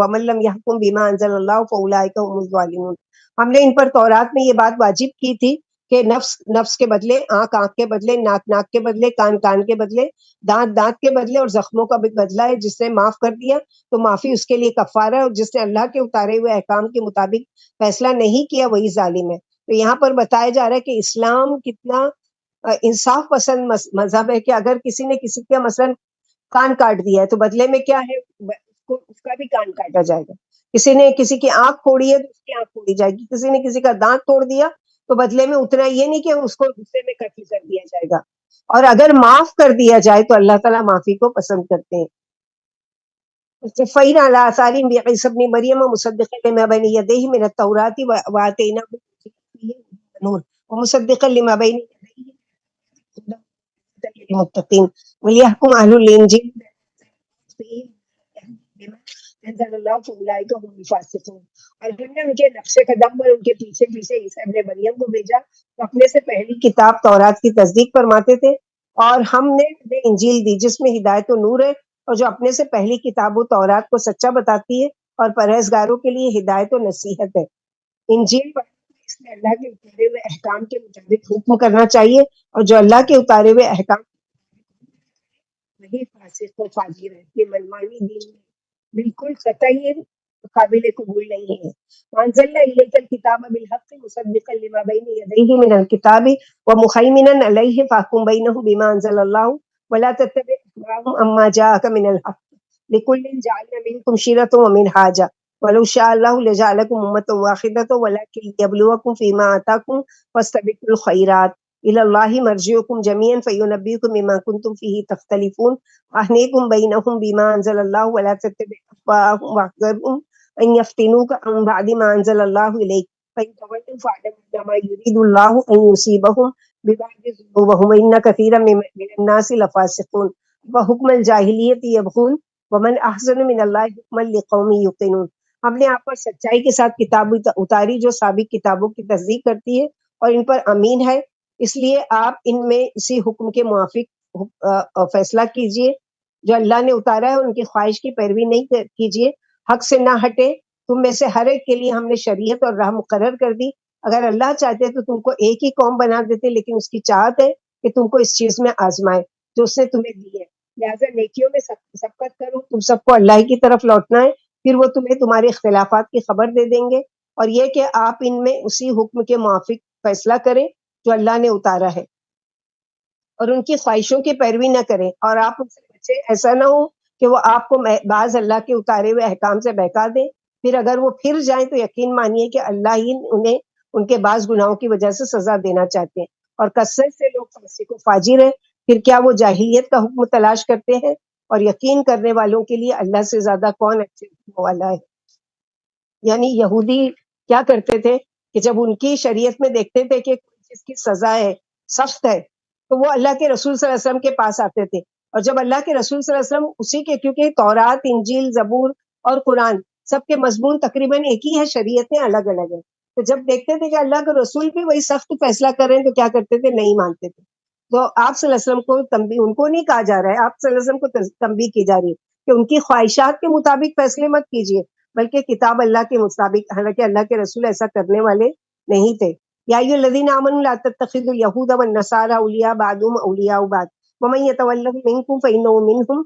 وَمَنْ لَمْ يَحْكُمْ بِمَا أَنزَلَ اللَّهُ فَأُولَٰئِكَ هُمُ الظَّالِمُونَ. ہم نے ان پر تورات میں یہ بات واجب کی تھی کہ نفس کے بدلے آنکھ کے بدلے، ناک کے بدلے، کان کے بدلے، دانت کے بدلے اور زخموں کا بھی بدلہ ہے. جس نے معاف کر دیا تو معافی اس کے لیے کفارہ ہے، اور جس نے اللہ کے اتارے ہوئے احکام کے مطابق فیصلہ نہیں کیا وہی ظالم ہے. تو یہاں پر بتایا جا رہا ہے کہ اسلام کتنا انصاف پسند مذہب ہے، کہ اگر کسی نے کسی کا مثلا کان کاٹ دیا ہے تو بدلے میں کیا ہے، اس کا بھی کان کاٹا جائے گا. کسی نے کسی کی آنکھ پھوڑی ہے تو اس کی آنکھ پھوڑی جائے گی. کسی نے کسی کا دانت توڑ دیا تو بدلے میں اتنا یہ نہیں کہ اس کو غصے میں قتل کر دیا جائے گا. اور اگر معاف کر دیا جائے تو اللہ تعالیٰ معافی کو پسند کرتے ہیں. فَإِنْ عَلَىٰ آثَارِهِمْ بِعِيسَىٰ ابْنِ مَرْيَمَ مُصَدِّقًا لِمَا بَيْنَ يَدَيْهِ مِنَ التَّوْرَاةِ وَآتَيْنَاهُ الْإِنجِيلَ وَمُصَدِّقًا لِمَا بَيْنَ يَدَيْهِ لِلْمُتَّقِينَ وَلِيَحْكُمَ أَهْلُ الْإِنجِيلِ بِمَا أَنزَلَ اللَّهُ فَأُولَٰئِكَ هُمُ الْفَاسِقُونَ. اور ہم نے ان کے نقش قدم پر ان کے پیچھے عیسیٰ ابن مریم کو بھیجا، تو اپنے سے پہلی کتاب تورات کی تصدیق فرماتے تھے، اور ہم نے انہیں انجیل دی جس میں ہدایت و نور ہے، اور جو اپنے سے پہلی کتاب و تورات کو سچا بتاتی ہے اور پرہیزگاروں کے لیے ہدایت و نصیحت ہے. انجیل اس میں اللہ کے اتارے ہوئے احکام کے مطابق حکم کرنا چاہیے، اور جو اللہ کے اتارے ہوئے احکام وہی فاسق و فاجر ہے. یہ منمانی دین میں بالکل قطعی قابل قبول نہیں ہے. وَأَنزَلْنَا إِلَيْكَ الْكِتَابَ بِالْحَقِّ مُصَدِّقًا لِمَا بَيْنَ يَدَيْهِ مِنَ الْكِتَابِ وَمُهَيْمِنًا عَلَيْهِ فَاحْكُم بَيْنَهُم بِمَا أَنزَلَ اللَّهُ وَلَا تَتَّبِعْ أَهْوَاءَهُمْ عَمَّا جَاءَكَ مِنَ الْحَقِّ لِكُلٍّ جَعَلْنَا مِنكُمْ شِرْعَةً وَمِنْهَاجًا وَلَوْ شَاءَ اللَّهُ لَجَعَلَكُمْ أُمَّةً وَاحِدَةً وَلَكِنْ لِيَبْلُوَكُمْ فِيمَا آتَاكُمْ فَاسْتَبِقُوا الْخَيْرَاتِ إِلَى اللَّهِ مَرْجِعُكُمْ جَمِيعًا فَيُنَبِّئُكُم بِمَا كُنتُمْ فِيهِ تَخْتَلِفُونَ وَأَحْكِم بَيْنَهُم بِمَا أَنزَلَ اللَّهُ وَلَا تَتَّبِعْ أَهْوَاءَهُمْ وَاحْذَرْهُمْ أَن يَفْتِنُوكَ عَن بَعْدِ مَا أَنزَلَ اللَّهُ إِلَيْكَ فَإِن تَوَلَّوْا فَاعْلَمْ أَنَّمَا يُرِيدُ اللَّهُ أَن يُصِيبَهُم بِبَعْضِ ذُنُوبِهِمْ وَإِنَّ كَثِيرًا مِّنَ النَّاسِ لَفَاسِقُونَ. وَحُكْمَ الْجَاهِلِيَّةِ يَبْغُونَ وَمَنْ أَحْسَنُ مِنَ اللَّهِ حُكْمًا لِقَوْمٍ يُوقِنُونَ. ہم نے آپ پر سچائی کے ساتھ کتاب اتاری جو سابق کتابوں کی تصدیق کرتی ہے اور ان پر امین ہے، اس لیے آپ ان میں اسی حکم کے موافق فیصلہ کیجئے جو اللہ نے اتارا ہے، ان کی خواہش کی پیروی نہیں کیجئے، حق سے نہ ہٹے. تم میں سے ہر ایک کے لیے ہم نے شریعت اور راہ مقرر کر دی. اگر اللہ چاہتے تو تم کو ایک ہی قوم بنا دیتے، لیکن اس کی چاہت ہے کہ تم کو اس چیز میں آزمائے جو اس نے تمہیں دی ہے. لہٰذا نیکیوں میں سبقت کرو، تم سب کو اللہ کی طرف لوٹنا ہے، پھر وہ تمہیں تمہارے اختلافات کی خبر دے دیں گے. اور یہ کہ آپ ان میں اسی حکم کے موافق فیصلہ کریں جو اللہ نے اتارا ہے، اور ان کی خواہشوں کی پیروی نہ کریں، اور آپ ان سے بچے. ایسا نہ ہو کہ وہ آپ کو بعض اللہ کے اتارے ہوئے احکام سے بہکا دیں، پھر اگر وہ پھر جائیں تو یقین مانیے کہ اللہ ہی انہیں ان کے بعض گناہوں کی وجہ سے سزا دینا چاہتے ہیں. اور کثرت سے لوگ فاسق و فاجر ہیں، پھر کیا وہ جاہلیت کا حکم تلاش کرتے ہیں؟ اور یقین کرنے والوں کے لیے اللہ سے زیادہ کون اچھے حکم والا ہے. یعنی یہودی کیا کرتے تھے کہ جب ان کی شریعت میں دیکھتے تھے کہ جس کی سزا ہے سخت ہے تو وہ اللہ کے رسول صلی اللہ علیہ وسلم کے پاس آتے تھے. اور جب اللہ کے رسول صلی اللہ علیہ وسلم اسی کے، کیونکہ تورات، انجیل، زبور اور قرآن سب کے مضمون تقریباً ایک ہی ہے، شریعتیں الگ الگ ہیں، تو جب دیکھتے تھے کہ اللہ کے رسول بھی وہی سخت فیصلہ کر رہے ہیں تو کیا کرتے تھے؟ نہیں مانتے تھے. تو آپ صلی اللہ علیہ وسلم کو تنبیہ، ان کو نہیں کہا جا رہا ہے، آپ صلی اللہ علیہ وسلم کو تنبیہ کی جا رہی ہے کہ ان کی خواہشات کے مطابق فیصلے مت کیجیے، بلکہ کتاب اللہ کے مطابق. حالانکہ اللہ کے رسول ایسا کرنے والے نہیں تھے. یا ایھا الذین آمنوا لا تتخذوا اليہود والنصارى اولیاء بعضهم اولیاء بعض ومن يتولهم منکم فانه منهم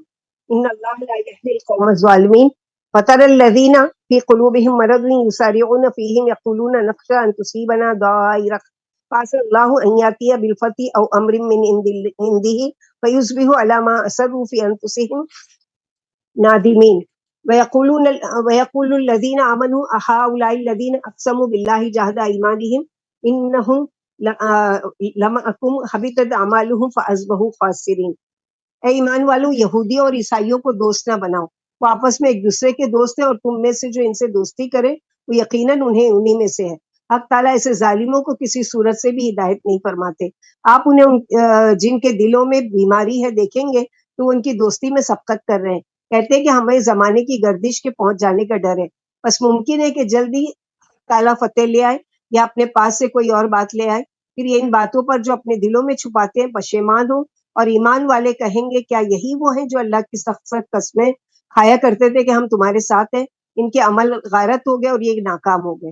ان اللہ لا يهدی القوم الظالمین. فترى الذین فی قلوبهم مرض یسارعون فیہم یقولون نخشى ان تصیبنا دائرۃ فعسى الله أن يأتي بالفتح أو أمر من عنده فيصبحوا على ما أسروا في أنفسهم نادمين ويقول الذين آمنوا أهؤلاء الذين أقسموا بالله جهد أيمانهم إنهم لمعكم حبطت أعمالهم فأصبحوا خاسرين. اے ایمان والو، یہودی اور عیسائیوں کو دوست نہ بناؤ، وہ آپس میں ایک دوسرے کے دوست ہیں، اور تم میں سے جو ان سے دوستی کرے وہ یقیناً انہی میں سے ہے۔ حق تعالیٰ ایسے ظالموں کو کسی صورت سے بھی ہدایت نہیں فرماتے۔ آپ انہیں جن کے دلوں میں بیماری ہے دیکھیں گے تو ان کی دوستی میں سبقت کر رہے ہیں، کہتے ہیں کہ ہمیں زمانے کی گردش کے پہنچ جانے کا ڈر ہے، بس ممکن ہے کہ جلدی تعالیٰ فتح لے آئے یا اپنے پاس سے کوئی اور بات لے آئے، پھر یہ ان باتوں پر جو اپنے دلوں میں چھپاتے ہیں پشیمان ہو، اور ایمان والے کہیں گے کیا یہی وہ ہیں جو اللہ کی سخت سخت قسمیں کھایا کرتے تھے کہ ہم تمہارے ساتھ ہیں؟ ان کے عمل غارت ہو گئے اور یہ ناکام ہو گئے۔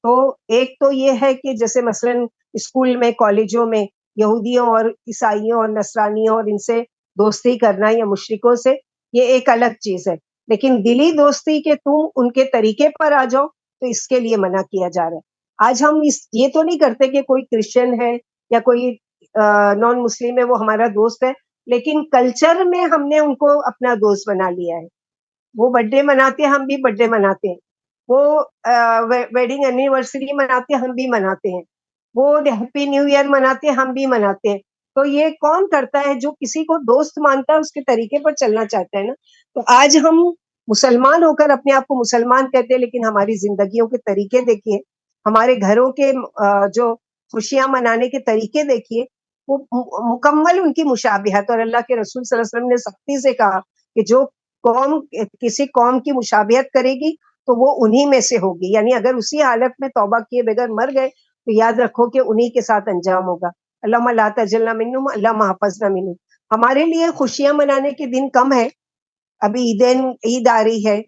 تو ایک تو یہ ہے کہ جیسے مثلاً اسکول میں، کالجوں میں یہودیوں اور عیسائیوں اور نصرانیوں اور ان سے دوستی کرنا یا مشرکوں سے، یہ ایک الگ چیز ہے، لیکن دلی دوستی کہ تم ان کے طریقے پر آ جاؤ تو اس کے لیے منع کیا جا رہا ہے۔ آج ہم یہ تو نہیں کرتے کہ کوئی کرسچن ہے یا کوئی نان مسلم ہے وہ ہمارا دوست ہے، لیکن کلچر میں ہم نے ان کو اپنا دوست بنا لیا ہے۔ وہ برتھ ڈے مناتے ہیں، ہم بھی برتھ ڈے مناتے ہیں، وہ ویڈنگ اینیورسری مناتے ہیں، ہم بھی مناتے ہیں، وہ ہیپی نیو ایئر مناتے ہیں، ہم بھی مناتے ہیں۔ تو یہ کون کرتا ہے؟ جو کسی کو دوست مانتا ہے اس کے طریقے پر چلنا چاہتا ہے نا۔ تو آج ہم مسلمان ہو کر اپنے آپ کو مسلمان کہتے ہیں، لیکن ہماری زندگیوں کے طریقے دیکھیے، ہمارے گھروں کے جو خوشیاں منانے کے طریقے دیکھیے، وہ مکمل ان کی مشابہت، اور اللہ کے رسول صلی اللہ علیہ وسلم نے سختی سے کہا کہ جو قوم کسی قوم کی مشابہت کرے گی تو وہ انہی میں سے ہوگی، یعنی اگر اسی حالت میں توبہ کیے بغیر مر گئے تو یاد رکھو کہ انہی کے ساتھ انجام ہوگا۔ اللہم لا تجلنا منہم، اللہم حفظنا منہم۔ ہمارے لیے خوشیاں منانے کے دن کم ہے، ابھی عید آ رہی ہے،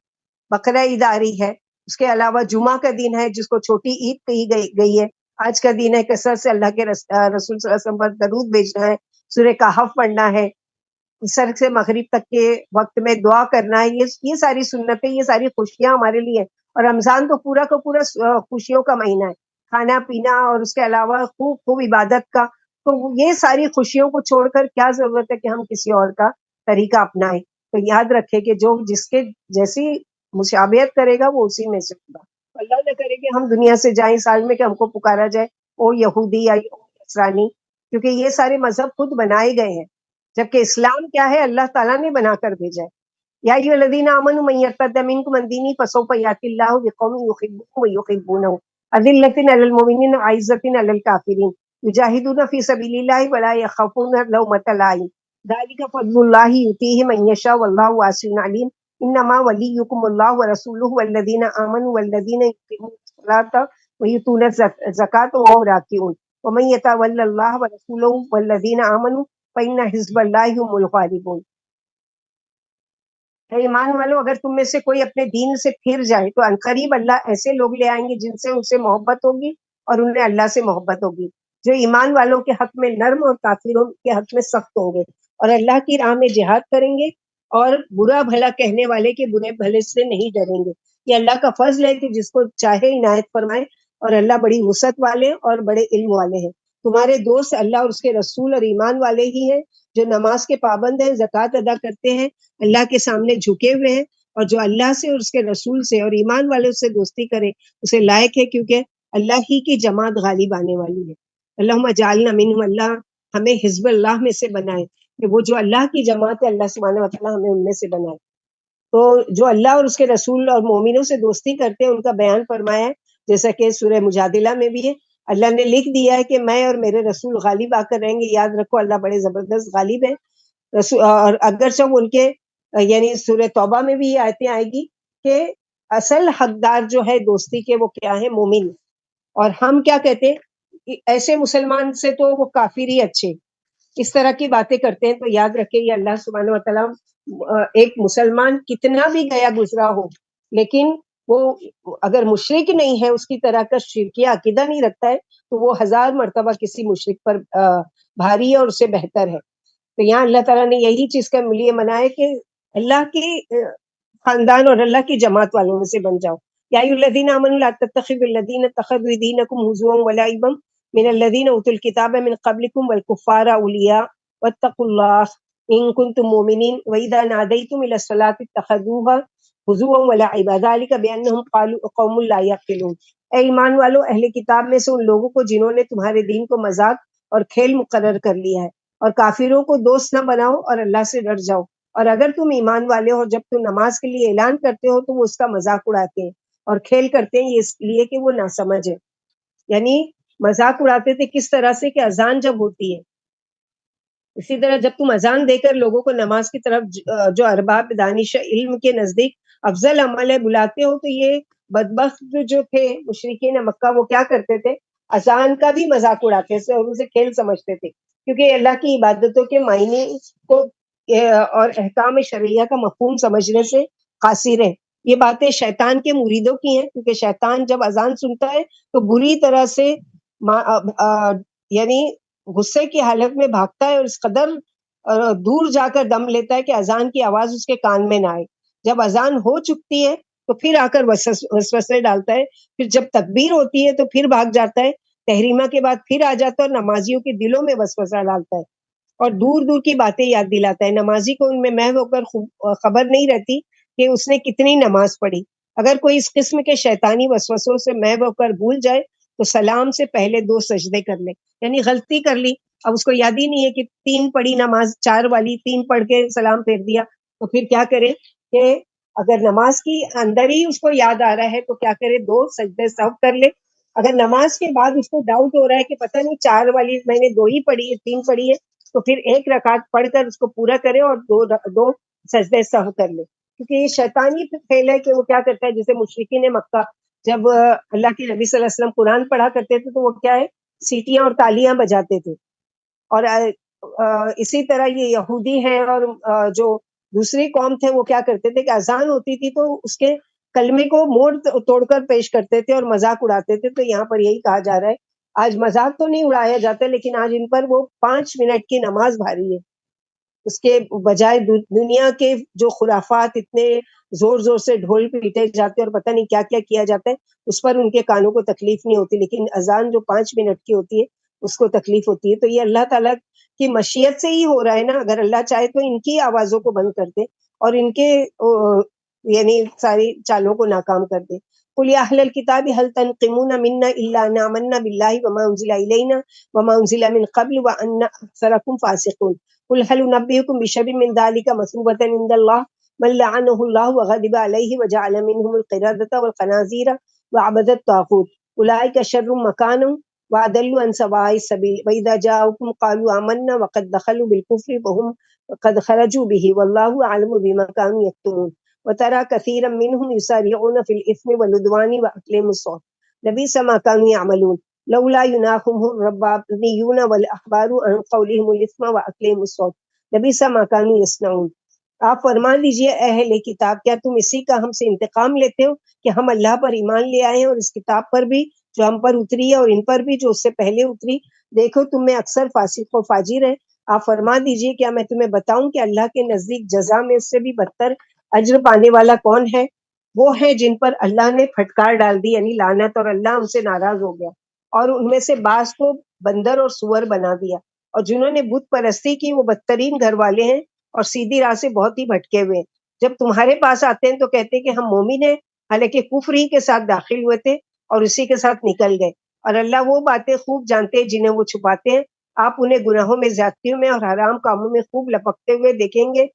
بقرہ عید آ رہی ہے، اس کے علاوہ جمعہ کا دن ہے جس کو چھوٹی عید کہی گئی ہے، آج کا دن ہے کثرت سے اللہ کے رسول صلی اللہ علیہ وسلم پر درود بھیجنا ہے، سورہ کہف پڑھنا ہے، عصر سے مغرب تک کے وقت میں دعا کرنا ہے، یہ ساری سنتیں، یہ ساری خوشیاں ہمارے لیے ہیں۔ اور رمضان تو پورا کا پورا خوشیوں کا مہینہ ہے، کھانا پینا اور اس کے علاوہ خوب خوب عبادت کا۔ تو یہ ساری خوشیوں کو چھوڑ کر کیا ضرورت ہے کہ ہم کسی اور کا طریقہ اپنائیں؟ تو یاد رکھے کہ جو جس کے جیسی مشابہت کرے گا وہ اسی میں سے ہوگا۔ اللہ نہ کرے کہ ہم دنیا سے جائیں سال میں کہ ہم کو پکارا جائے او یہودی یا نصرانی، کیونکہ یہ سارے مذہب خود بنائے گئے ہیں، جبکہ اسلام کیا ہے؟ اللہ تعالیٰ نے بنا کر بھیجا ہے۔ یا ایھا الذین آمنوا من یرتد منکم عن دینہ فسوف یأتی اللہ بقوم یحبونہ ویحبونہ اذلۃ علی المؤمنین اعزۃ علی الکافرین یجاہدون فی سبیل اللہ ولا یخافون لومۃ لائم ذلک فضل اللہ یؤتیہ من یشاء واللہ واسع علیم انما ولیکم اللہ ورسولہ والذین آمنوا والذین یقیمون الصلاۃ ویؤتون الزکاۃ وهم راکعون ومن یتول اللہ ورسولہ والذین آمنوا فإن حزب اللہ هم الغالبون۔ اے ایمان والو، اگر تم میں سے کوئی اپنے دین سے پھر جائے تو عنقریب اللہ ایسے لوگ لے آئیں گے جن سے ان سے محبت ہوگی اور انہیں اللہ سے محبت ہوگی، جو ایمان والوں کے حق میں نرم اور کافروں کے حق میں سخت ہوں گے، اور اللہ کی راہ میں جہاد کریں گے اور برا بھلا کہنے والے کے برے بھلے سے نہیں ڈریں گے۔ یہ اللہ کا فضل ہے کہ جس کو چاہے عنایت فرمائے، اور اللہ بڑی وسعت والے اور بڑے علم والے ہیں۔ تمہارے دوست اللہ اور اس کے رسول اور ایمان والے ہی ہیں جو نماز کے پابند ہیں، زکوٰۃ ادا کرتے ہیں، اللہ کے سامنے جھکے ہوئے ہیں، اور جو اللہ سے اور اس کے رسول سے اور ایمان والوں سے دوستی کرے اسے لائق ہے، کیونکہ اللہ ہی کی جماعت غالب آنے والی ہے۔ اللہم اجعلنا منہم، اللہ ہمیں حزب اللہ میں سے بنائے، کہ وہ جو اللہ کی جماعت ہے اللہ سبحانہ وتعالیٰ ہمیں ان میں سے بنائے۔ تو جو اللہ اور اس کے رسول اور مومنوں سے دوستی کرتے ہیں ان کا بیان فرمایا ہے، جیسا کہ سورہ مجادلہ میں بھی ہے، اللہ نے لکھ دیا ہے کہ میں اور میرے رسول غالب آ کر رہیں گے۔ یاد رکھو اللہ بڑے زبردست غالب ہیں، اور اگرچہ ان کے یعنی سورہ توبہ میں بھی یہ آیتیں آئے گی کہ اصل حقدار جو ہے دوستی کے وہ کیا ہے؟ مومن۔ اور ہم کیا کہتے ہیں؟ ایسے مسلمان سے تو وہ کافر ہی اچھے، اس طرح کی باتیں کرتے ہیں۔ تو یاد رکھے یہ اللہ سبحانہ وتعالیٰ ایک مسلمان کتنا بھی گیا گزرا ہو، لیکن وہ اگر مشرک نہیں ہے، اس کی طرح کا شرکیہ عقیدہ نہیں رکھتا ہے، تو وہ 1000 مرتبہ کسی مشرک پر بھاری ہے اور اسے بہتر ہے۔ تو یہاں اللہ تعالیٰ نے یہی چیز کا لیے منایا کہ اللہ کے خاندان اور اللہ کی جماعت والوں میں سے بن جاؤ۔ یا ایھا الذین آمنوا لا تتخذوا الذین اتخذوا دینکم ہزوا ولعبا من الذین اوتوا الکتاب من قبلکم والکفار اولیاء واتقوا اللہ ان کنتم مؤمنین واذا نادیتم الی الصلاۃ اتخذوها ہزوا ولعبا ذلک بانہم قالوا قوم لا یعقلون۔ اے ایمان والو، اہل کتاب میں سے ان لوگوں کو جنہوں نے تمہارے دین کو مذاق اور کھیل مقرر کر لیا ہے، اور کافروں کو دوست نہ بناؤ اور اللہ سے ڈر جاؤ، اور اگر تم ایمان والے ہو جب تم نماز کے لیے اعلان کرتے ہو تو وہ اس کا مذاق اڑاتے ہیں اور کھیل کرتے ہیں، یہ اس لیے کہ وہ ناسمجھ ہے۔ یعنی مذاق اڑاتے تھے کس طرح سے کہ اذان جب ہوتی ہے، اسی طرح جب تم اذان دے کر لوگوں کو نماز کی طرف جو ارباب دانش علم کے نزدیک افضل عمل ہے بلاتے ہو، تو یہ بدبخت جو تھے مشرکین مکہ وہ کیا کرتے تھے، اذان کا بھی مذاق اڑاتے تھے اور اسے کھیل سمجھتے تھے، کیونکہ اللہ کی عبادتوں کے معنی کو اور احکام شرعیہ کا مفہوم سمجھنے سے قاصر ہیں۔ یہ باتیں شیطان کے مریدوں کی ہیں، کیونکہ شیطان جب اذان سنتا ہے تو بری طرح سے یعنی غصے کی حالت میں بھاگتا ہے اور اس قدر دور جا کر دم لیتا ہے کہ اذان کی آواز اس کے کان میں نہ آئے۔ جب اذان ہو چکتی ہے تو پھر آ کر وسوسے ڈالتا ہے، پھر جب تکبیر ہوتی ہے تو پھر بھاگ جاتا ہے، تحریمہ کے بعد پھر آ جاتا ہے اور نمازیوں کے دلوں میں وسوسہ ڈالتا ہے اور دور دور کی باتیں یاد دلاتا ہے۔ نمازی کو ان میں محو ہو کر خبر نہیں رہتی کہ اس نے کتنی نماز پڑھی۔ اگر کوئی اس قسم کے شیطانی وسوسوں سے محو ہو کر بھول جائے تو سلام سے پہلے 2 سجدے کر لے، یعنی غلطی کر لی، اب اس کو یاد ہی نہیں ہے کہ 3 پڑھی نماز، 4 والی 3 پڑھ کے سلام پھیر دیا، تو پھر کیا کرے کہ اگر نماز کی اندر ہی اس کو یاد آ رہا ہے تو کیا کرے، 2 سجدے سہو کر لے۔ اگر نماز کے بعد اس کو ڈاؤٹ ہو رہا ہے کہ پتہ نہیں 4 والی میں نے 2 ہی پڑھی ہے 3 پڑھی ہے، تو پھر 1 رکعت پڑھ کر اس کو پورا کرے اور 2 سجدے سہو کر لے، کیونکہ یہ شیطانی فعل ہے کہ وہ کیا کرتا ہے، جیسے مشرکین مکہ جب اللہ کے نبی صلی اللہ علیہ وسلم قرآن پڑھا کرتے تھے تو وہ کیا ہے، سیٹیاں اور تالیاں بجاتے تھے، اور اسی طرح یہ یہودی ہیں اور جو دوسری قوم تھے وہ کیا کرتے تھے کہ اذان ہوتی تھی تو اس کے کلمے کو موڑ توڑ کر پیش کرتے تھے اور مذاق اڑاتے تھے۔ تو یہاں پر یہی کہا جا رہا ہے، آج مذاق تو نہیں اڑایا جاتا لیکن آج ان پر وہ 5 منٹ کی نماز بھاری ہے، اس کے بجائے دنیا کے جو خرافات اتنے زور زور سے ڈھول پیٹے جاتے اور پتہ نہیں کیا کیا کیا جاتا ہے، اس پر ان کے کانوں کو تکلیف نہیں ہوتی، لیکن اذان جو 5 منٹ کی ہوتی ہے اس کو تکلیف ہوتی ہے۔ تو یہ اللہ تعالیٰ کی مشیت سے ہی ہو رہا ہے نا، اگر اللہ چاہے تو ان کی آوازوں کو بند کر دے اور ان کے یعنی ساری چالوں کو ناکام کر دے۔ قل یا اہل الکتاب هل تنقمون منا الا ان آمنا بالله وما انزل الینا وما انزل من قبل وان اکثرکم فاسقون۔ قل هل ننبئکم بشر من ذلك مثوبة عند الله من لعنه الله وغضب عليه وجعل منهم القردة والخنازير وعبد الطاغوت اولئك شر مكانا وأضل عن سواء السبيل وإذا جاءوكم قالوا آمنا وقد دخلوا بالكفر وهم قد خرجوا به والله أعلم بما كانوا يكتمون وترى كثيرا منهم يسارعون في الإثم والعدوان وأكلهم السحت لبئس ما كانوا يعملون لولا ينهاهم الربانيون والأحبار عن قولهم الإثم وأكلهم السحت لبئس ما كانوا يصنعون۔ آپ فرمان دیجئے اے اہل کتاب، کیا تم اسی کا ہم سے انتقام لیتے ہو کہ ہم اللہ پر ایمان لے آئے ہیں اور اس کتاب پر بھی جو ہم پر اتری ہے اور ان پر بھی جو اس سے پہلے اتری، دیکھو تم میں اکثر فاسق و فاجر ہے۔ آپ فرما دیجئے کیا میں تمہیں بتاؤں کہ اللہ کے نزدیک جزا میں اس سے بھی بدتر اجر پانے والا کون ہے؟ وہ ہے جن پر اللہ نے پھٹکار ڈال دی، یعنی لعنت، اور اللہ ان سے ناراض ہو گیا اور ان میں سے بعض کو بندر اور سور بنا دیا، اور جنہوں نے بت پرستی کی وہ بدترین گھر والے ہیں اور سیدھی راہ سے بہت ہی بھٹکے ہوئے ہیں۔ جب تمہارے پاس آتے ہیں تو کہتے ہیں کہ ہم مومن ہیں، حالانکہ کفر ہی کے ساتھ داخل ہوئے تھے اور اسی کے ساتھ نکل گئے، اور اللہ وہ باتیں خوب جانتے ہیں جنہیں وہ چھپاتے ہیں۔ آپ انہیں گناہوں میں، زیادتیوں میں اور حرام کاموں میں خوب لپکتے ہوئے دیکھیں گے۔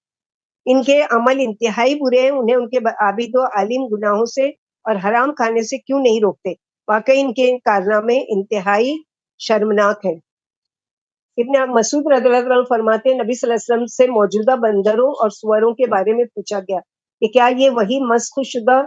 ان کے عمل انتہائی برے ہیں، انہیں ان کے عابد و عالم گناہوں سے اور حرام کھانے سے کیوں نہیں روکتے؟ واقعی ان کے کارنامے انتہائی شرمناک ہیں۔ ابن مسعود رضی اللہ عنہ فرماتے ہیں نبی صلی اللہ علیہ وسلم سے موجودہ بندروں اور سوروں کے بارے میں پوچھا گیا کہ کیا یہ وہی مسخ شدہ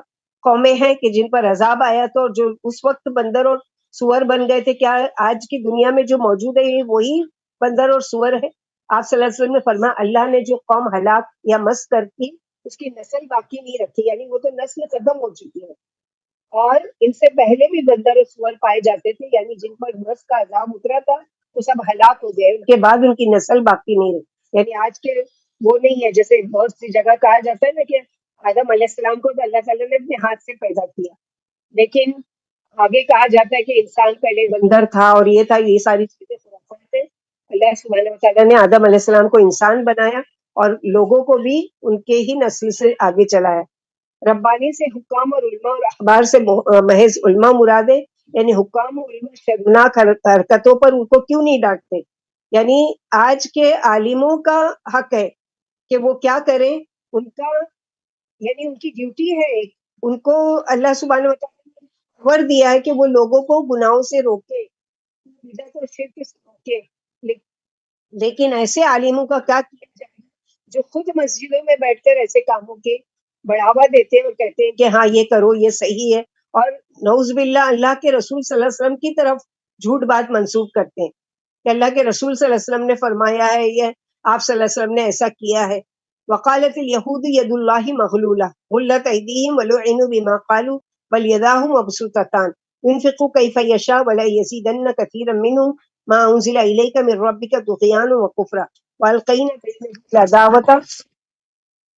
قومیں ہیں کہ جن پر عذاب آیا تھا اور جو اس وقت بندر اور سور بن گئے تھے؟ کیا آج کی دنیا میں جو موجود ہے یہ وہی بندر اور سور ہے؟ آپ صلی اللہ علیہ وسلم نے فرمایا اللہ نے جو قوم ہلاک یا مسخ کر کی اس کی نسل باقی نہیں رکھی، یعنی وہ تو نسل ختم ہو چکی ہے، اور ان سے پہلے بھی بندر اور سور پائے جاتے تھے، یعنی جن پر مسخ کا عذاب اترا تھا وہ سب ہلاک ہو گئے، ان کے بعد ان کی نسل باقی نہیں رہی۔ یعنی آج کے وہ نہیں ہے، جیسے بہت سی جگہ کہا جاتا ہے نا کہ آدم علیہ السلام کو تو اللہ تعالیٰ نے اپنے ہاتھ سے پیدا کیا، لیکن آگے کہا جاتا ہے کہ انسان پہلے بندر تھا اور یہ تھا، یہ ساری چیزیں خرافات ہیں. اللہ سبحانہ وتعالیٰ نے آدم علیہ السلام کو انسان بنایا اور لوگوں کو بھی ان کے ہی نسل سے آگے چلایا. ربانی سے حکام اور علماء اور اخبار سے محض علماء مراد ہے. یعنی حکام اور علماء شرمناک حرکتوں پر ان کو کیوں نہیں ڈانٹتے؟ یعنی آج کے عالموں کا حق ہے کہ وہ کیا کریں، ان کا یعنی ان کی ڈیوٹی ہے. ان کو اللہ سبحانہ وتعالیٰ نے خبر دیا ہے کہ وہ لوگوں کو گناہوں سے روکے، بدعت اور شرک سے روکے. لیکن ایسے عالموں کا کیا کیا جائے جو خود مسجدوں میں بیٹھ کر ایسے کاموں کے بڑھاوا دیتے ہیں اور کہتے ہیں کہ ہاں یہ کرو، یہ صحیح ہے، اور نعوذ باللہ اللہ کے رسول صلی اللہ علیہ وسلم کی طرف جھوٹ بات منسوب کرتے ہیں کہ اللہ کے رسول صلی اللہ علیہ وسلم نے فرمایا ہے، یہ آپ صلی اللہ علیہ وسلم نے ایسا کیا ہے. وقالت الیہود ید اللہ مغلولہ غلت ایدیہم ولعنوا بما قالوا بل یداہ مبسوطتان ينفق کیف یشاء ولا یزیدن کثیرا منہم ما انزل الیک من ربک طغیانا وکفرا والقینا بینہم العداوۃ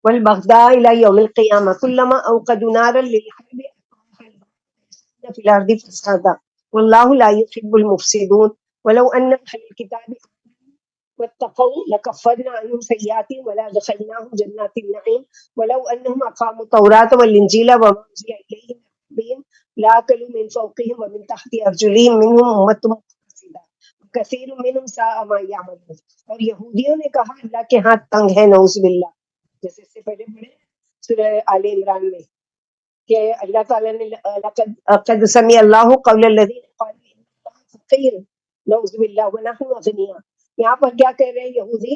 والبغضاء الى یوم القیامہ کلما اوقدوا نارا للحرب اطفأها فی الارض فسادا واللہ لا يحب المفسدون ولو ان اہل الکتاب واتقوا لكفرنا عنهم سيئاتهم ولا دخلناهم جنات النعيم ولو انهم اقاموا التوراة والانجيل وما انزل اليهم من ربهم لاكلوا من فوقهم ومن تحت ارجلهم منهم امة مقتصدة وكثير منهم ساء ما يعملون. اور یہودیوں نے کہا اللہ کے ہاتھ تنگ ہے، نعوذ باللہ، جیسے اس سے پہلے پڑھے سورہ آل عمران میں کہ اللہ تعالیٰ نے قد سمع اللہ قول الذین قالوا ان اللہ فقیر نعوذ باللہ ونحن اغنیاء. یہاں پر کیا کہہ رہے ہیں یہودی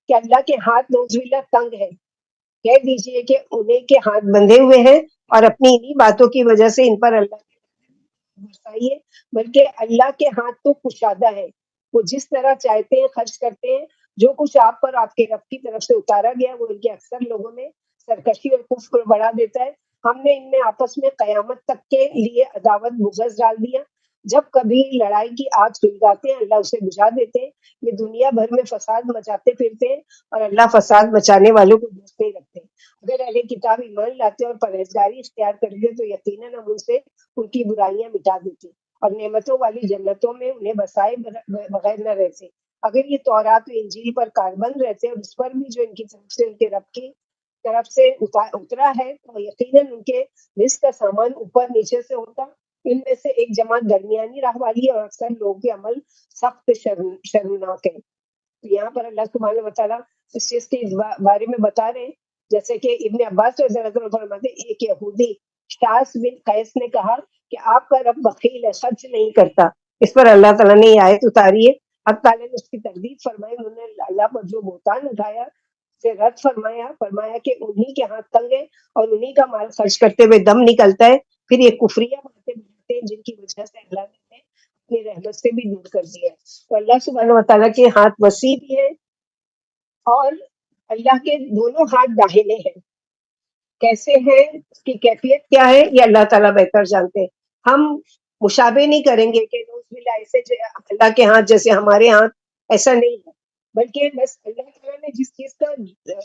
کہ اللہ کے ہاتھ نعوذ باللہ تنگ ہے. کہہ دیجئے کہ انہیں کے ہاتھ بندھے ہوئے ہیں اور اپنی انہی باتوں کی وجہ سے ان پر اللہ برسائیے، بلکہ اللہ کے ہاتھ تو کشادہ ہے، وہ جس طرح چاہتے ہیں خرچ کرتے ہیں. جو کچھ آپ پر آپ کے رب کی طرف سے اتارا گیا وہ ان کے اکثر لوگوں میں سرکشی اور کفر کو بڑھا دیتا ہے. ہم نے ان میں آپس میں قیامت تک کے لیے عداوت بغض ڈال دیا. جب کبھی لڑائی کی آگ سلگاتے ہیں اللہ اسے بجھا دیتے ہیں. یہ دنیا بھر میں فساد مچاتے پھرتے ہیں اور اللہ فساد مچانے والوں کو دوست نہیں رکھتے. اگر اہل کتاب ایمان لاتے اور پرہیزگاری اختیار کرتے تو یقیناً ہم ان سے ان کی برائیاں مٹا دیتے اور نعمتوں والی جنتوں میں انہیں بسائے بغیر نہ رہتے. اگر یہ تورات و انجیل پر کاربند رہتے اور اس پر بھی جو ان کی طرف سے ان کے رب کی طرف سے اترا ہے تو یقیناً ان کے رزق کا سامان اوپر نیچے سے ہوتا. ان میں سے ایک جماعت درمیانی راہ والی ہے اور اکثر لوگوں کے عمل سخت شرمناک ہے. تو یہاں پر اللہ سبحانہ وتعالیٰ اس چیز کے بارے میں بتا رہے ہیں، جیسے کہ ابن عباس رضی اللہ عنہ فرماتے ہیں ایک یہودی شاس بن قیس نے کہا کہ آپ کا رب بخیل ہے، خرچ نہیں کرتا. اس پر اللہ تعالیٰ نے یہ آیت اتاری ہے. حق تعالیٰ نے اس کی تردید فرمائی، انہوں نے اللہ پر جو بہتان اٹھایا سے رد فرمایا کہ انہی کے ہاتھ تنگ ہے اور انہی کا مال خرچ کرتے ہوئے دم نکلتا ہے. پھر یہ کفریہ باتیں بناتے ہیں جن کی وجہ سے اللہ نے اپنی رحمت سے بھی دور کر دیا ہے. تو اللہ سبحانہ وتعالیٰ کے ہاتھ وسیع بھی ہے اور اللہ کے دونوں ہاتھ داہنے ہیں. کیسے ہیں، اس کی کیفیت کیا ہے، یہ اللہ تعالیٰ بہتر جانتے ہیں. ہم مشابہ نہیں کریں گے کہ نعوذ باللہ ایسے اللہ کے ہاتھ جیسے ہمارے ہاتھ، ایسا نہیں ہے. بلکہ بس اللہ تعالیٰ نے جس چیز کا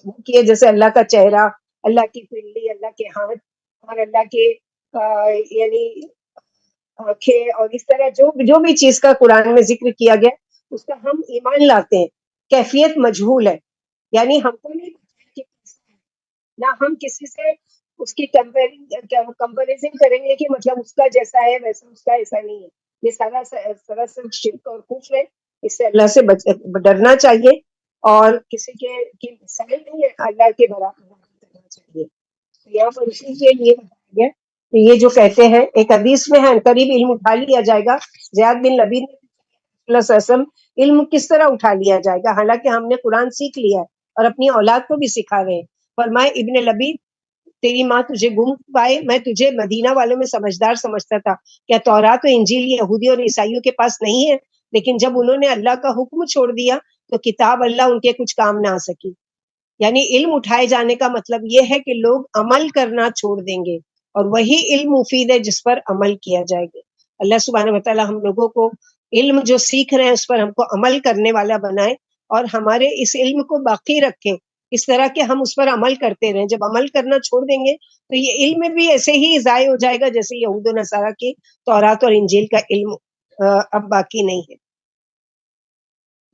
وہ کیا، جیسے اللہ کا چہرہ، اللہ کی پنڈلی، اللہ کے ہاتھ اور اللہ کے یعنی آنکھیں، اور اس طرح جو بھی چیز کا قرآن میں ذکر کیا گیا اس کا ہم ایمان لاتے ہیں. کیفیت مجہول ہے، یعنی ہم کو نہیں پتا کہ کیسا ہے، نہ ہم کسی سے اس کی کمپیریزن کریں گے کہ مطلب اس کا جیسا ہے ویسا اس کا ایسا نہیں ہے. یہ سراسر شرک اور کفر ہے. اس سے اللہ سے ڈرنا چاہیے اور کسی کی مثال نہیں ہے اللہ کے برابر کرنا چاہیے. تو یہاں پر اسی کے لیے بتایا گیا کہ یہ جو کہتے ہیں، ایک حدیث میں ہے قریب علم اٹھا لیا جائے گا. زیاد بن لبید صلی اللہ علیہ وسلم علم کس طرح اٹھا لیا جائے گا، حالانکہ ہم نے قرآن سیکھ لیا ہے اور اپنی اولاد کو بھی سکھا رہے ہیں. فرمائے ابن لبید تیری ماں تجھے گم پائے، میں تجھے مدینہ والوں میں سمجھدار سمجھتا تھا. کیا تورات و انجیل یہودی اور عیسائیوں کے پاس نہیں ہے؟ لیکن جب انہوں نے اللہ کا حکم چھوڑ دیا تو کتاب اللہ ان کے کچھ کام نہ آ سکی. یعنی علم اٹھائے جانے کا مطلب یہ ہے کہ لوگ عمل کرنا چھوڑ دیں گے اور وہی علم مفید ہے جس پر عمل کیا جائے گا. اللہ سبحانہ وتعالی ہم لوگوں کو علم جو سیکھ رہے ہیں اس پر ہم کو عمل کرنے والا بنائے اور ہمارے اس علم کو باقی رکھیں. اس طرح کہ ہم اس پر عمل کرتے رہیں. جب عمل کرنا چھوڑ دیں گے تو یہ علم بھی ایسے ہی ضائع ہو جائے گا جیسے یہود و نصارہ کی تورات اور انجیل کا علم اب باقی نہیں ہے.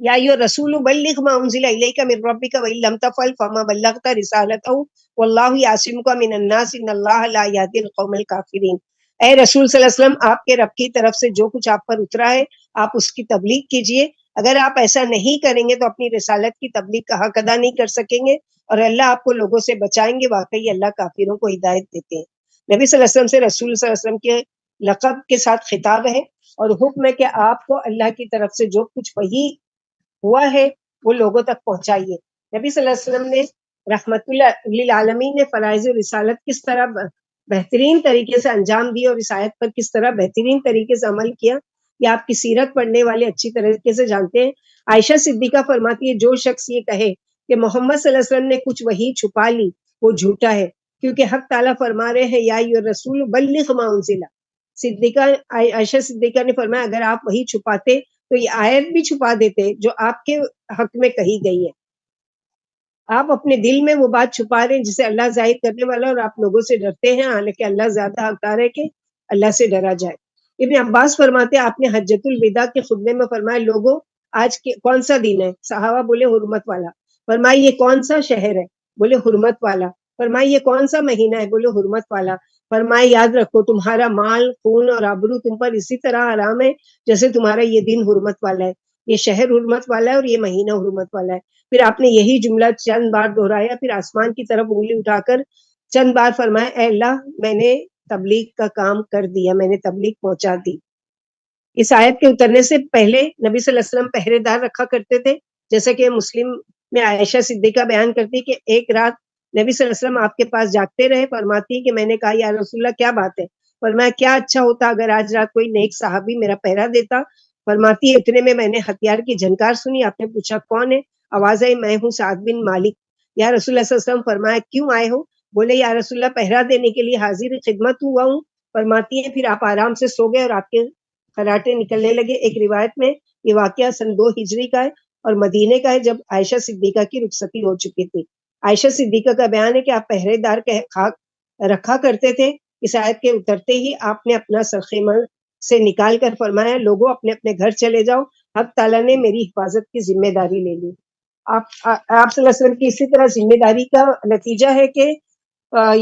یا ایھا الرسول بلغ ما انزل الیک من ربک وان لم تفعل فما بلغت رسالتہ واللہ یعصمک من الناس ان اللہ لا یہدی القوم الکافرین. اے رسول صلی اللہ علیہ وسلم، آپ کے رب کی طرف سے جو کچھ آپ پر اترا ہے آپ اس کی تبلیغ کیجئے. اگر آپ ایسا نہیں کریں گے تو اپنی رسالت کی تبلیغ کا حق ادا نہیں کر سکیں گے اور اللہ آپ کو لوگوں سے بچائیں گے. واقعی اللہ کافروں کو ہدایت دیتے ہیں. نبی صلی اللہ علیہ وسلم سے رسول صلی اللہ علیہ وسلم کے لقب کے ساتھ خطاب ہے اور حکم ہے کہ آپ کو اللہ کی طرف سے جو کچھ وحی ہوا ہے وہ لوگوں تک پہنچائیے. نبی صلی اللہ علیہ وسلم نے رحمت اللہ للعالمین نے فرائض رسالت کس طرح بہترین طریقے سے انجام دی اور اس آیت پر کس طرح بہترین طریقے سے عمل کیا یہ آپ کی سیرت پڑھنے والے اچھی طریقے سے جانتے ہیں. عائشہ صدیقہ فرماتی ہے جو شخص یہ کہے کہ محمد صلی اللہ علیہ وسلم نے کچھ وحی چھپا لی وہ جھوٹا ہے، کیونکہ حق تعالیٰ فرما رہے ہیں یا ایھا الرسول بلغ ما انزل. عائشہ صدیقہ نے فرمایا اگر آپ وحی چھپاتے تو یہ آیت بھی چھپا دیتے جو آپ کے حق میں کہی گئی ہے. آپ اپنے دل میں وہ بات چھپا رہے ہیں جسے اللہ ظاہر کرنے والا اور آپ لوگوں سے ڈرتے ہیں، حالانکہ اللہ زیادہ حقدار ہے کہ اللہ سے ڈرا جائے. ابن عباس فرماتے ہیں آپ نے حجۃ الوداع کے خطبے میں فرمایا لوگوں آج کون سا دن ہے؟ صحابہ بولے حرمت والا. فرمایا یہ کون سا شہر ہے؟ بولے حرمت والا. فرمایا یہ کون سا مہینہ ہے؟ بولے حرمت والا. فرمایا یاد رکھو تمہارا مال خون اور آبرو تم پر اسی طرح حرام ہے جیسے تمہارا یہ دن حرمت والا ہے، یہ شہر حرمت والا ہے اور یہ مہینہ حرمت والا ہے. پھر آپ نے یہی جملہ چند بار دہرایا، پھر آسمان کی طرف انگلی اٹھا کر چند بار فرمایا اے اللہ میں نے تبلیغ کا کام کر دیا، میں نے تبلیغ پہنچا دی. اس آیت کے اترنے سے پہلے نبی صلی اللہ علیہ وسلم پہرے دار رکھا کرتے تھے، جیسا کہ مسلم میں عائشہ صدیقہ بیان کرتی کہ ایک رات نبی صلی اللہ علیہ وسلم آپ کے پاس جاگتے رہے. فرماتی کہ میں نے کہا یا رسول اللہ کیا بات ہے؟ فرمایا کیا اچھا ہوتا اگر آج رات کوئی نیک صحابی میرا پہرا دیتا. فرماتی اتنے میں نے ہتھیار کی جھنکار سنی. آپ نے پوچھا کون ہے؟ آواز آئی میں ہوں سعد بن مالک. یا رسول اللہ صلی اللہ علیہ وسلم فرمایا کیوں آئے ہو؟ بولے یا رسول اللہ پہرا دینے کے لیے حاضر خدمت ہوا ہوں. فرماتی ہے پھر آپ آرام سے سو گئے اور آپ کے خراٹے نکلنے لگے. ایک روایت میں یہ واقعہ سن 2 ہجری کا ہے اور مدینے کا ہے جب عائشہ صدیقہ کی رخصتی ہو چکی تھی. عائشہ صدیقہ کا بیان ہے کہ آپ پہرے دار رکھا کرتے تھے. اس آیت کے اترتے ہی آپ نے اپنا سرخیمہ سے نکال کر فرمایا لوگوں اپنے اپنے گھر چلے جاؤ، حق تعالیٰ نے میری حفاظت کی ذمہ داری لے لی. آپ صلی اللہ علیہ وسلم کی اسی طرح ذمہ داری کا نتیجہ ہے کہ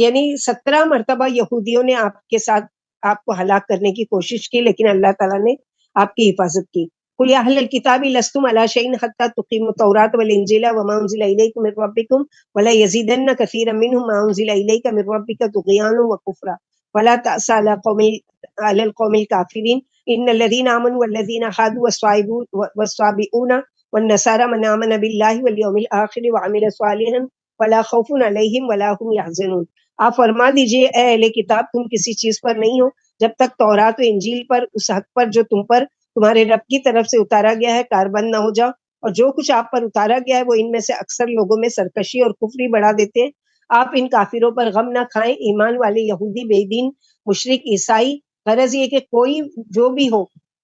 یعنی 17 مرتبہ یہودیوں نے آپ کے ساتھ آپ کو ہلاک کرنے کی کوشش کی لیکن اللہ تعالیٰ نے آپ کی حفاظت کی. قل یا اہل الکتاب لستم علی شیء حتی تقیموا التوراۃ والانجیل وما انزل الیکم من ربکم ولا یزیدن کثیرا منهم ما انزل الیک من ربک طغیانا وکفرا ولا تأس علی القوم الکافرین ان الذین آمنوا والذین هادوا والصابئون والنصارى من آمن بالله والیوم الآخر وعمل صالحا فلا خوف علیہم ولا هم يحزنون. آپ فرما دیجئے اے اہل کتاب تم کسی چیز پر نہیں ہو جب تک تورات و انجیل پر اس حق پر جو تم پر تمہارے رب کی طرف سے اتارا گیا ہے کاربند نہ ہو جاؤ، اور جو کچھ آپ پر اتارا گیا ہے وہ ان میں سے اکثر لوگوں میں سرکشی اور کفری بڑھا دیتے ہیں. آپ ان کافروں پر غم نہ کھائیں، ایمان والے یہودی بے دین مشرک عیسائی، غرض یہ کہ کوئی جو بھی ہو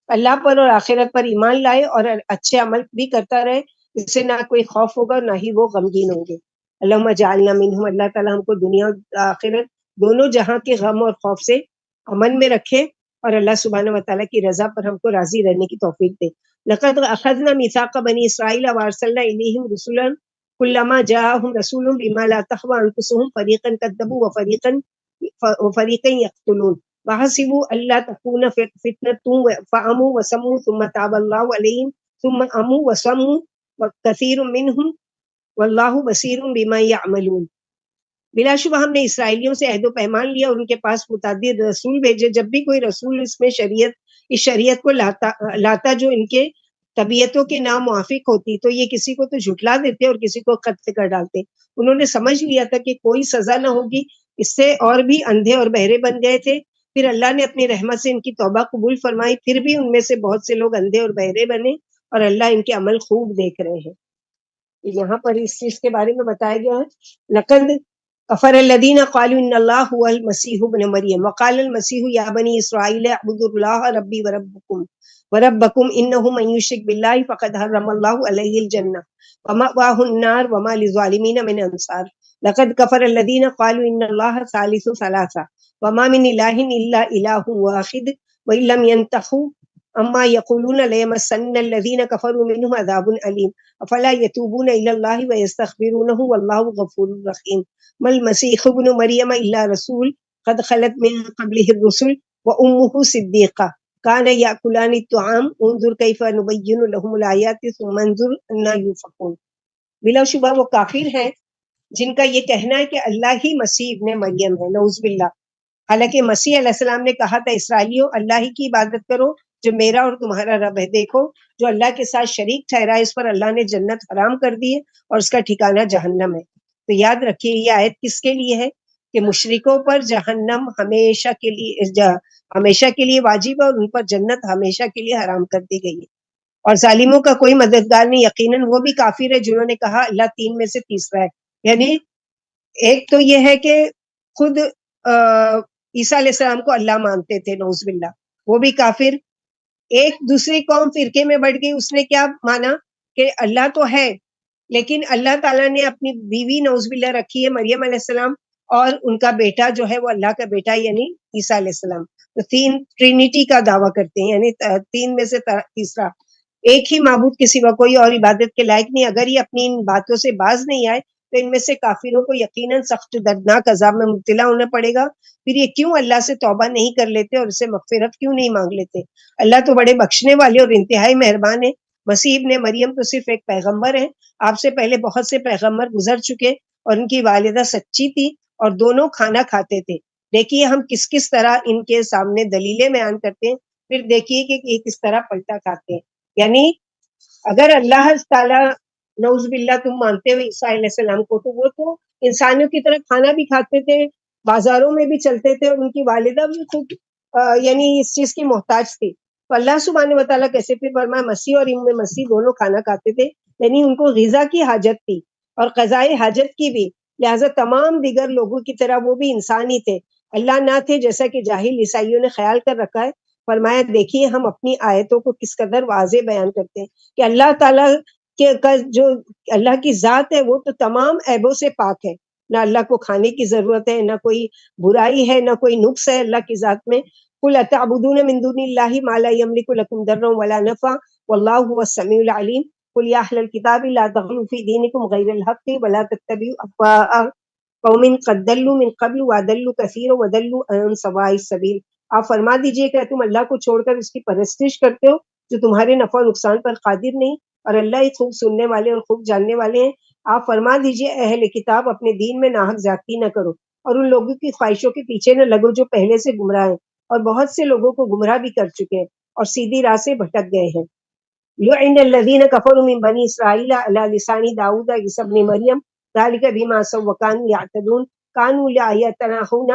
اللہ پر اور آخرت پر ایمان لائے اور اچھے عمل بھی کرتا رہے، اس سے نہ کوئی خوف ہوگا نہ ہی وہ غمگین ہوں گے. اللہم اجعلنا منہم. اللہ تعالیٰ ہم کو دنیا اور آخرت دونوں جہاں کے غم اور خوف سے امن میں رکھے اور اللہ سبحانہ وتعالیٰ کی رضا پر ہم کو راضی رہنے کی توفیق دے. لقد اخذنا میثاق بنی اسرائیل وارسلنا الیہم رسلا کلما جاءہم رسول بما لا تہوی انفسہم فریقا کذبوا وفریقا یقتلون وحسبوا الا تکون فتنة فعموا وصموا ثم تاب اللہ علیہم ثم عموا وصموا وکثیر منہم واللہ بصیر بما یعملون. بلا شبہ ہم نے اسرائیلیوں سے عہد و پیمان لیا اور ان کے پاس متعدد رسول بھیجے. جب بھی کوئی رسول اس شریعت کو لاتا جو ان کے طبیعتوں کے نام موافق ہوتی تو یہ کسی کو تو جھٹلا دیتے اور کسی کو قتل کر ڈالتے. انہوں نے سمجھ لیا تھا کہ کوئی سزا نہ ہوگی، اس سے اور بھی اندھے اور بہرے بن گئے تھے. پھر اللہ نے اپنی رحمت سے ان کی توبہ قبول فرمائی، پھر بھی ان میں سے بہت سے لوگ اندھے اور بہرے بنے اور اللہ ان کے عمل خوب دیکھ رہے ہیں. یہاں پر اس چیز کے بارے میں بتایا گیا ہے لقد کفر الذین قالوا ان اللہ هو المسیح ابن مریم وقال المسیح یا بنی اسرائیل اعبدوا اللہ ربی وربکم وربکم انہ من یشرک باللہ فقد حرم اللہ علیہ الجنہ ومأواہ النار وما للظالمین من انصار لقد کفر الذین قالوا ان اللہ ثالث ثلاثہ وما من الہ الا الہ واحد وان لم ينتہوا اما یقولون لیمسن الذین کفروا منہم عذاب علیم افلا یتوبون الی اللہ ویستغفرونہ واللہ غفور رحیم ما المسیح ابن مریم الا رسول قد خلت من قبلہ الرسل وامہ صدیقہ کان یاکلان الطعام انظر کیف نبین لهم الآیات ثم انظر انا یؤفکون. بلا شبہ وہ کافر ہیں جن کا یہ کہنا ہے کہ اللہ ہی مسیح ابن مریم ہے، نعوذ باللہ. حالانکہ مسیح علیہ السلام نے کہا تھا اسرائیلیوں اللہ ہی کی عبادت کرو جو میرا اور تمہارا رب ہے. دیکھو جو اللہ کے ساتھ شریک ٹھہرا ہے اس پر اللہ نے جنت حرام کر دی ہے اور اس کا ٹھکانہ جہنم ہے. تو یاد رکھیے یہ آیت کس کے لیے ہے کہ مشرکوں پر جہنم ہمیشہ کے لیے واجب ہے اور ان پر جنت ہمیشہ کے لیے حرام کر دی گئی ہے. اور ظالموں کا کوئی مددگار نہیں، یقیناً وہ بھی کافر ہے جنہوں نے کہا اللہ تین میں سے تیسرا ہے. یعنی ایک تو یہ ہے کہ خود عیسیٰ علیہ السلام کو اللہ مانتے تھے، نعوذ باللہ، وہ بھی کافر. ایک دوسری قوم فرقے میں بڑھ گئی، اس نے کیا مانا کہ اللہ تو ہے لیکن اللہ تعالیٰ نے اپنی بیوی نعوذ باللہ رکھی ہے مریم علیہ السلام اور ان کا بیٹا جو ہے وہ اللہ کا بیٹا یعنی عیسیٰ علیہ السلام. تو تین ٹرینیٹی کا دعویٰ کرتے ہیں، یعنی تین میں سے تیسرا، ایک ہی معبود کے سوا کوئی اور عبادت کے لائق نہیں. اگر یہ اپنی ان باتوں سے باز نہیں آئے تو ان میں سے کافروں کو یقیناً سخت دردناک عذاب میں مبتلا ہونا پڑے گا. پھر یہ کیوں اللہ سے توبہ نہیں کر لیتے اور اسے مغفرت کیوں نہیں مانگ لیتے؟ اللہ تو بڑے بخشنے والے اور انتہائی مہربان ہے. مسیح ابن مریم تو صرف ایک پیغمبر ہے، آپ سے پہلے بہت سے پیغمبر گزر چکے اور ان کی والدہ سچی تھی اور دونوں کھانا کھاتے تھے. دیکھیے ہم کس طرح ان کے سامنے دلیلیں بیان کرتے ہیں، پھر دیکھیے کہ یہ کس طرح پلٹا کھاتے ہیں. یعنی اگر اللہ تعالیٰ نعوذ باللہ تم مانتے ہو عیسیٰ علیہ السلام کو، تو وہ تو انسانوں کی طرح کھانا بھی کھاتے تھے، بازاروں میں بھی چلتے تھے اور ان کی والدہ بھی خود یعنی اس چیز کی محتاج تھی. تو اللہ سبحانہ و تعالیٰ کیسے پھر فرمایا مسیح اور ابن مسیح دونوں کھانا کھاتے تھے، یعنی ان کو غذا کی حاجت تھی اور قضائے حاجت کی بھی، لہٰذا تمام دیگر لوگوں کی طرح وہ بھی انسان ہی تھے، اللہ نہ تھے جیسا کہ جاہل عیسائیوں نے خیال کر رکھا ہے. فرمایا دیکھیے ہم اپنی آیتوں کو کس قدر واضح بیان کرتے ہیں کہ اللہ تعالیٰ کے جو اللہ کی ذات ہے وہ تو تمام عیبوں سے پاک ہے. نہ اللہ کو کھانے کی ضرورت ہے، نہ کوئی برائی ہے، نہ کوئی نقص ہے اللہ کی ذات میں. قل اتعبدون من دون اللہ ما لا یملک لکم ضرا ولا نفعا واللہ هو السمیع العلیم. قل یا اہل الکتاب لا تغلوا فی دینکم غیر الحق ولا تتبعوا اهواء قوم قد ضلوا من قبل وضلوا كثيرا وضلوا عن سواء السبیل. آپ فرما دیجئے کہ تم اللہ کو چھوڑ کر اس کی پرستش کرتے ہو جو تمہارے نفع و نقصان پر قادر نہیں، اور اللہ ہی خوب سننے والے اور خوب جاننے والے ہیں. آپ فرما دیجئے اہل کتاب اپنے دین میں ناحق زیادتی نہ کرو اور ان لوگوں کی خواہشوں کے پیچھے نہ لگو جو پہلے سے گمراہ ہیں اور بہت سے لوگوں کو گمراہ بھی کر چکے ہیں اور سیدھی راہ سے بھٹک گئے ہیں. لعن الذین کفروا من بنی اسرائیل علی لسان داؤد وعیسی ابن مریم ذلک بما عصوا وکانوا یعتدون کانوا لا یتناہون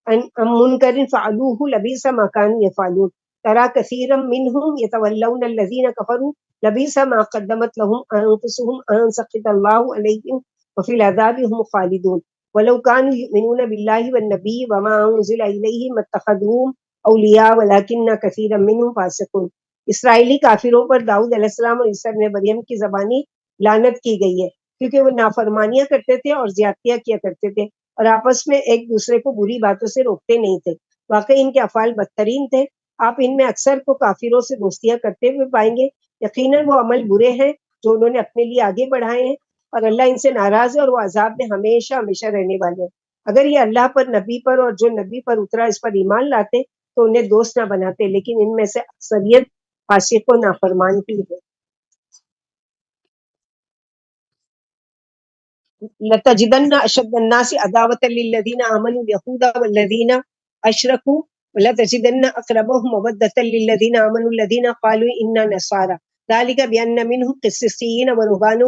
عن منکر فعلوہ لبئس ما کانوا یفعلون تری کثیرا منہم یتولون الذین کفروا لبئس ما قدمت لهم انفسهم ان سخط اللہ علیہم وفی العذاب هم خالدون ولو كانوا يؤمنون بالله والنبي وما انزل الیہم ما اتخذوهم اولیاء ولکن کثیرا منهم فاسقون. اسرائیلی کافروں پر داؤد علیہ السلام اور عیسی ابن مریم کی زبانی لعنت کی گئی ہے کیونکہ وہ نافرمانیاں کرتے تھے اور زیادتیاں کیا کرتے تھے اور آپس میں ایک دوسرے کو بری باتوں سے روکتے نہیں تھے. واقعی ان کے افعال بدترین تھے. آپ ان میں اکثر کو کافروں سے دوستیاں کرتے ہوئے پائیں گے. یقیناً وہ عمل برے ہیں جو انہوں نے اپنے لیے آگے بڑھائے ہیں اور اللہ ان سے ناراض ہے اور وہ عذاب میں ہمیشہ ہمیشہ رہنے والے ہیں. اگر یہ اللہ پر، نبی پر اور جو نبی پر اترا اس پر ایمان لاتے تو انہیں دوست نہ بناتے، لیکن ان میں سے اکثریت فاسق و نافرمان کی ہے. لَتَجِدَنَّ أَشَدَّ النَّاسِ عَدَاوَةً لِلَّذِينَ آمَنُوا الْيَهُودَ وَالَّذِينَ أَشْرَكُوا وَلَتَجِدَنَّ أَقْرَبَهُم مَّوَدَّةً لِلَّذِينَ آمَنُوا الَّذِينَ قَالُوا إِنَّا نَصَارَىٰ ذَلِكَ بِأَنَّ مِنْهُمْ قِسِّيسِينَ وَرُهْبَانًا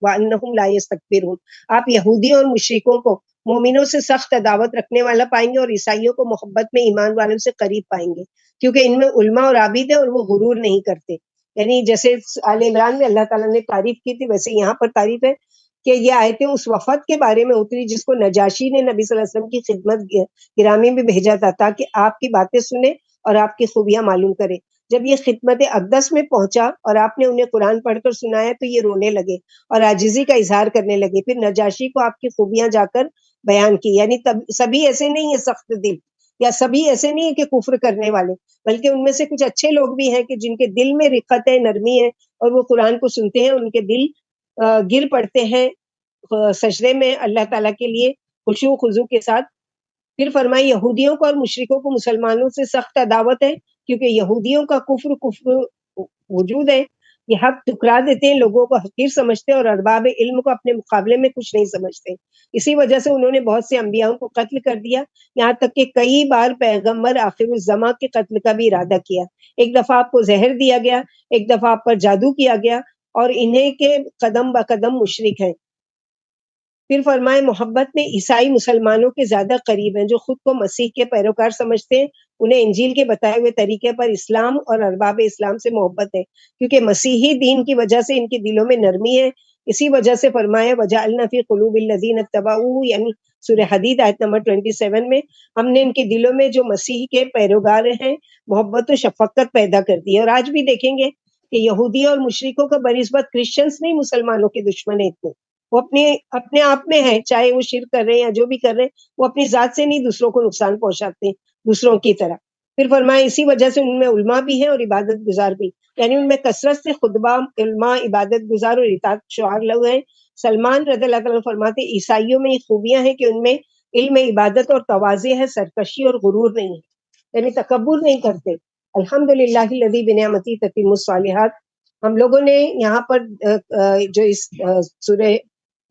وَأَنَّهُمْ لَا يَسْتَكْبِرُونَ. آپ یہودیوں اور مشرکوں کو مومنوں سے سخت عداوت رکھنے والا پائیں گے اور عیسائیوں کو محبت میں ایمان والوں سے قریب پائیں گے کیونکہ ان میں علماء اور عابد ہیں اور وہ غرور نہیں کرتے. یعنی جیسے آل عمران میں اللہ تعالیٰ نے تعریف کی تھی ویسے یہاں پر تعریف ہے کہ یہ آیتیں اس وفد کے بارے میں اتری جس کو نجاشی نے نبی صلی اللہ علیہ وسلم کی خدمت گرامی میں بھیجا تھا تاکہ آپ کی باتیں سنیں اور آپ کی خوبیاں معلوم کرے. جب یہ خدمت اقدس میں پہنچا اور آپ نے انہیں قرآن پڑھ کر سنایا تو یہ رونے لگے اور عاجزی کا اظہار کرنے لگے. پھر نجاشی کو آپ کی خوبیاں جا کر بیان کی. یعنی سبھی ایسے نہیں ہیں سخت دل، یا سبھی ایسے نہیں ہیں کہ کفر کرنے والے، بلکہ ان میں سے کچھ اچھے لوگ بھی ہیں کہ جن کے دل میں رقت ہے، نرمی ہے، اور وہ قرآن کو سنتے ہیں، ان کے دل گر پڑتے ہیں سجدے میں اللہ تعالیٰ کے لیے خشوع و خضوع کے ساتھ. پھر فرمائے یہودیوں کو اور مشرکوں کو مسلمانوں سے سخت عداوت ہے، کیونکہ یہودیوں کا کفر وجود ہے. یہ حق ٹکرا دیتے ہیں، لوگوں کو حقیر سمجھتے ہیں اور ارباب علم کو اپنے مقابلے میں کچھ نہیں سمجھتے. اسی وجہ سے انہوں نے بہت سے انبیاؤں کو قتل کر دیا، یہاں تک کہ کئی بار پیغمبر آخر الزماں کے قتل کا بھی ارادہ کیا. ایک دفعہ آپ کو زہر دیا گیا، ایک دفعہ آپ پر جادو کیا گیا، اور انہیں کے قدم بقدم مشرک ہیں. پھر فرمائے محبت میں عیسائی مسلمانوں کے زیادہ قریب ہیں، جو خود کو مسیح کے پیروکار سمجھتے ہیں. انہیں انجیل کے بتائے ہوئے طریقے پر اسلام اور ارباب اسلام سے محبت ہے، کیونکہ مسیحی دین کی وجہ سے ان کے دلوں میں نرمی ہے. اسی وجہ سے فرمایا وجعلنا فی قلوب الذین اتبعوہ، یعنی سورہ حدید آیت نمبر 27 میں ہم نے ان کے دلوں میں جو مسیح کے پیروکار ہیں محبت و شفقت پیدا کر دی. اور آج بھی دیکھیں گے کہ یہودی اور مشرکوں کا بنسبت کرسچنس نہیں مسلمانوں کے دشمن ہیں. وہ اپنے آپ میں ہے، چاہے وہ شرک کر رہے ہیں یا جو بھی کر رہے ہیں، وہ اپنی ذات سے نہیں دوسروں کو نقصان پہنچاتے ہیں دوسروں کی طرح. پھر فرمایا اسی وجہ سے ان میں علماء بھی ہیں اور عبادت گزار بھی، یعنی ان میں کثرت سے خطبہ، علماء، عبادت گزار اور اطاعت شعار لوگ ہیں. سلمان رضی اللہ تعالیٰ فرماتے عیسائیوں میں یہ خوبیاں ہیں کہ ان میں علم، عبادت اور تواضع ہے، سرکشی اور غرور نہیں ہے، یعنی تکبر نہیں کرتے. الحمدللہ الذی بنعمتہ تتم الصالحات. ہم لوگوں نے یہاں پر جو اس سورہ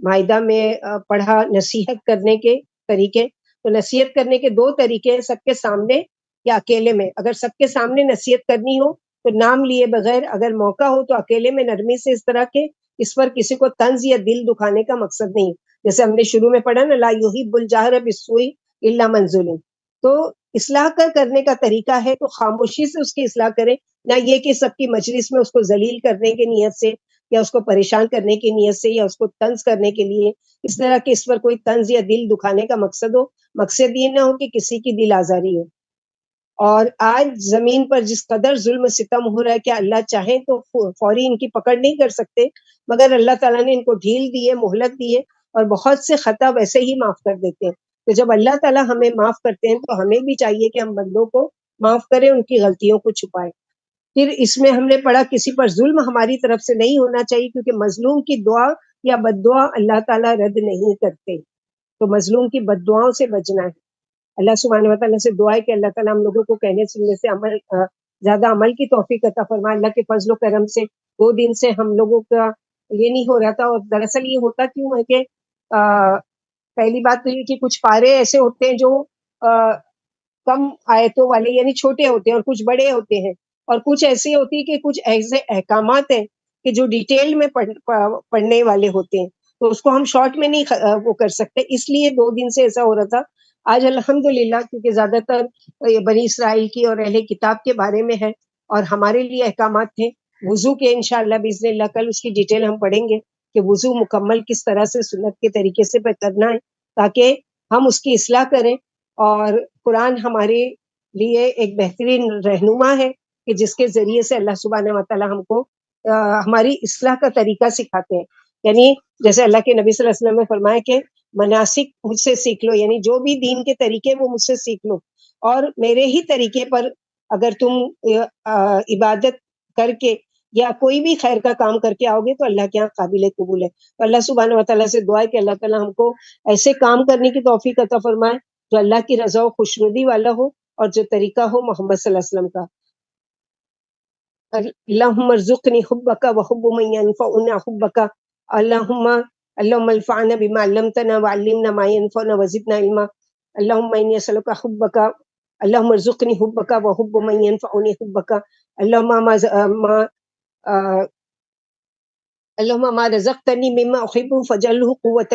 مائدہ میں پڑھا نصیحت کرنے کے طریقے، تو نصیحت کرنے کے دو طریقے ہیں، سب کے سامنے یا اکیلے میں. اگر سب کے سامنے نصیحت کرنی ہو تو نام لیے بغیر، اگر موقع ہو تو اکیلے میں نرمی سے اس طرح کے، اس پر کسی کو طنز یا دل دکھانے کا مقصد نہیں. جیسے ہم نے شروع میں پڑھا نا لا یحب الجہر بالسوء الا من ظلم. تو اصلاح کرنے کا طریقہ ہے تو خاموشی سے اس کی اصلاح کریں، نہ یہ کہ سب کی مجلس میں اس کو ذلیل کرنے کی نیت سے، یا اس کو پریشان کرنے کی نیت سے، یا اس کو طنز کرنے کے لیے، اس طرح کہ اس پر کوئی طنز یا دل دکھانے کا مقصد ہو. مقصد یہ نہ ہو کہ کسی کی دل آزاری ہو. اور آج زمین پر جس قدر ظلم و ستم ہو رہا ہے کہ اللہ چاہیں تو فوری ان کی پکڑ نہیں کر سکتے، مگر اللہ تعالیٰ نے ان کو ڈھیل دی ہے، مہلت دی ہے، اور بہت سے خطا ویسے ہی معاف کر دیتے ہیں. تو جب اللہ تعالیٰ ہمیں معاف کرتے ہیں تو ہمیں بھی چاہیے کہ ہم بندوں کو معاف کریں، ان کی غلطیوں کو چھپائیں. پھر اس میں ہم نے پڑھا کسی پر ظلم ہماری طرف سے نہیں ہونا چاہیے، کیونکہ مظلوم کی دعا یا بد دعا اللہ تعالیٰ رد نہیں کرتے. تو مظلوم کی بد دعاؤں سے بچنا ہے. اللہ سبحانہ و تعالیٰ سے دعا ہے کہ اللہ تعالیٰ ہم لوگوں کو کہنے سننے سے زیادہ عمل کی توفیق عطا فرمائے. اللہ کے فضل و کرم سے 2 دن سے ہم لوگوں کا یہ نہیں ہو رہا تھا. اور دراصل یہ ہوتا کیوں ہے کہ پہلی بات تو یہ کہ کچھ پارے ایسے ہوتے ہیں جو کم آیتوں والے یعنی چھوٹے ہوتے ہیں، اور کچھ بڑے ہوتے ہیں، اور کچھ ایسی ہوتی ہے کہ کچھ ایسے احکامات ہیں کہ جو ڈیٹیل میں پڑھنے والے ہوتے ہیں، تو اس کو ہم شارٹ میں نہیں وہ کر سکتے. اس لیے 2 دن سے ایسا ہو رہا تھا. آج الحمدللہ کیونکہ زیادہ تر بنی اسرائیل کی اور اہل کتاب کے بارے میں ہے، اور ہمارے لیے احکامات تھے وضو کے. انشاءاللہ باذن اللہ کل اس کی ڈیٹیل ہم پڑھیں گے کہ وضو مکمل کس طرح سے سنت کے طریقے سے کرنا ہے، تاکہ ہم اس کی اصلاح کریں. اور قرآن ہمارے لیے ایک بہترین رہنما ہے کہ جس کے ذریعے سے اللہ سبحانہ و تعالیٰ ہم کو ہماری اصلاح کا طریقہ سکھاتے ہیں. یعنی جیسے اللہ کے نبی صلی اللہ علیہ وسلم نے فرمایا کہ مناسک مجھ سے سیکھ لو، یعنی جو بھی دین کے طریقے وہ مجھ سے سیکھ لو، اور میرے ہی طریقے پر اگر تم عبادت کر کے یا کوئی بھی خیر کا کام کر کے آؤ گے تو اللہ کے یہاں قابل قبول ہے. تو اللہ سبحانہ و تعالیٰ سے دعا ہے کہ اللہ تعالیٰ ہم کو ایسے کام کرنے کی توفیق عطا فرمائے جو اللہ کی رضا و خوشنودی والا ہو، اور جو طریقہ ہو محمد صلی اللہ علیہ وسلم کا. اللہم ارزقنی حبک وحب من ینفعنا حبک. اللہم انفعنا بما علمتنا وعلمنا ما ينفعنا وزدنا علما. اللہم انی اسألک حبک. اللہم ارزقنی حبک وحب من ینفعنی حبک. اللہم ما رزقتنی مما احب فاجعلہ قوة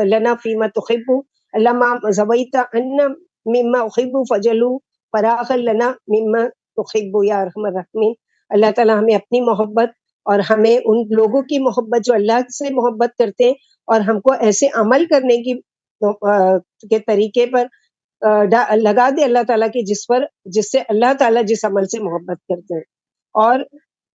لنا فیما تحب. اللہم زویت عنا مما احب فاجعلہ فراغا لنا مما تحب یا ارحم الراحمین. اللہ تعالیٰ ہمیں اپنی محبت اور ہمیں ان لوگوں کی محبت جو اللہ سے محبت کرتے ہیں، اور ہم کو ایسے عمل کرنے کی کے طریقے پر لگا دے اللہ تعالیٰ کے جس سے اللہ تعالیٰ جس عمل سے محبت کرتے ہیں. اور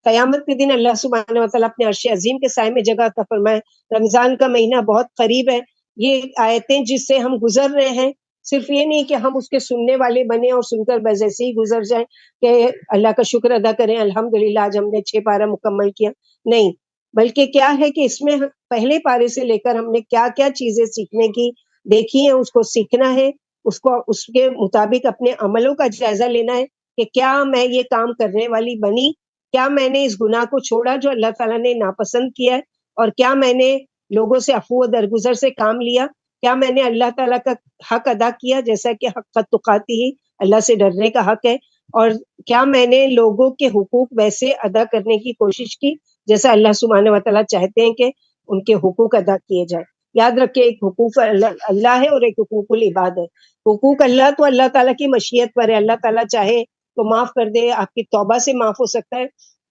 قیامت کے دن اللہ سبحانہ و تعالیٰ اپنے عرش عظیم کے سائے میں جگہ عطا فرمائے. رمضان کا مہینہ بہت قریب ہے. یہ آیتیں جس سے ہم گزر رہے ہیں صرف یہ نہیں کہ ہم اس کے سننے والے بنے اور سن کر بس ایسے ہی گزر جائیں کہ اللہ کا شکر ادا کریں الحمدللہ آج ہم نے 6 پارہ مکمل کیا. نہیں، بلکہ کیا ہے کہ اس میں پہلے پارے سے لے کر ہم نے کیا کیا چیزیں سیکھنے کی دیکھی ہیں اس کو سیکھنا ہے، اس کو اس کے مطابق اپنے عملوں کا جائزہ لینا ہے کہ کیا میں یہ کام کرنے والی بنی، کیا میں نے اس گناہ کو چھوڑا جو اللہ تعالیٰ نے ناپسند کیا ہے، اور کیا میں نے لوگوں سے عفو و درگزر سے کام لیا، کیا میں نے اللہ تعالیٰ کا حق ادا کیا جیسا کہ حق تقاتی ہی اللہ سے ڈرنے کا حق ہے، اور کیا میں نے لوگوں کے حقوق ویسے ادا کرنے کی کوشش کی جیسا اللہ سبحانہ و تعالیٰ چاہتے ہیں کہ ان کے حقوق ادا کیے جائیں. یاد رکھیں ایک حقوق اللہ ہے اور ایک حقوق العباد ہے. حقوق اللہ تو اللہ تعالیٰ کی مشیت پر ہے، اللہ تعالیٰ چاہے تو معاف کر دے، آپ کی توبہ سے معاف ہو سکتا ہے،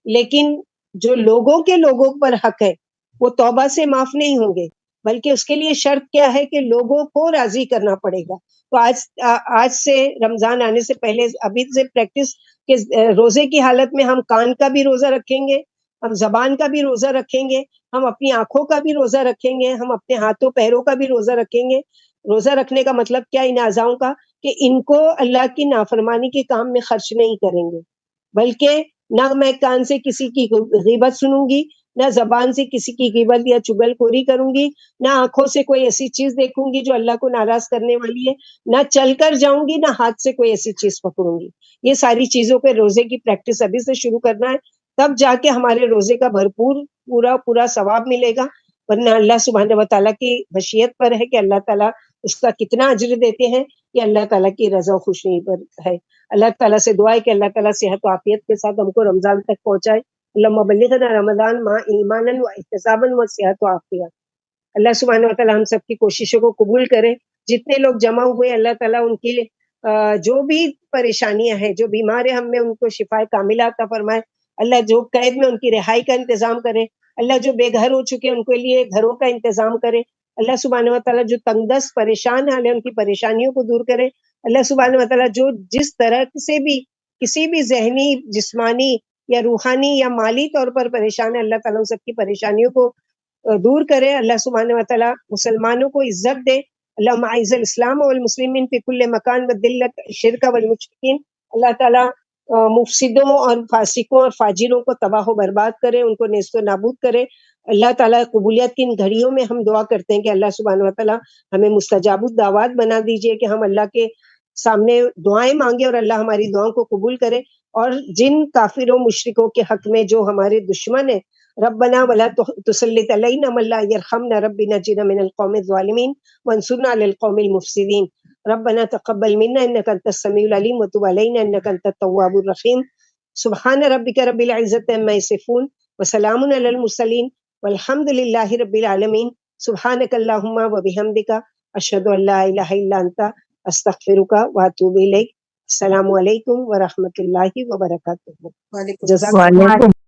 لیکن جو لوگوں کے لوگوں پر حق ہے وہ توبہ سے معاف نہیں ہوں گے، بلکہ اس کے لیے شرط کیا ہے کہ لوگوں کو راضی کرنا پڑے گا. تو آج سے رمضان آنے سے پہلے ابھی سے پریکٹس کہ روزے کی حالت میں ہم کان کا بھی روزہ رکھیں گے، ہم زبان کا بھی روزہ رکھیں گے، ہم اپنی آنکھوں کا بھی روزہ رکھیں گے، ہم اپنے ہاتھوں پیروں کا بھی روزہ رکھیں گے. روزہ رکھنے کا مطلب کیا ان اعضاؤں کا کہ ان کو اللہ کی نافرمانی کے کام میں خرچ نہیں کریں گے، بلکہ نہ میں کان سے کسی کی غیبت سنوں گی، نہ زبان سے کسی کی غیبت یا چگل خوری کروں گی، نہ آنکھوں سے کوئی ایسی چیز دیکھوں گی جو اللہ کو ناراض کرنے والی ہے، نہ چل کر جاؤں گی، نہ ہاتھ سے کوئی ایسی چیز پکڑوں گی. یہ ساری چیزوں پہ روزے کی پریکٹس ابھی سے شروع کرنا ہے، تب جا کے ہمارے روزے کا بھرپور پورا ثواب ملے گا. ورنہ اللہ سبحانہ و تعالیٰ کی مشیت پر ہے کہ اللہ تعالیٰ اس کا کتنا اجر دیتے ہیں، یہ اللہ تعالیٰ کی رضا و خوشی پر ہے. اللہ تعالیٰ سے دعا ہے کہ اللہ تعالیٰ صحت و عافیت کے ساتھ ہم کو رمضان تک پہنچائے. اللہم بلغنا رمضان مع ایمانا و احتسابا و صحت و عافیہ. اللہ سبحانہ و تعالیٰ ہم سب کی کوششوں کو قبول کرے. جتنے لوگ جمع ہوئے اللہ تعالیٰ ان کی جو بھی پریشانیاں ہیں، جو بیمار ہیں، ہم میں ان کو شفا کاملہ عطا فرمائے. اللہ جو قید میں ان کی رہائی کا انتظام کرے. اللہ جو بے گھر ہو چکے ان کے لیے گھروں کا انتظام کرے. اللہ سبحانہ و تعالیٰ جو تنگ دست پریشان حال ہے ان کی پریشانیوں کو دور کرے. اللہ سبحانہ و تعالیٰ جو جس طرح سے بھی کسی بھی ذہنی، جسمانی یا روحانی یا مالی طور پر پریشان ہے، اللہ تعالیٰ ان سب کی پریشانیوں کو دور کرے. اللہ سبحانہ و تعالیٰ مسلمانوں کو عزت دے. اللہم اعز الاسلام والمسلمین فی کل مکان وذلت الشرک والمشرکین. اللہ تعالیٰ مفسدوں اور فاسقوں اور فاجروں کو تباہ و برباد کرے، ان کو نیست و نابود کرے. اللہ تعالیٰ قبولیت کی ان گھڑیوں میں ہم دعا کرتے ہیں کہ اللہ سبحانہ و تعالیٰ ہمیں مستجاب الدعوات بنا دیجئے کہ ہم اللہ کے سامنے دعائیں مانگے اور اللہ ہماری دعاؤں کو قبول کرے. اور جن کافروں مشرکوں کے حق میں جو ہمارے دشمن ہیں، ربنا ولا تسلط علینا من لا یرحمنا رب نجنا من القوم الظالمین وانصرنا علی القوم المفسدین. ربنا تقبل منا انك انت السميع العليم وتب علينا انك انت التواب الرحيم. سبحان ربك رب العزة عما يصفون وسلام على المرسلين والحمد لله رب العالمين. سبحانك اللهم وبحمدك اشهد ان لا اله الا انت استغفرك واتوب اليك. السلام علیکم ورحمۃ اللہ وبرکاتہ. وعلیکم